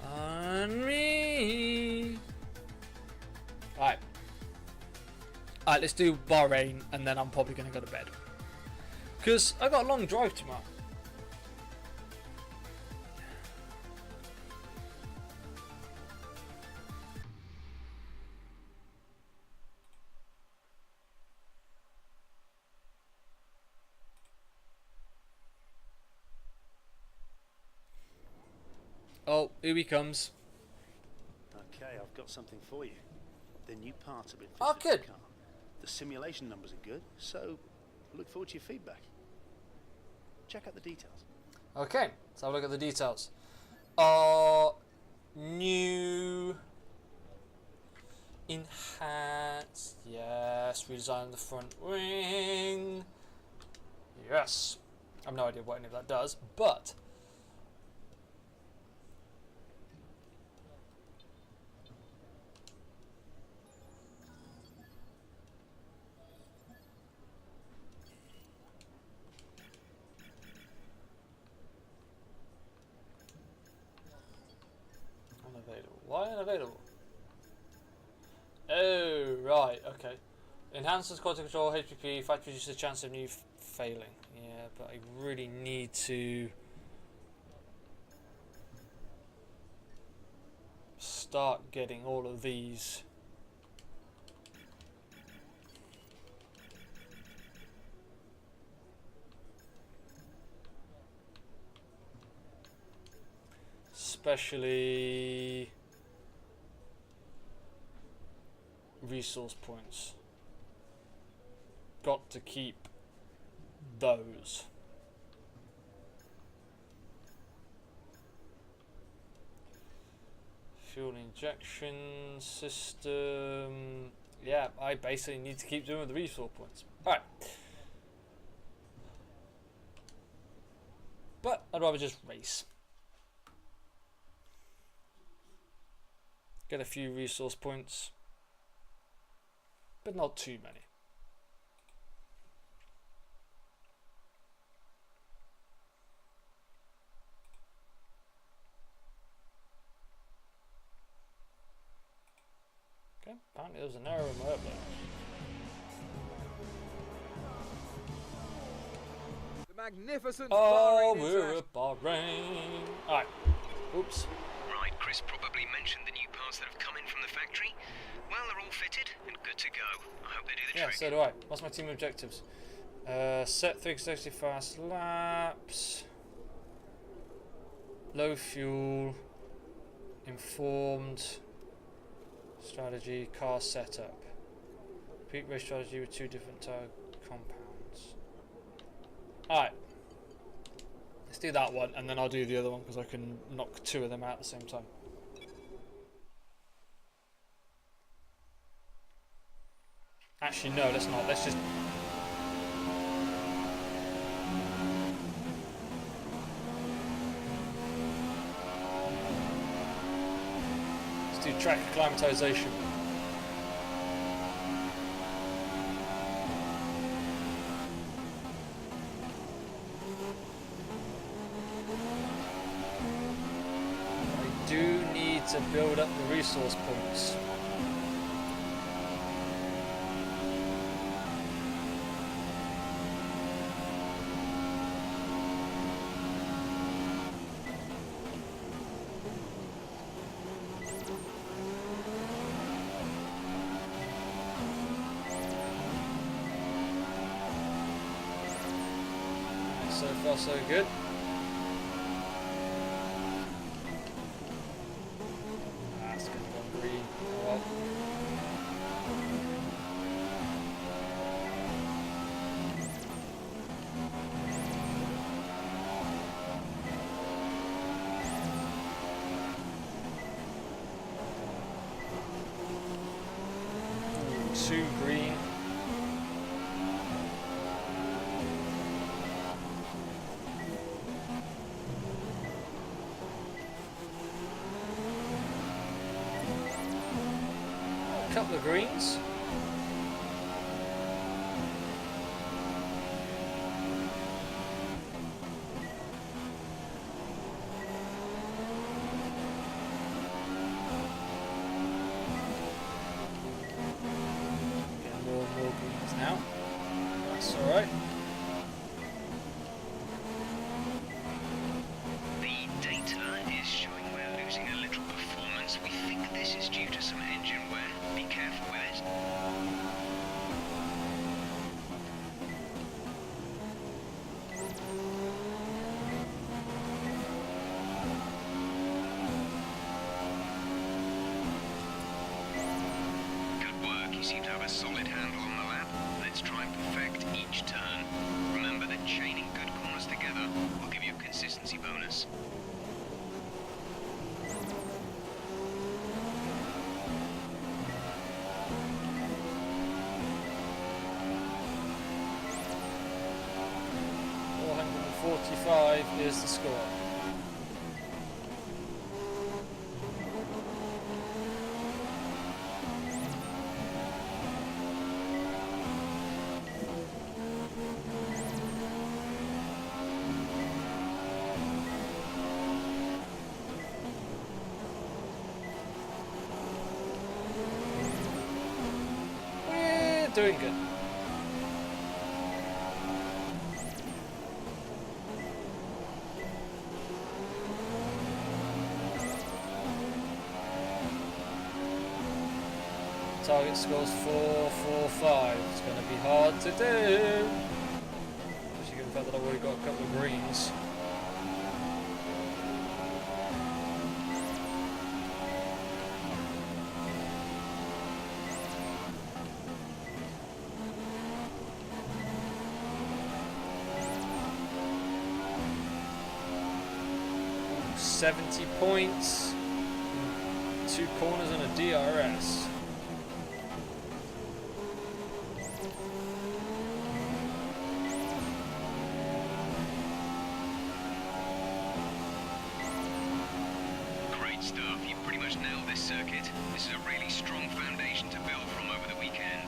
On me. Alright. Alright, let's do Bahrain and then I'm probably going to go to bed. Because I got a long drive tomorrow. Oh, here he comes. Okay, I've got something for you. The new parts have been Oh, fitted to the good. car. The simulation numbers are good, so look forward to your feedback. Check out the details. Okay, let's have a look at the details. New. Enhance. Yes. Redesign the front wing. Yes. I have no idea what any of that does, but. Unavailable. Why unavailable? Oh, right, okay. Enhances quality control, HPP, fact reduces the chance of new failing. Yeah, but I really need to start getting all of these. Especially resource points. Got to keep those. Fuel injection system. Yeah, I basically need to keep doing the resource points. Alright. But I'd rather just race. Get a few resource points. But not too many. Okay, apparently there was an error in my upload. The magnificent Oh, Bahrain we're at Bahrain. Alright. Oops. Right, Chris probably mentioned the new parts that have come in from the factory. Well, they're all fitted and good to go. I hope they do the Yeah, trick. so do I. What's my team objectives? Set 360 fast laps. Low fuel. Informed. Strategy. Car setup. Peak race strategy with 2 different tire compounds. Alright. Let's do that one and then I'll do the other one because I can knock 2 of them out at the same time. Actually, no, let's not. Let's just. Let's do track acclimatization. I do need to build up the resource points. So far, so good. That's going to go green. Well. Ooh, 2 green. Couple of greens. Getting more and more greens now. That's alright. The data is showing we're losing a little performance. We think this is due to some engine wear. Be careful with it. Good work. You seem to have a solid handle on the lap. Let's try and perfect each turn. Remember that chaining good corners together will give you a consistency bonus. is the score. We're doing good. Target scores 4-4-5. It's going to be hard to do. Especially given the fact that I've already got a couple of greens. Ooh, 70 points. 2 corners and a DRS. Great stuff. You've pretty much nailed this circuit. This is a really strong foundation to build from over the weekend.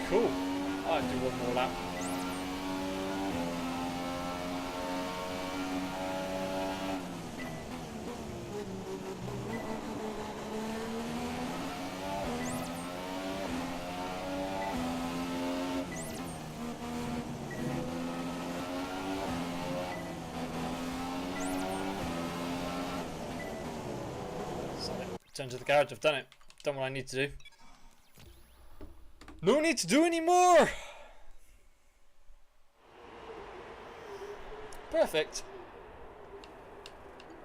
Cool. I'll do one more lap. Turn to the garage, I've done it. Done what I need to do. No need to do any more! Perfect.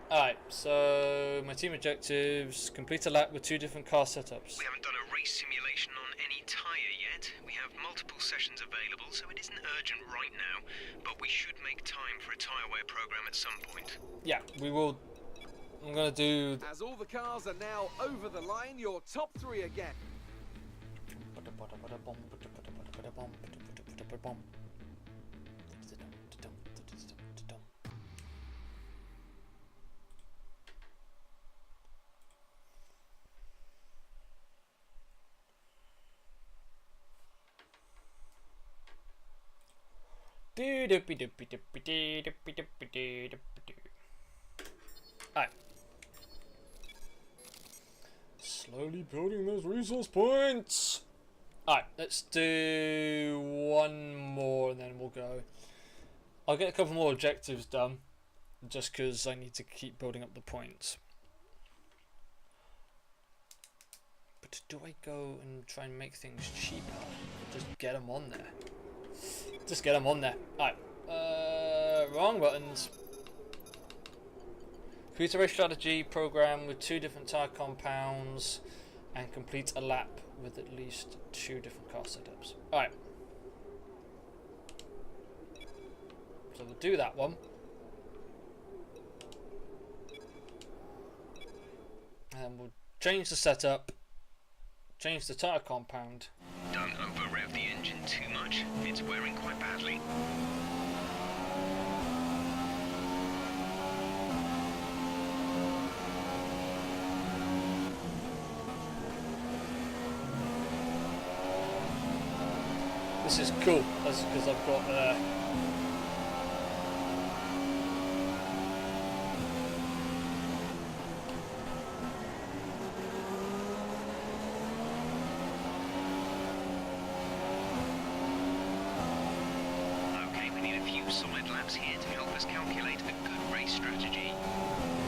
Alright, so my team objectives: complete a lap with 2 different car setups. We haven't done a race simulation on any tyre yet. We have multiple sessions available, so it isn't urgent right now, but we should make time for a tyre wear program at some point. Yeah, we will. I'm gonna do. As all the cars are now over the line, your top 3 again. Alright. Slowly building those resource points. Alright, let's do one more and then we'll go. I'll get a couple more objectives done just because I need to keep building up the points. But do I go and try and make things cheaper? Just get them on there. Just get them on there. Alright. Wrong buttons. Create a race strategy program with 2 different tyre compounds and complete a lap with at least 2 different car setups. Alright. So we'll do that one. And we'll change the setup, change the tyre compound. Don't over-rev the engine too much. It's wearing quite badly. This is cool. That's because I've got Okay, we need a few solid laps here to help us calculate a good race strategy.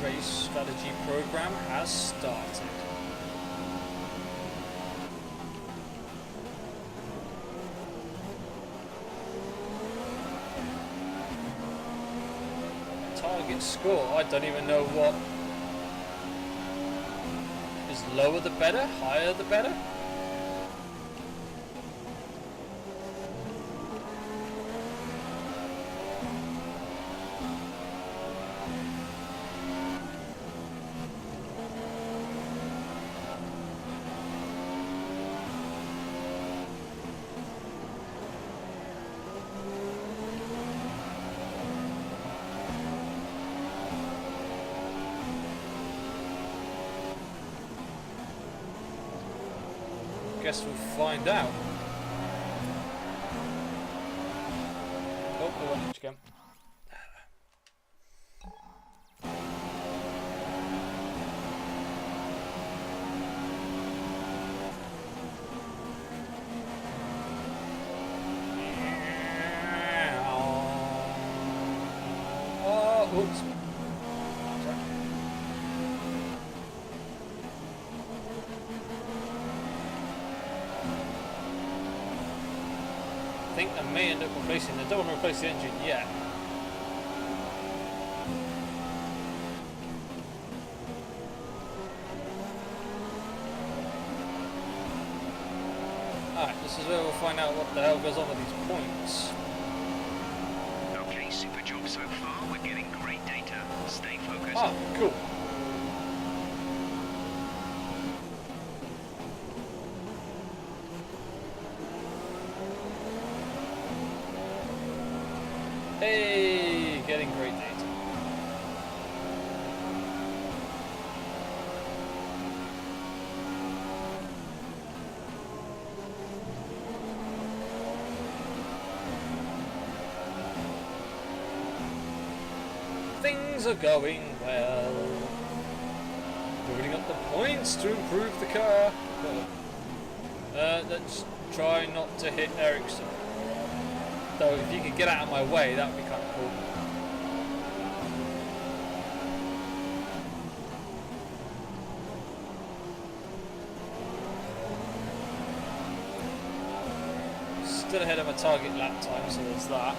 race strategy program has started. Target score, I don't even know what is. Lower the better, higher the better. guess we'll find out. Oh, we went each again. Oh, oops. Sorry. I think I may end up replacing. I don't want to replace the engine yet. Alright, this is where we'll find out what the hell goes on with these points. Okay, super job so far. We're getting great data. Stay focused. Ah, cool. Hey, getting great data. Things are going well. Building up the points to improve the car. Let's try not to hit Ericsson. Though if you could get out of my way, that would be kind of cool. Still ahead of my target lap time, so there's that.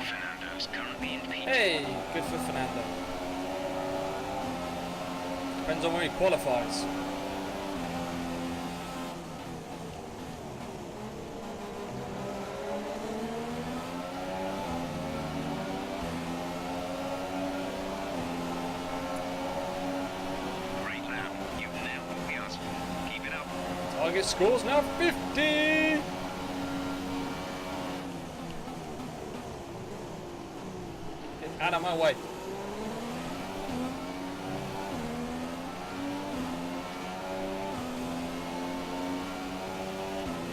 Fernando's currently in P2. Hey, good for Fernando. Depends on where he qualifies. Great lap. You've nailed what we asked for. Keep it up. Target score's now 50! Get out of my way.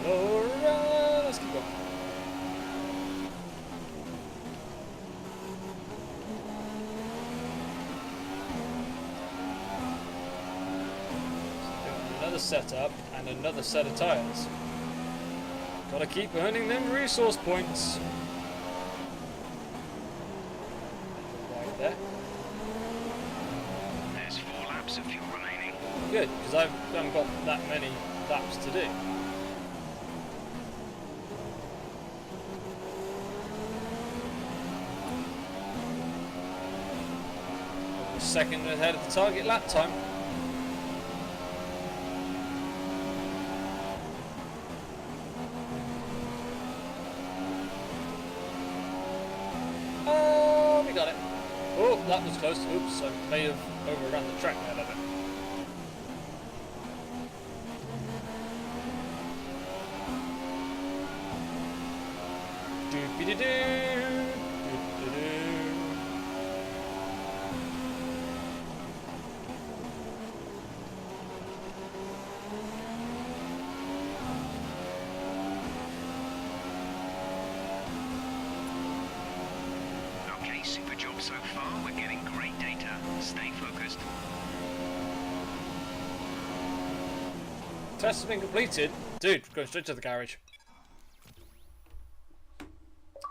Alright, let's keep going. Another setup and another set of tyres. Gotta keep earning them resource points. Right there. There's 4 laps of fuel remaining. Good, because I haven't got that many laps to do. A second ahead of the target lap time. Oh, we got it. Oh, that was close. Oops, I may have overrun the track there a little bit. Doopy-doo-doo. Doop-doo-doo. Okay, super job so far. We're getting great data. Stay focused. Test has been completed. Dude, going straight to the garage.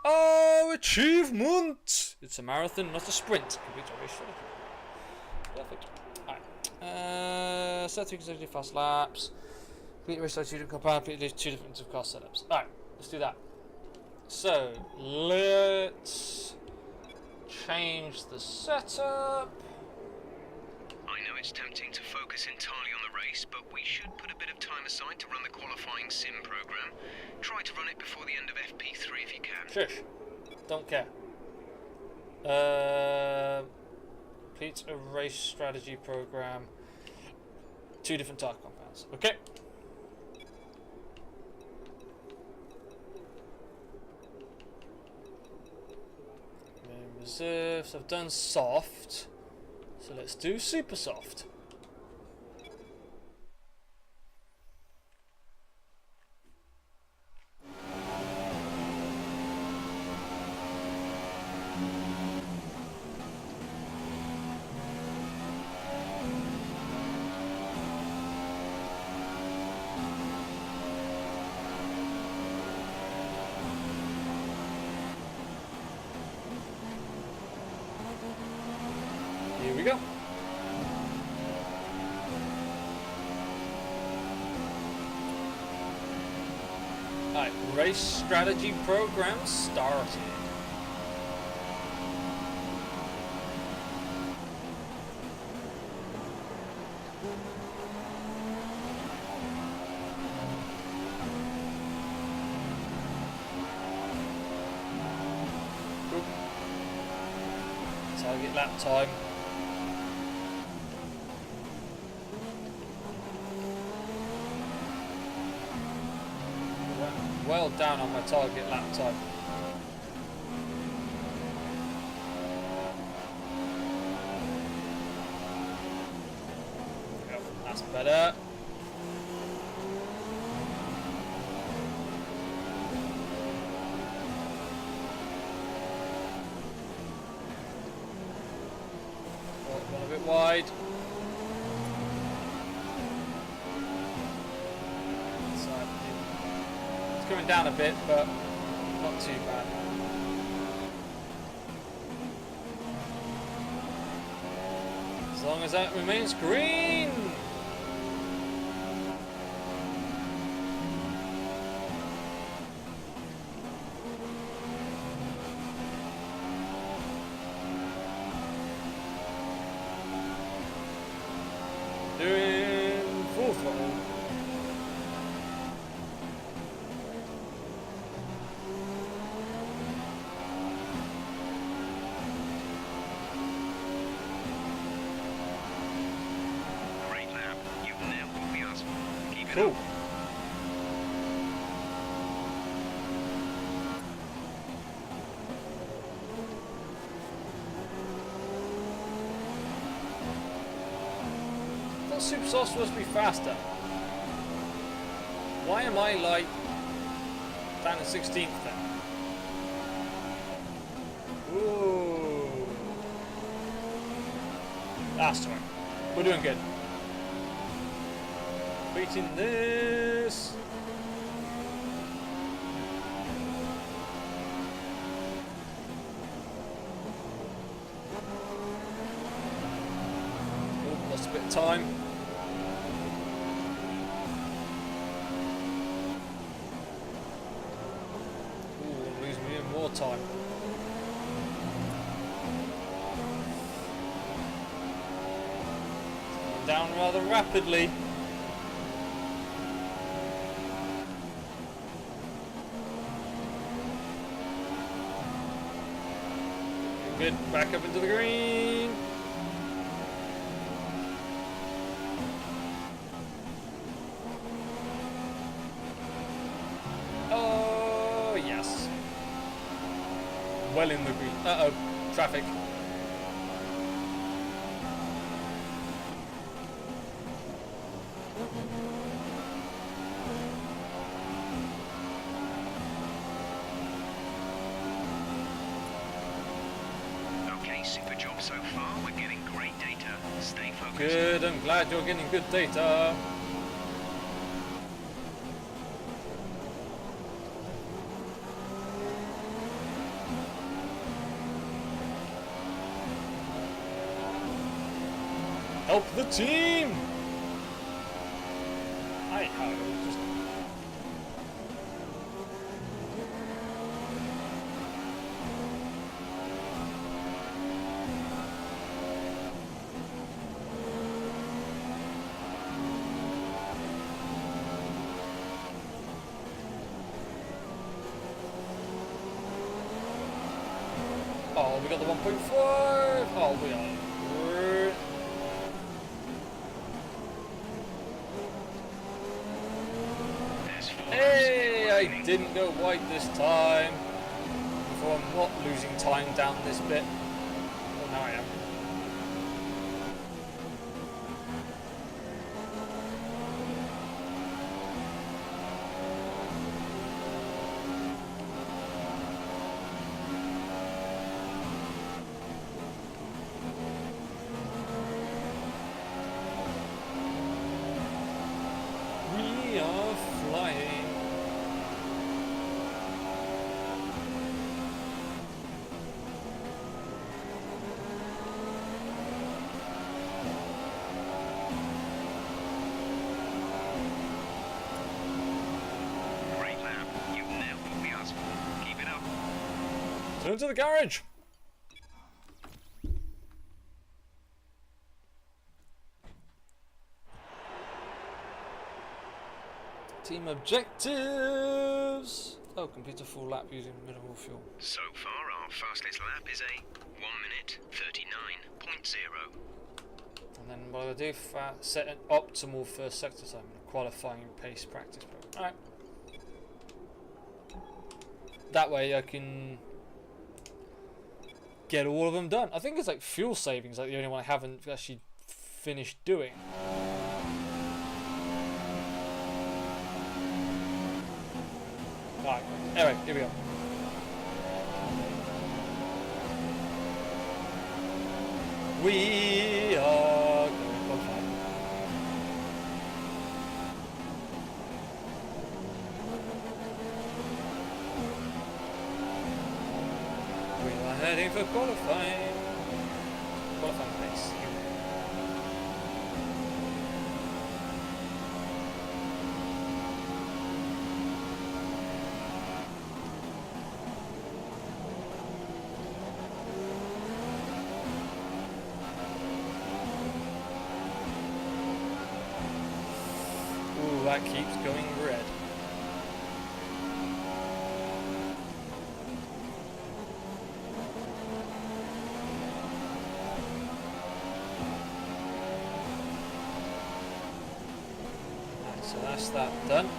Oh, achievement! It's a marathon, not a sprint. Complete a race strategy. Perfect. Alright. Set 3 consecutive fast laps. Complete a race strategy to compare at least 2 different car setups. Alright, let's do that. So, let's change the setup. I know it's tempting to focus entirely on the race, but we should put a bit of time aside to run the qualifying sim program. Try to run it before the end of FP3 if you can. Shush. Don't care. Complete a race strategy program. 2 different tire compounds. Okay. And reserves. I've done soft. So let's do super soft. Here we go. Alright, race strategy program started. Cool. Target lap time. Well down on my target lap time. Yep, that's better. Oh, gone a bit wide. Coming down a bit, but not too bad. As long as that remains green. Doing full throttle. Cool. I thought Super Sauce was supposed to be faster. Why am I like down to 16th then? Ooh. That's right. We're doing good. Beating this. Oh, lost a bit of time. Ooh, I'm losing even more time. Down rather rapidly. Good, back up into the green. Oh, yes. Well in the green. Uh-oh, traffic. Super job so far. We're getting great data. Stay focused. Good, I'm glad you're getting good data. Help the team! Just... Oh, we got the 1.5! Oh, we are Okay, didn't go wide this time. Before I'm not losing time down this bit. Oh, now I am. We are flying. Great lap. You've nailed what we asked for. Keep it up. Turn to the garage. Team objectives. Oh, complete a full lap using minimal fuel. So far, our fastest lap is a 1 minute 39.0. And then what do I do? Set an optimal first sector time in a qualifying pace practice program. Alright. That way I can get all of them done. I think it's like fuel savings, like the only one I haven't actually finished doing. Alright, anyway, here we go. We are going qualifying. We are heading for qualifying. Qualifying pace. Ooh, that keeps going red. Right, so that's that done.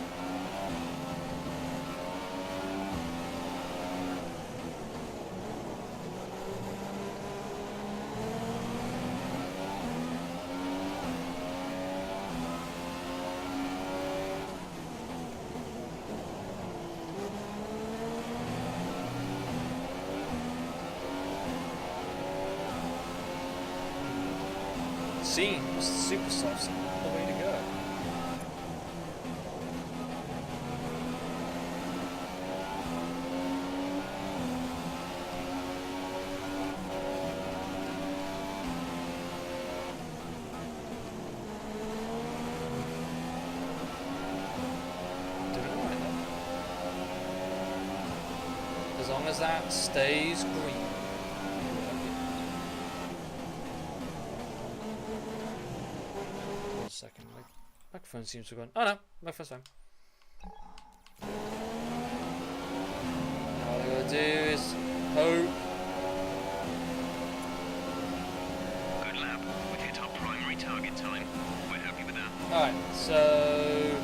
Seems super soft's the way to go. Doing alright though. As long as that stays green. Second, my microphone seems to have gone. Oh no, my first time. All I gotta do is hope. Good lap. We've hit our primary target time. We're happy with that. Alright, so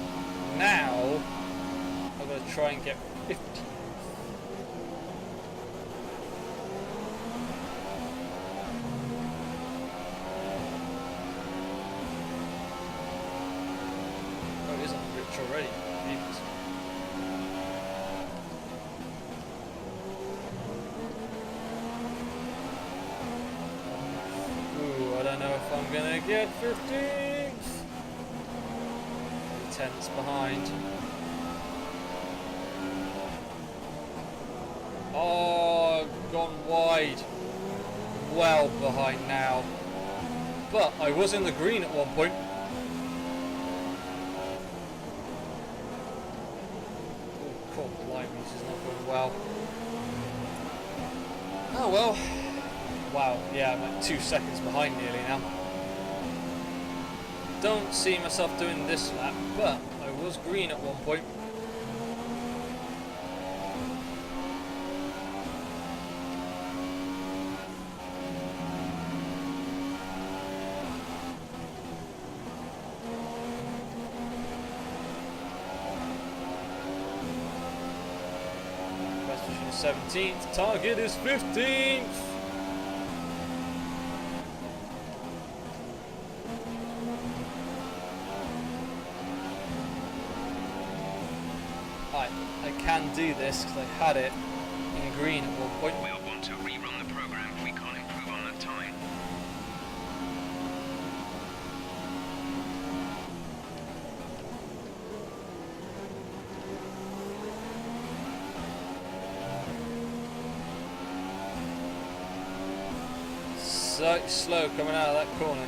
now I'm gonna try and get 50. Already. Jesus. Ooh, I don't know if I'm gonna get 15th. 10's behind. Oh, gone wide. Well behind now. But I was in the green at one point. Well. Oh well. Wow, yeah, I'm like 2 seconds behind nearly now. Don't see myself doing this lap, but I was green at one point. 17th. Target is 15th. I can do this because I had it in green at one point. We'll want to rerun the program if we can't improve on that time. So slow coming out of that corner.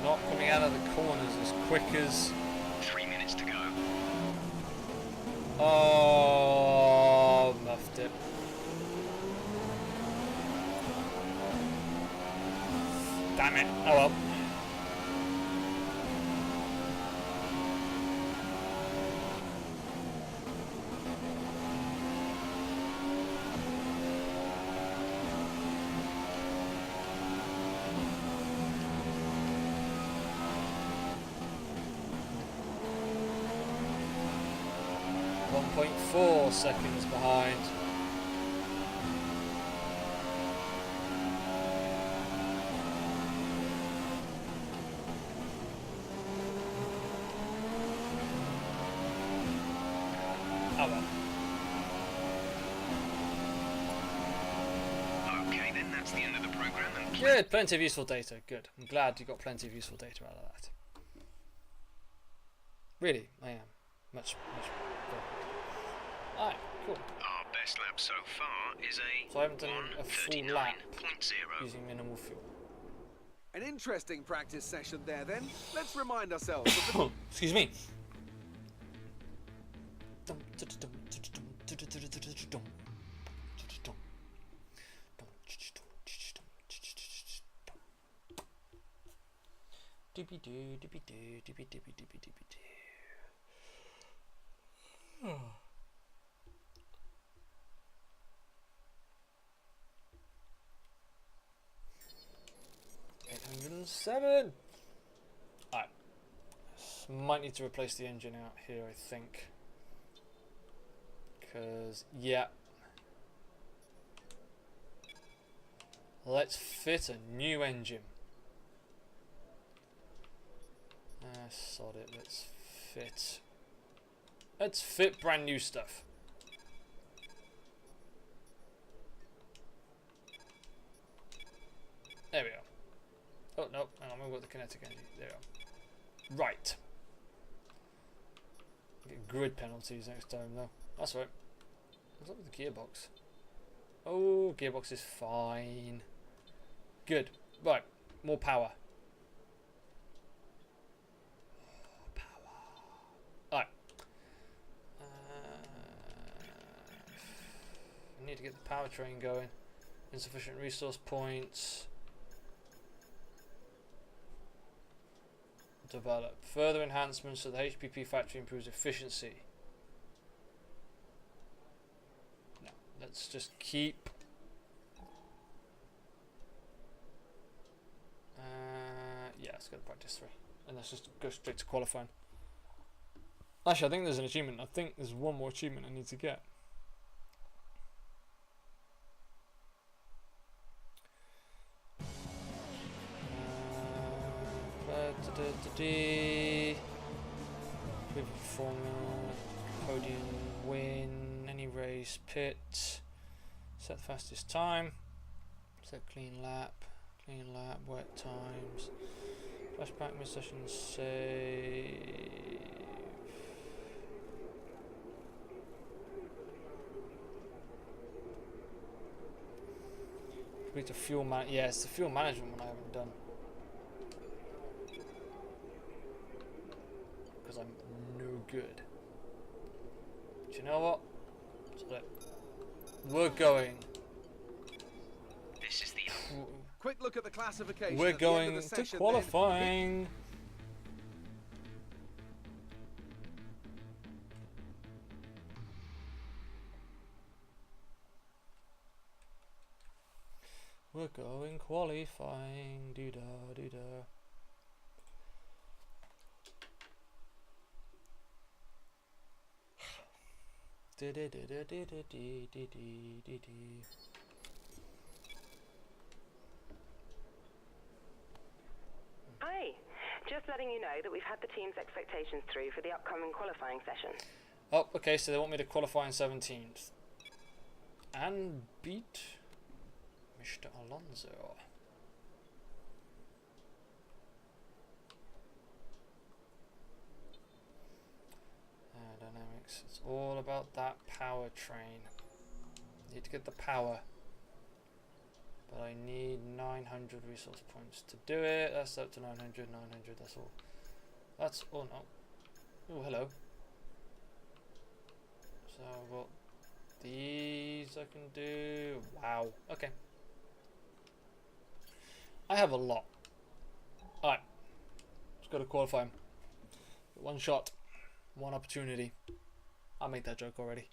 Not coming out of the corners as quick as... 3 minutes to go. Oh, muffed it. Damn it. Oh well. .4 seconds behind. Oh well. Okay, then that's the end of the program. And Good, plenty of useful data. Good. I'm glad you got plenty of useful data out of that. Really, I am. Much better. Alright, cool. our best lap so far is So I haven't done a full lap 1:39.0. using minimal fuel. An interesting practice session there then. Let's remind ourselves of the... Excuse me. $807. Alright. Might need to replace the engine out here, I think. Because, yeah. Let's fit a new engine. Sod it, let's fit brand new stuff. There we go. Oh no, hang on, we've got the kinetic engine. There we go. Right. Get grid penalties next time though. That's right. What's up with the gearbox? Oh, gearbox is fine. Good. Right, more power. Alright. I need to get the powertrain going. Insufficient resource points. Develop. Further enhancements so the HPP factory improves efficiency. No, let's just keep. Yeah, let's go to practice 3. And let's just go straight to qualifying. Actually, I think there's an achievement. I think there's one more achievement I need to get. Good performance, podium win, any race, pit, set the fastest time, set clean lap, work times, flashback mid-session save. Complete the fuel yeah, it's the fuel management one I haven't done. Because I'm no good. Do you know what? So we're going This is the quick look at the classification. We're at the end of going the to session then. qualifying. We're going qualifying. Doo da doo da. Hi, just letting you know that we've had the team's expectations through for the upcoming qualifying session. Oh, okay, so they want me to qualify in 17th. And beat Mr. Alonso. Aerodynamics, it's all about that powertrain. Need to get the power. But I need 900 resource points to do it. That's up to 900, 900, that's all. That's, oh no. Oh, hello. So I've got these I can do. Wow, okay. I have a lot. Alright. Just got to qualify him. One shot. One opportunity. I'll make that joke already.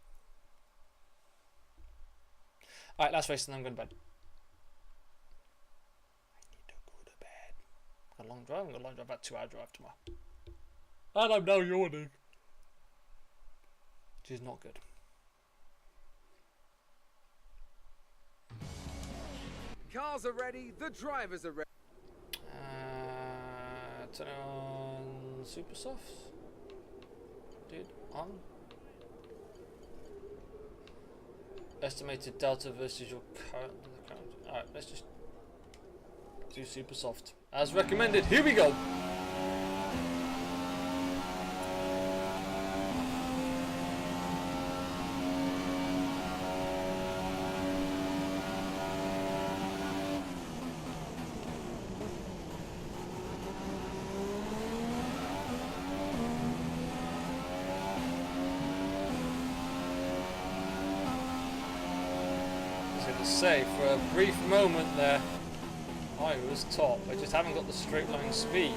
Alright, last race and then I'm going to bed. I need to go to bed. Got a long drive. I'm got a long drive. About 2 hour drive tomorrow. And I'm now yawning. Which is not good. Cars are ready, the drivers are ready. Turn on super soft. Dude, on. Estimated delta versus your current. Alright, let's just do super soft. As recommended, here we go! Say, for a brief moment there, I was top. I just haven't got the straight line speed.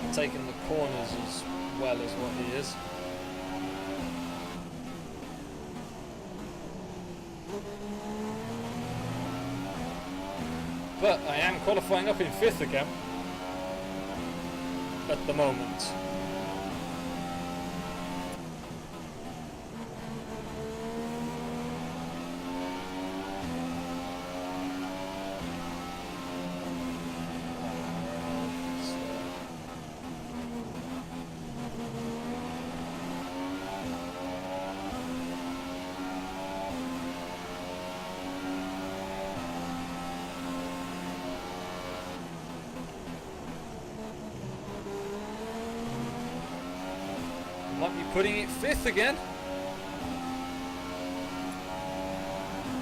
Not taking the corners as well as what he is. But I am qualifying up in 5th again at the moment. Might be putting it 5th again.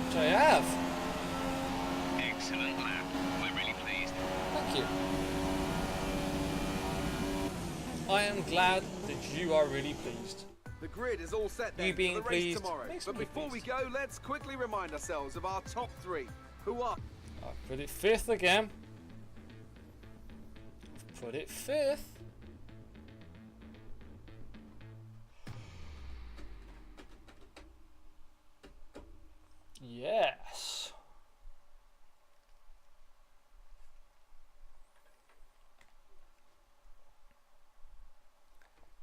Which I have. Excellent lap. We're really pleased. Thank you. I am glad that you are really pleased. The grid is all set then You being for the race pleased tomorrow. makes But me before we pleased. go, let's quickly remind ourselves of our top 3, who are... I've put it 5th again. I've put it 5th. Yes.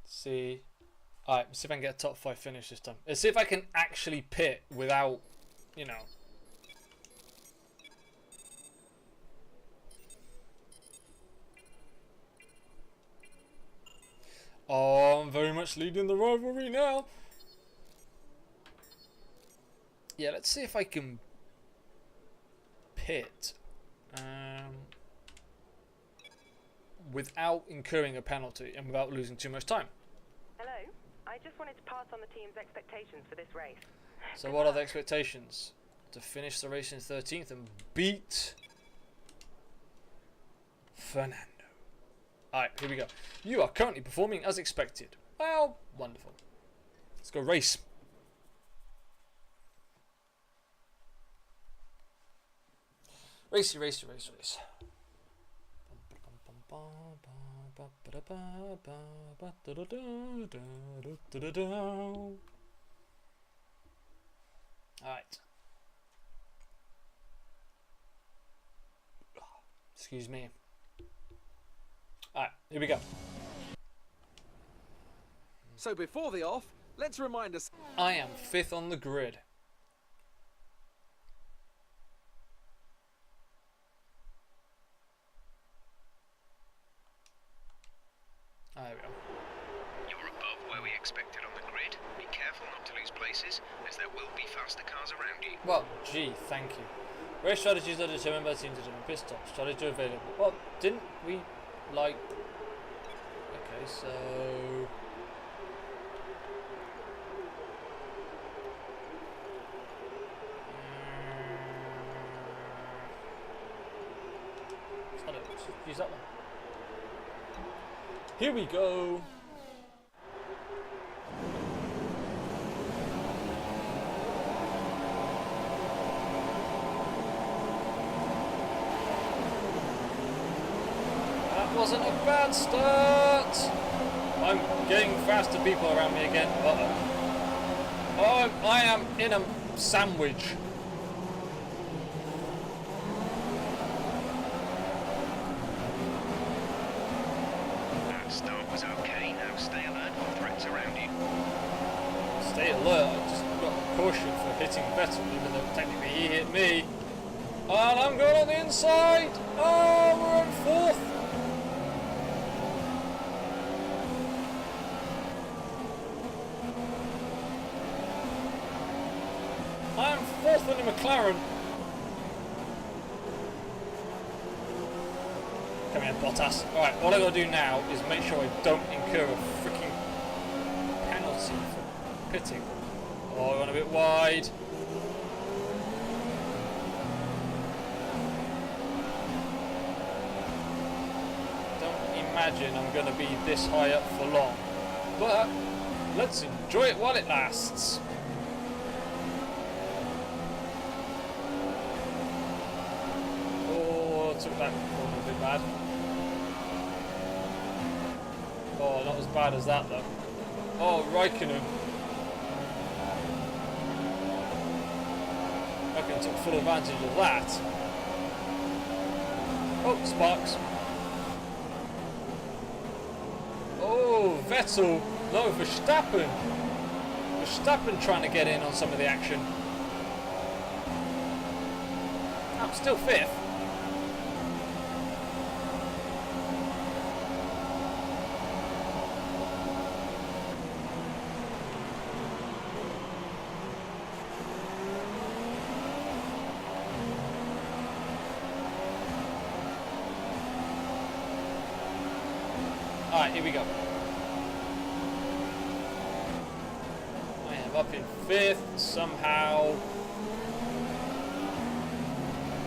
See. Alright, let's see if I can get a top 5 finish this time. Let's see if I can actually pit without, you know. Oh, I'm very much leading the rivalry now. Yeah, let's see if I can pit without incurring a penalty and without losing too much time. Hello, I just wanted to pass on the team's expectations for this race. So what are the expectations? to finish the race in 13th and beat Fernando. Alright, here we go. You are currently performing as expected. Well, wonderful. Let's go race. Racey, race. Alright. Excuse me. Alright, here we go. So before the off, let's remind us. I am 5th on the grid. There we go. You're above where we expected on the grid. Be careful not to lose places, as there will be faster cars around you. Well, gee, thank you. Race strategies are determined by the team determined pit stop. Strategy available. Well, didn't we, like... Okay, so... Let's use that one. Here we go. That wasn't a bad start. I'm getting faster people around me again. Uh-oh. Oh, I am in a sandwich. Start was okay, now stay alert for threats around you. Stay alert, I just got a caution for hitting Vettel, even though technically he hit me. And I'm going on the inside! Oh, we're on 4th! I am 4th in a McLaren. Come here, Bottas. Alright, all I gotta do now is make sure I don't incur a freaking penalty for pitting. Oh, I went a bit wide. Don't imagine I'm gonna be this high up for long. But let's enjoy it while it lasts. Oh, took that corner a bit bad. Oh, not as bad as that though. Oh, Raikkonen. Raikkonen took full advantage of that. Oh, Sparks. Oh, Vettel. No, Verstappen. Verstappen trying to get in on some of the action. I'm still 5th. Alright, here we go. I am up in 5th somehow.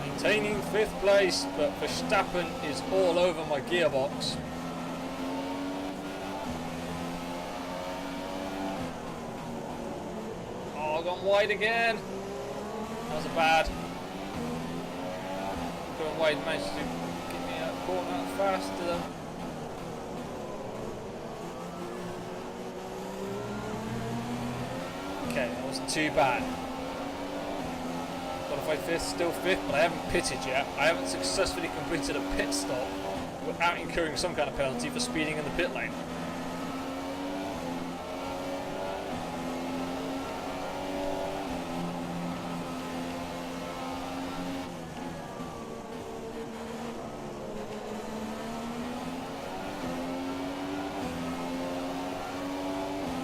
Maintaining 5th place, but Verstappen is all over my gearbox. Oh, I've gone wide again. That was a bad. Going wide managed to get me out of the corner faster. Okay, that wasn't too bad. Qualified 5th, still 5th, but I haven't pitted yet. I haven't successfully completed a pit stop without incurring some kind of penalty for speeding in the pit lane.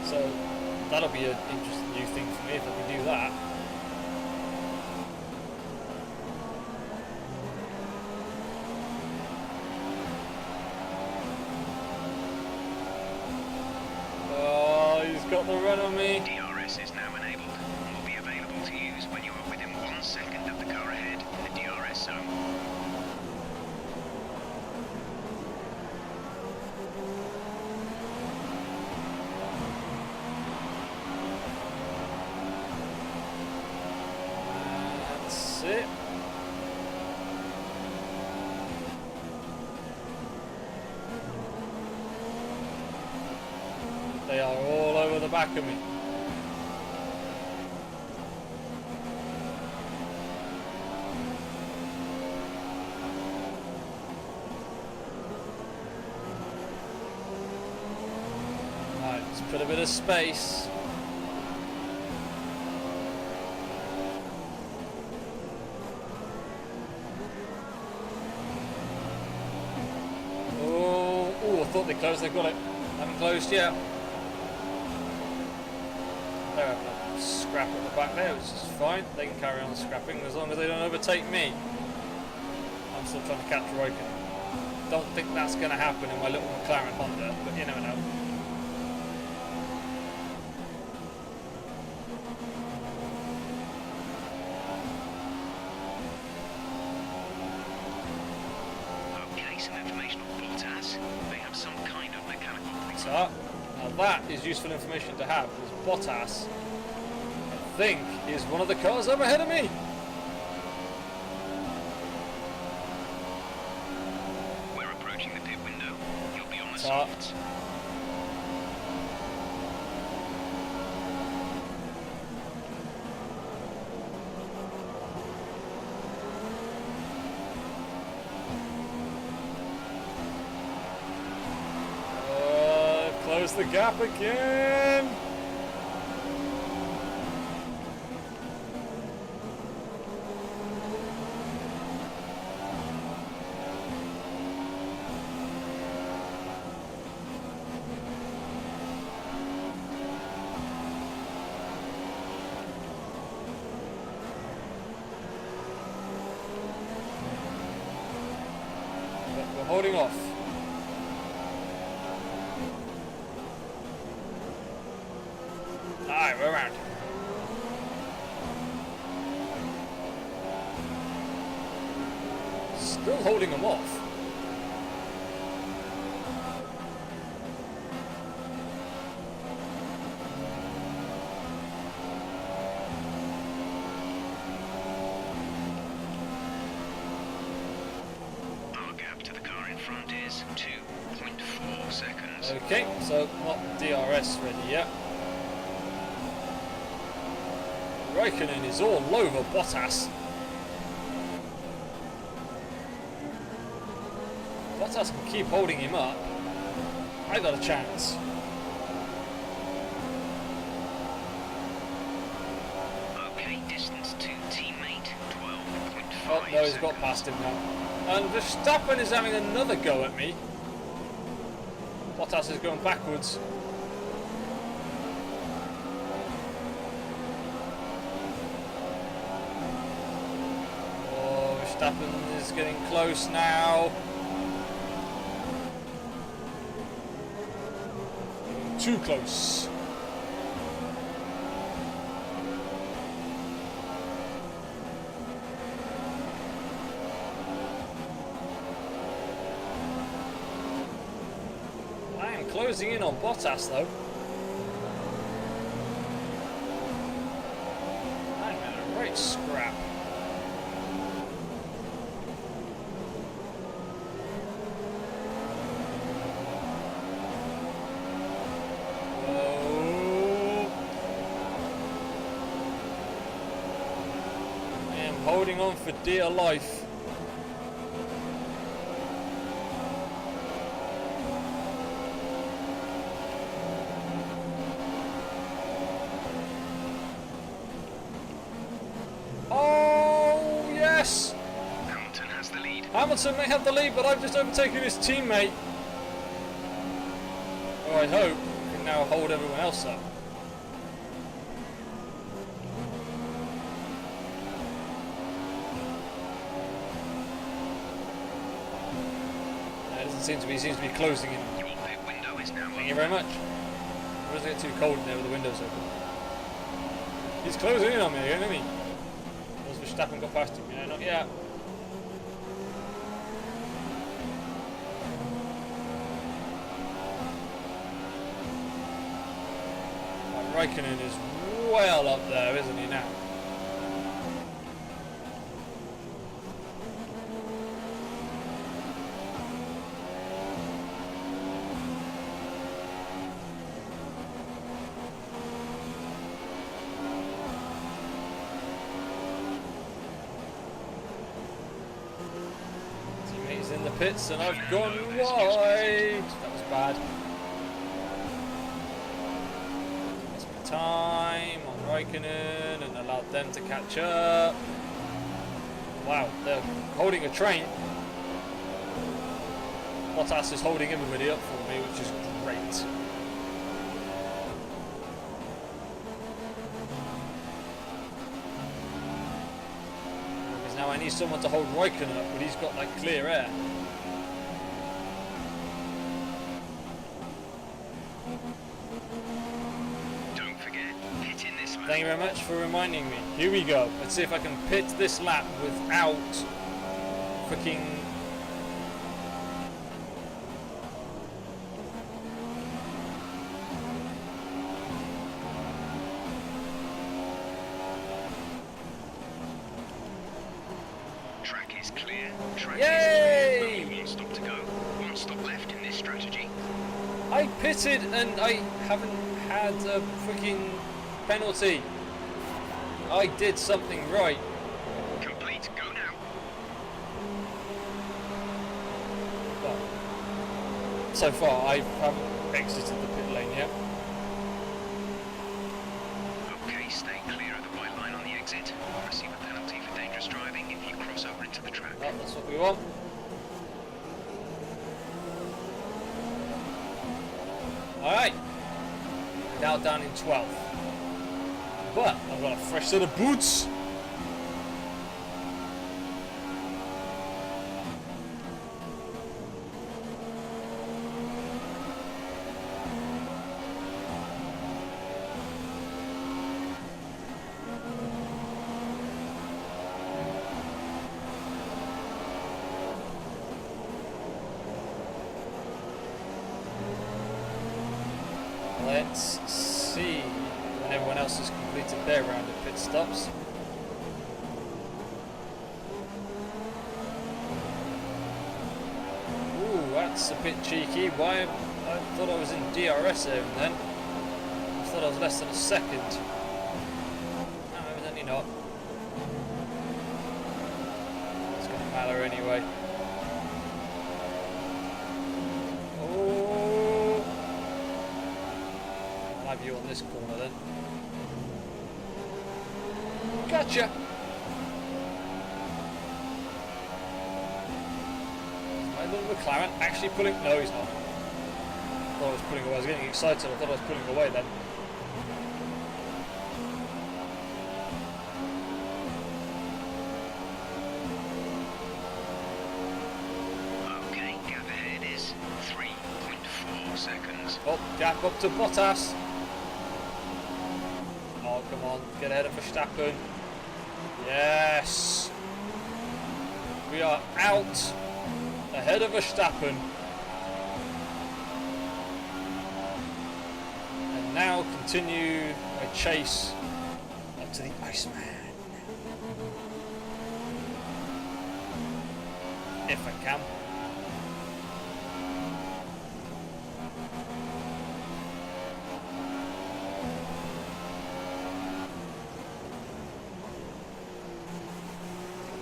So that'll be an interesting new thing for me if I can do that. Oh, he's got the run on me. DRS is now enabled and will be available to use when you are within 1 second of the car ahead in the DRS zone. That's it. They are all over the back of me. Right, let's put a bit of space. Oh, I thought they closed, they've got it. Haven't closed yet. They're having a scrap at the back there, which is fine. They can carry on scrapping as long as they don't overtake me. I'm still trying to catch Raikkonen. Don't think that's going to happen in my little McLaren Honda, but you never know. Okay, some information on Bottas. They have some kind of mechanical problem. So, now that is useful information to have, because Bottas, I think, is one of the cars up ahead of me. We're approaching the pit window. You'll be on the Top. softs. Close the gap again. But we're holding off. Alright, we're around. Still holding them off. Our gap to the car in front is 2.4 seconds. Okay, so not DRS ready yet. Raikkonen is all over Bottas. Bottas can keep holding him up. I got a chance. Okay, distance to teammate 12.5. Oh no, he's got past him now. And Verstappen is having another go at me. Bottas is going backwards. Verstappen is getting close now. Too close. I am closing in on Bottas though. I'm in a great scrap. Holding on for dear life. Oh yes! Hamilton has the lead. Hamilton may have the lead, but I've just overtaken his teammate. Oh, I hope he can now hold everyone else up. He seems to be closing in. Your pit window is now Thank you very much. It doesn't get too cold in there with the windows open. He's closing in on me again, isn't he? Has Verstappen got past him? Yeah, not yet. Right, Raikkonen is well up there, isn't he now? Teammates in the pits and I've gone wide. That was bad. Time on Raikkonen and allowed them to catch up. Wow, they're holding a train. Bottas is holding everybody up for me, which is great. Because now I need someone to hold Raikkonen up, but he's got like clear air. Thank you very much for reminding me. Here we go. Let's see if I can pit this lap without freaking... Track is clear. Track Yay! is clear. Only one stop to go. One stop left in this strategy. I pitted and I haven't had a freaking penalty. I did something right. Complete. Go now. Well, so far I haven't exited the pit lane yet. Okay, stay clear of the white line on the exit. Receive a penalty for dangerous driving if you cross over into the track. Oh, that's what we want. Alright. Now down in 12th. But I've got a fresh set of boots. Let's see when everyone else has completed their round of pit stops. Ooh, that's a bit cheeky. Why? I thought I was in DRS zone then. I thought I was less than a second. No, evidently not. It's going to matter anyway. Have you on this corner then. Gotcha! My little McLaren actually pulling... No, he's not. I thought I was pulling away. I was getting excited. I thought I was pulling away then. Okay, gap ahead is 3.4 seconds. Oh, gap up to Bottas. Oh, come on, get ahead of Verstappen. Yes! We are out ahead of Verstappen. And now continue a chase up to the Iceman. If I can.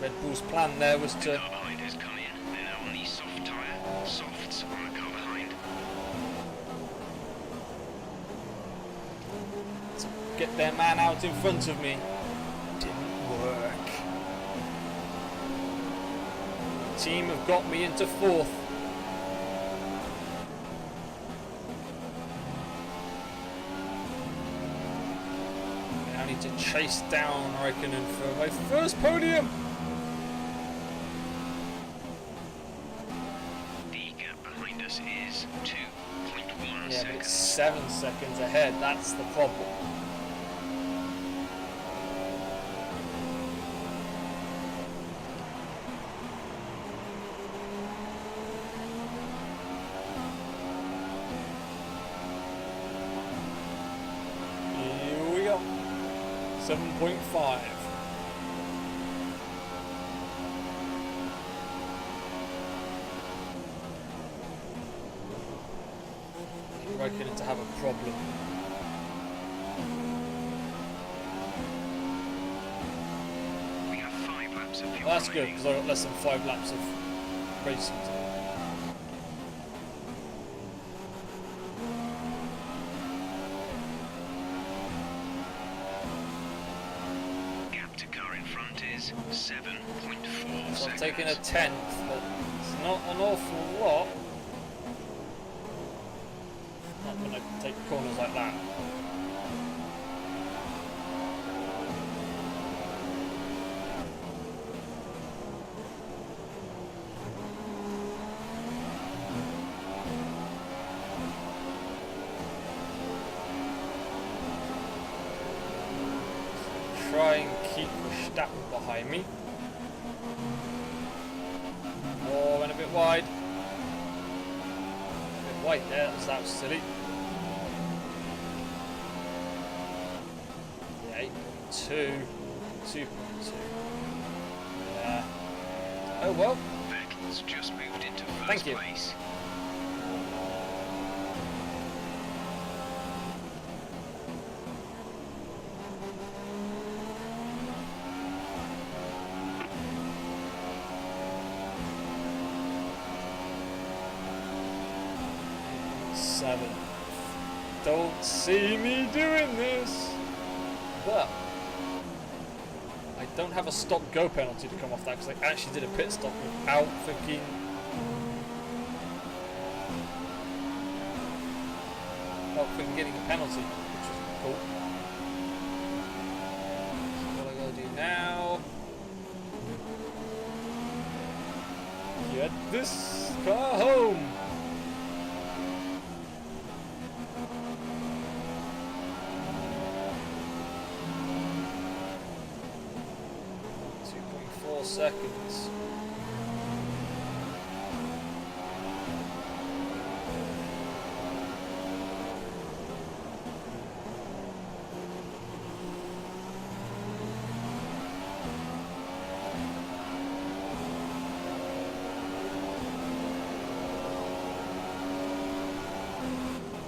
Red Bull's plan there was to... The car behind has come in. They're now on the soft tyre. Softs on the car behind. to get their man out in front of me. Didn't work. The team have got me into 4th. I need to chase down Raikkonen for my first podium. The gap behind us is 2.1 Yeah, but seconds. it's 7 seconds ahead. That's the problem. 7.5. Raikkonen to have a problem. We have 5 laps of fuel Well, that's good remaining. because I got less than 5 laps of racing to do. Gap to car in front is 7.4 So seconds. I'm taking a 10th, but it's not an awful lot. Not when I take corners like that. Try and keep Verstappen behind me. Oh, went a bit wide. A bit wide there, that was silly. Yeah, 8.2. 2.2. Yeah. Oh well. Vettel's just moved into Thank first you. place. Seven. Don't see me doing this. But I don't have a stop go penalty to come off that because I actually did a pit stop without freaking getting a penalty, which is cool. So what I gotta do now? Get this car home. Seconds.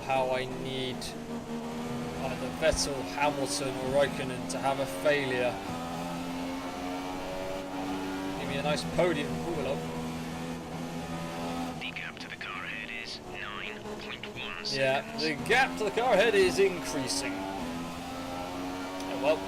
How I need either Vettel, Hamilton or Raikkonen to have a failure. A nice podium. Ooh, hello. The gap to the car ahead is 9.1 seconds. Yeah, the gap to the car ahead is increasing. Oh well.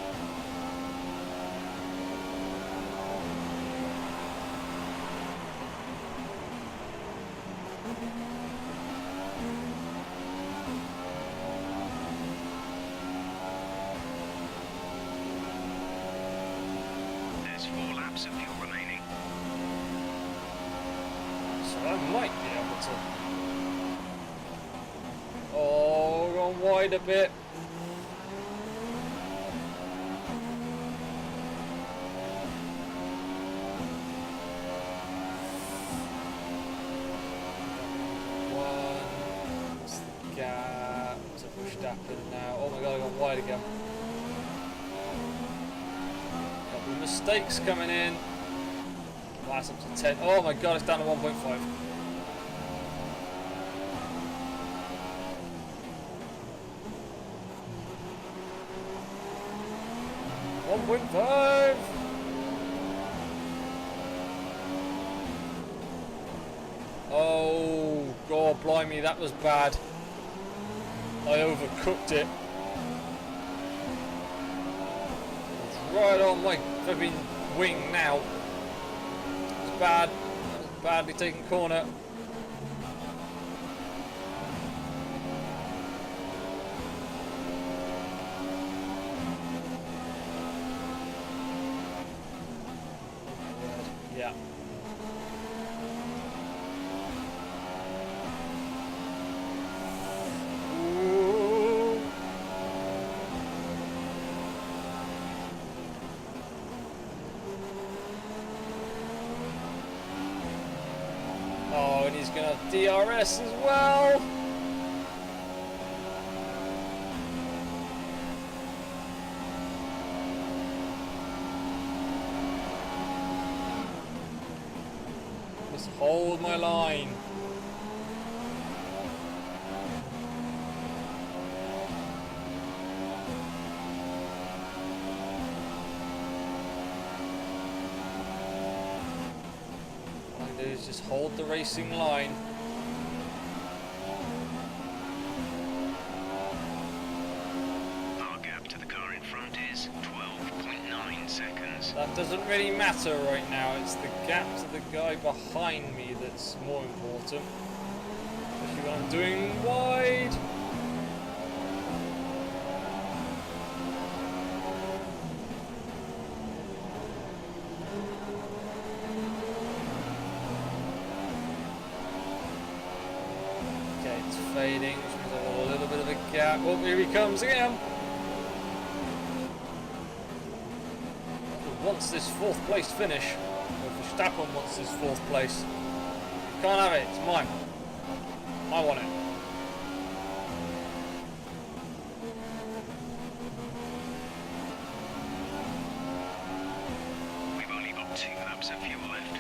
There's 4 laps of fuel remaining. So I might be able to. Oh, gone wide a bit. What's the gap to Verstappen now? Oh my god, I got wide again. Couple of mistakes coming in. That's up to 10. Oh my god, it's down to 1.5. Oh god, blimey, that was bad. I overcooked it. It's right on my flipping wing now. It's bad. That was badly taken corner. Yeah. Ooh. Oh, and he's gonna DRS as well. hold my line. All I do is just hold the racing line. Our gap to the car in front is 12.9 seconds. That doesn't really matter right now. It's the gap to the guy behind me that's more important. Especially when I'm doing wide. Okay, it's fading, which means I've got a little bit of a gap. Oh, here he comes again. Wants this 4th place finish. Or Verstappen wants this 4th place. You can't have it, it's mine. I want it. We've only got 2 laps of fuel left.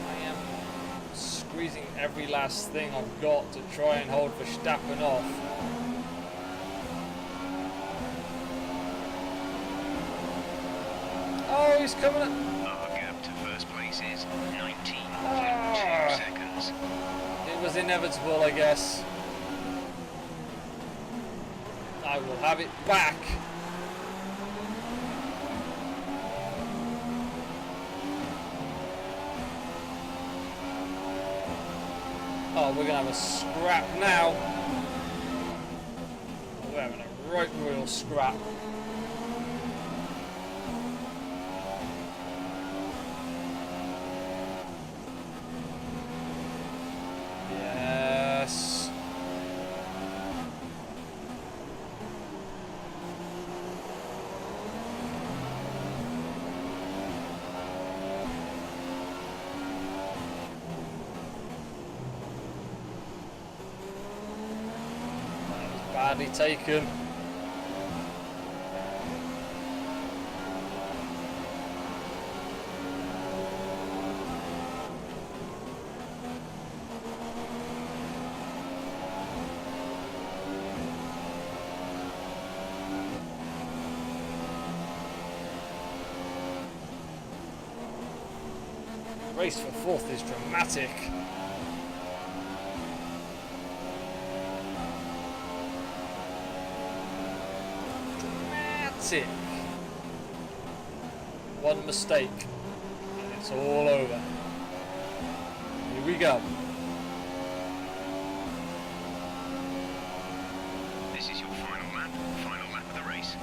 I am squeezing every last thing I've got to try and hold Verstappen off. Oh, he's coming up. Our gap to first place is 19.2 seconds. It was inevitable, I guess. I will have it back. Oh, we're gonna have a scrap now. We're having a right royal scrap. Yes. That was badly taken. Race for 4th is dramatic. Dramatic. One mistake and it's all over. Here we go. This is your final lap of the race.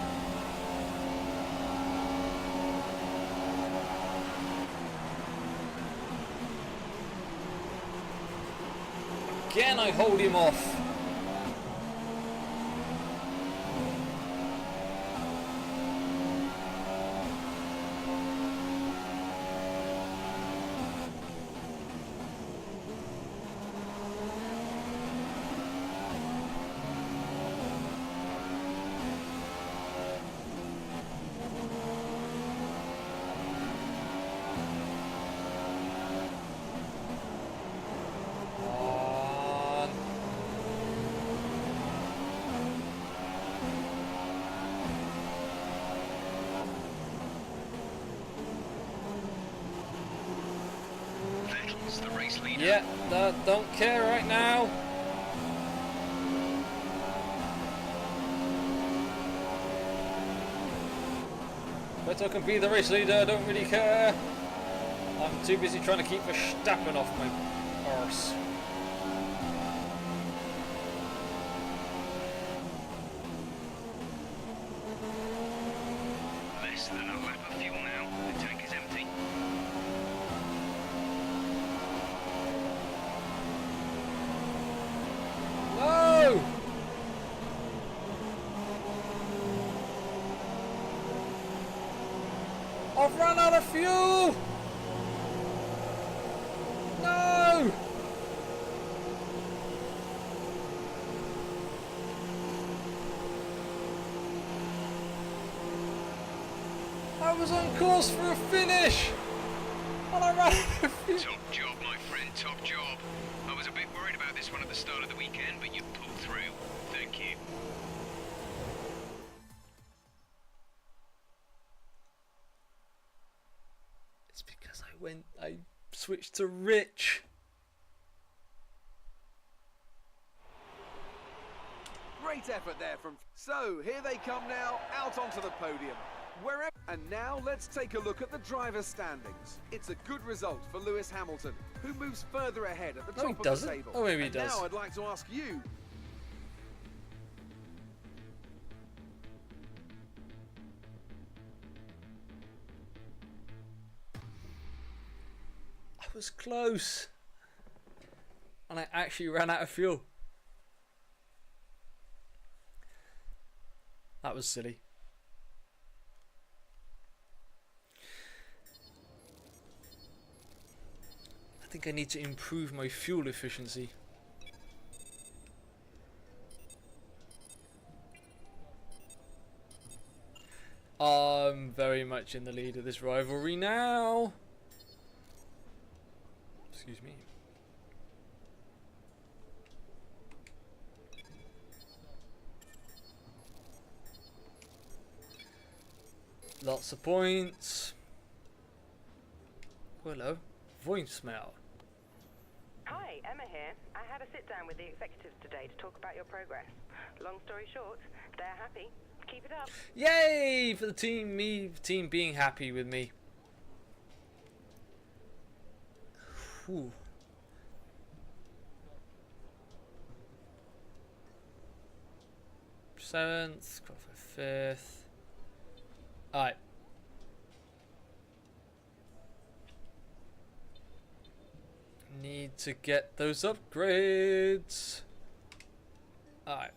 Again, I hold him off. Vettel's the race leader. Yeah, don't care right now. Vettel can be the race leader, don't really care. I'm too busy trying to keep Verstappen off my arse. Less than a lap of fuel now. The tank is empty. No! I've run out of fuel! No! I was on course for a finish! And I ran. Top job, my friend, top job. I was a bit worried about this one at the start of the weekend, but you pulled through. Thank you. It's because I switched to rich. Great effort there from... So, here they come now, out onto the podium. Wherever... And now, let's take a look at the driver's standings. It's a good result for Lewis Hamilton, who moves further ahead at the No, top he of the doesn't. table. Oh, maybe he And does. now I'd like to ask you... I was close. And I actually ran out of fuel. That was silly. I think I need to improve my fuel efficiency. I'm very much in the lead of this rivalry now. Excuse me. Lots of points. Hello. Voicemail. Hi, Emma here. I had a sit down with the executives today to talk about your progress. Long story short, they're happy. Keep it up. Yay for the team, team being happy with me. Whew. Seventh, qualify fifth. Alright. Need to get those upgrades. Alright.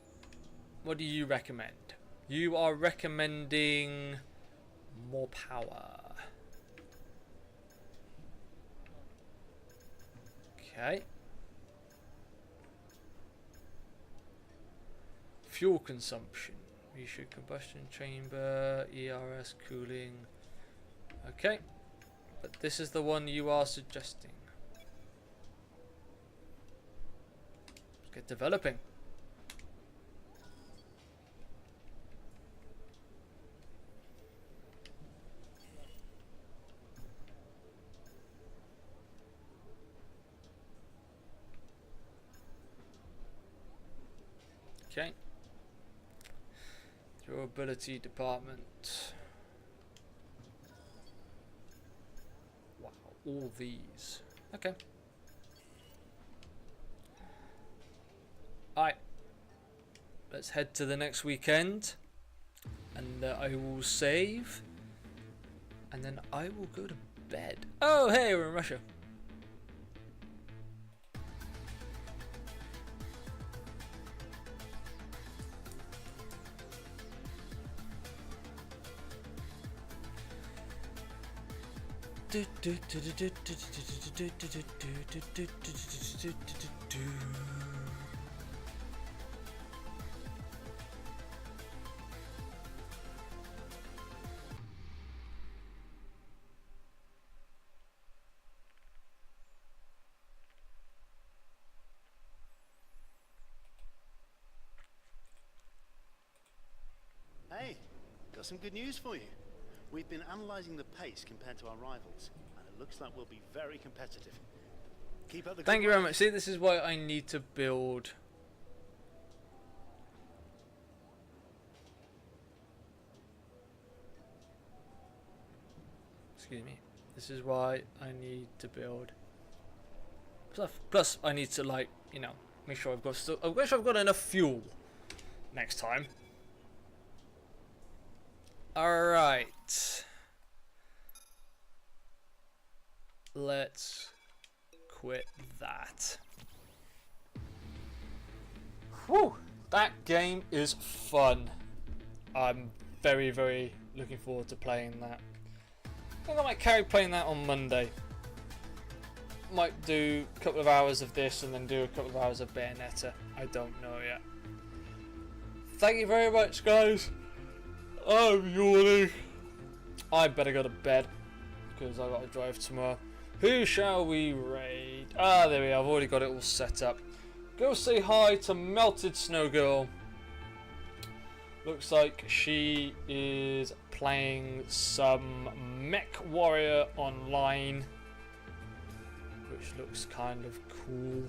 What do you recommend? You are recommending more power. Okay. Fuel consumption. Reshoot combustion chamber, ERS cooling. Okay. But this is the one you are suggesting. Let's get developing. Okay. Durability department. Wow, all these. Okay. Alright. Let's head to the next weekend. And I will save. And then I will go to bed. Oh, hey, we're in Russia. Hey, got some good news for you. We've been analysing the pace compared to our rivals, and it looks like we'll be very competitive. Keep up the Thank you very much. See, this is why I need to build. Excuse me. This is why I need to build stuff. Plus, I need to, like, you know, make sure I've got still. I wish I've got enough fuel next time. All right. Let's quit that. Whew, that game is fun. I'm very, very looking forward to playing that. I think I might carry playing that on Monday. Might do a couple of hours of this and then do a couple of hours of Bayonetta. I don't know yet. Thank you very much, guys. I'm yawning. I better go to bed because I got to drive tomorrow. Who shall we raid? Ah, there we are. I've already got it all set up. Go say hi to Melted Snow Girl. Looks like she is playing some Mech Warrior online, which looks kind of cool.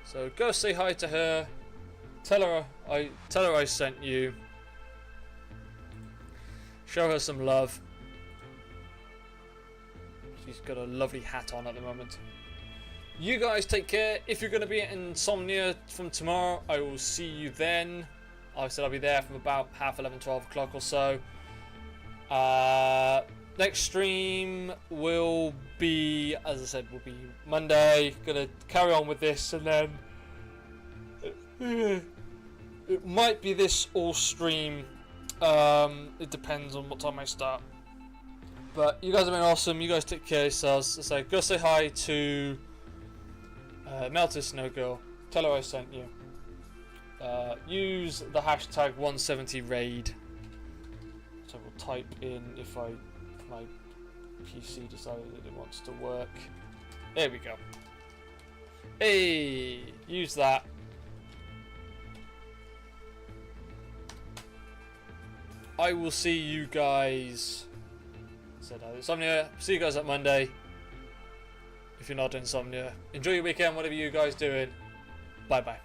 So go say hi to her. Tell her I sent you. Show her some love. She's got a lovely hat on at the moment. You guys take care. If you're going to be at Insomnia from tomorrow, I will see you then. I said I'll be there from about 11:30, 12 o'clock or so. Next stream will be, as I said, will be Monday. Gonna carry on with this, and then it might be this all stream. It depends on what time I start. But you guys have been awesome. You guys take care of yourselves. So go say hi to Melted Snow Girl. Tell her I sent you. Use the hashtag 170raid. So we'll type in if my PC decided that it wants to work. There we go. Hey, use that. I will see you guys. Said Insomnia. See you guys at Monday. If you're not Insomnia, enjoy your weekend. Whatever you guys doing. Bye bye.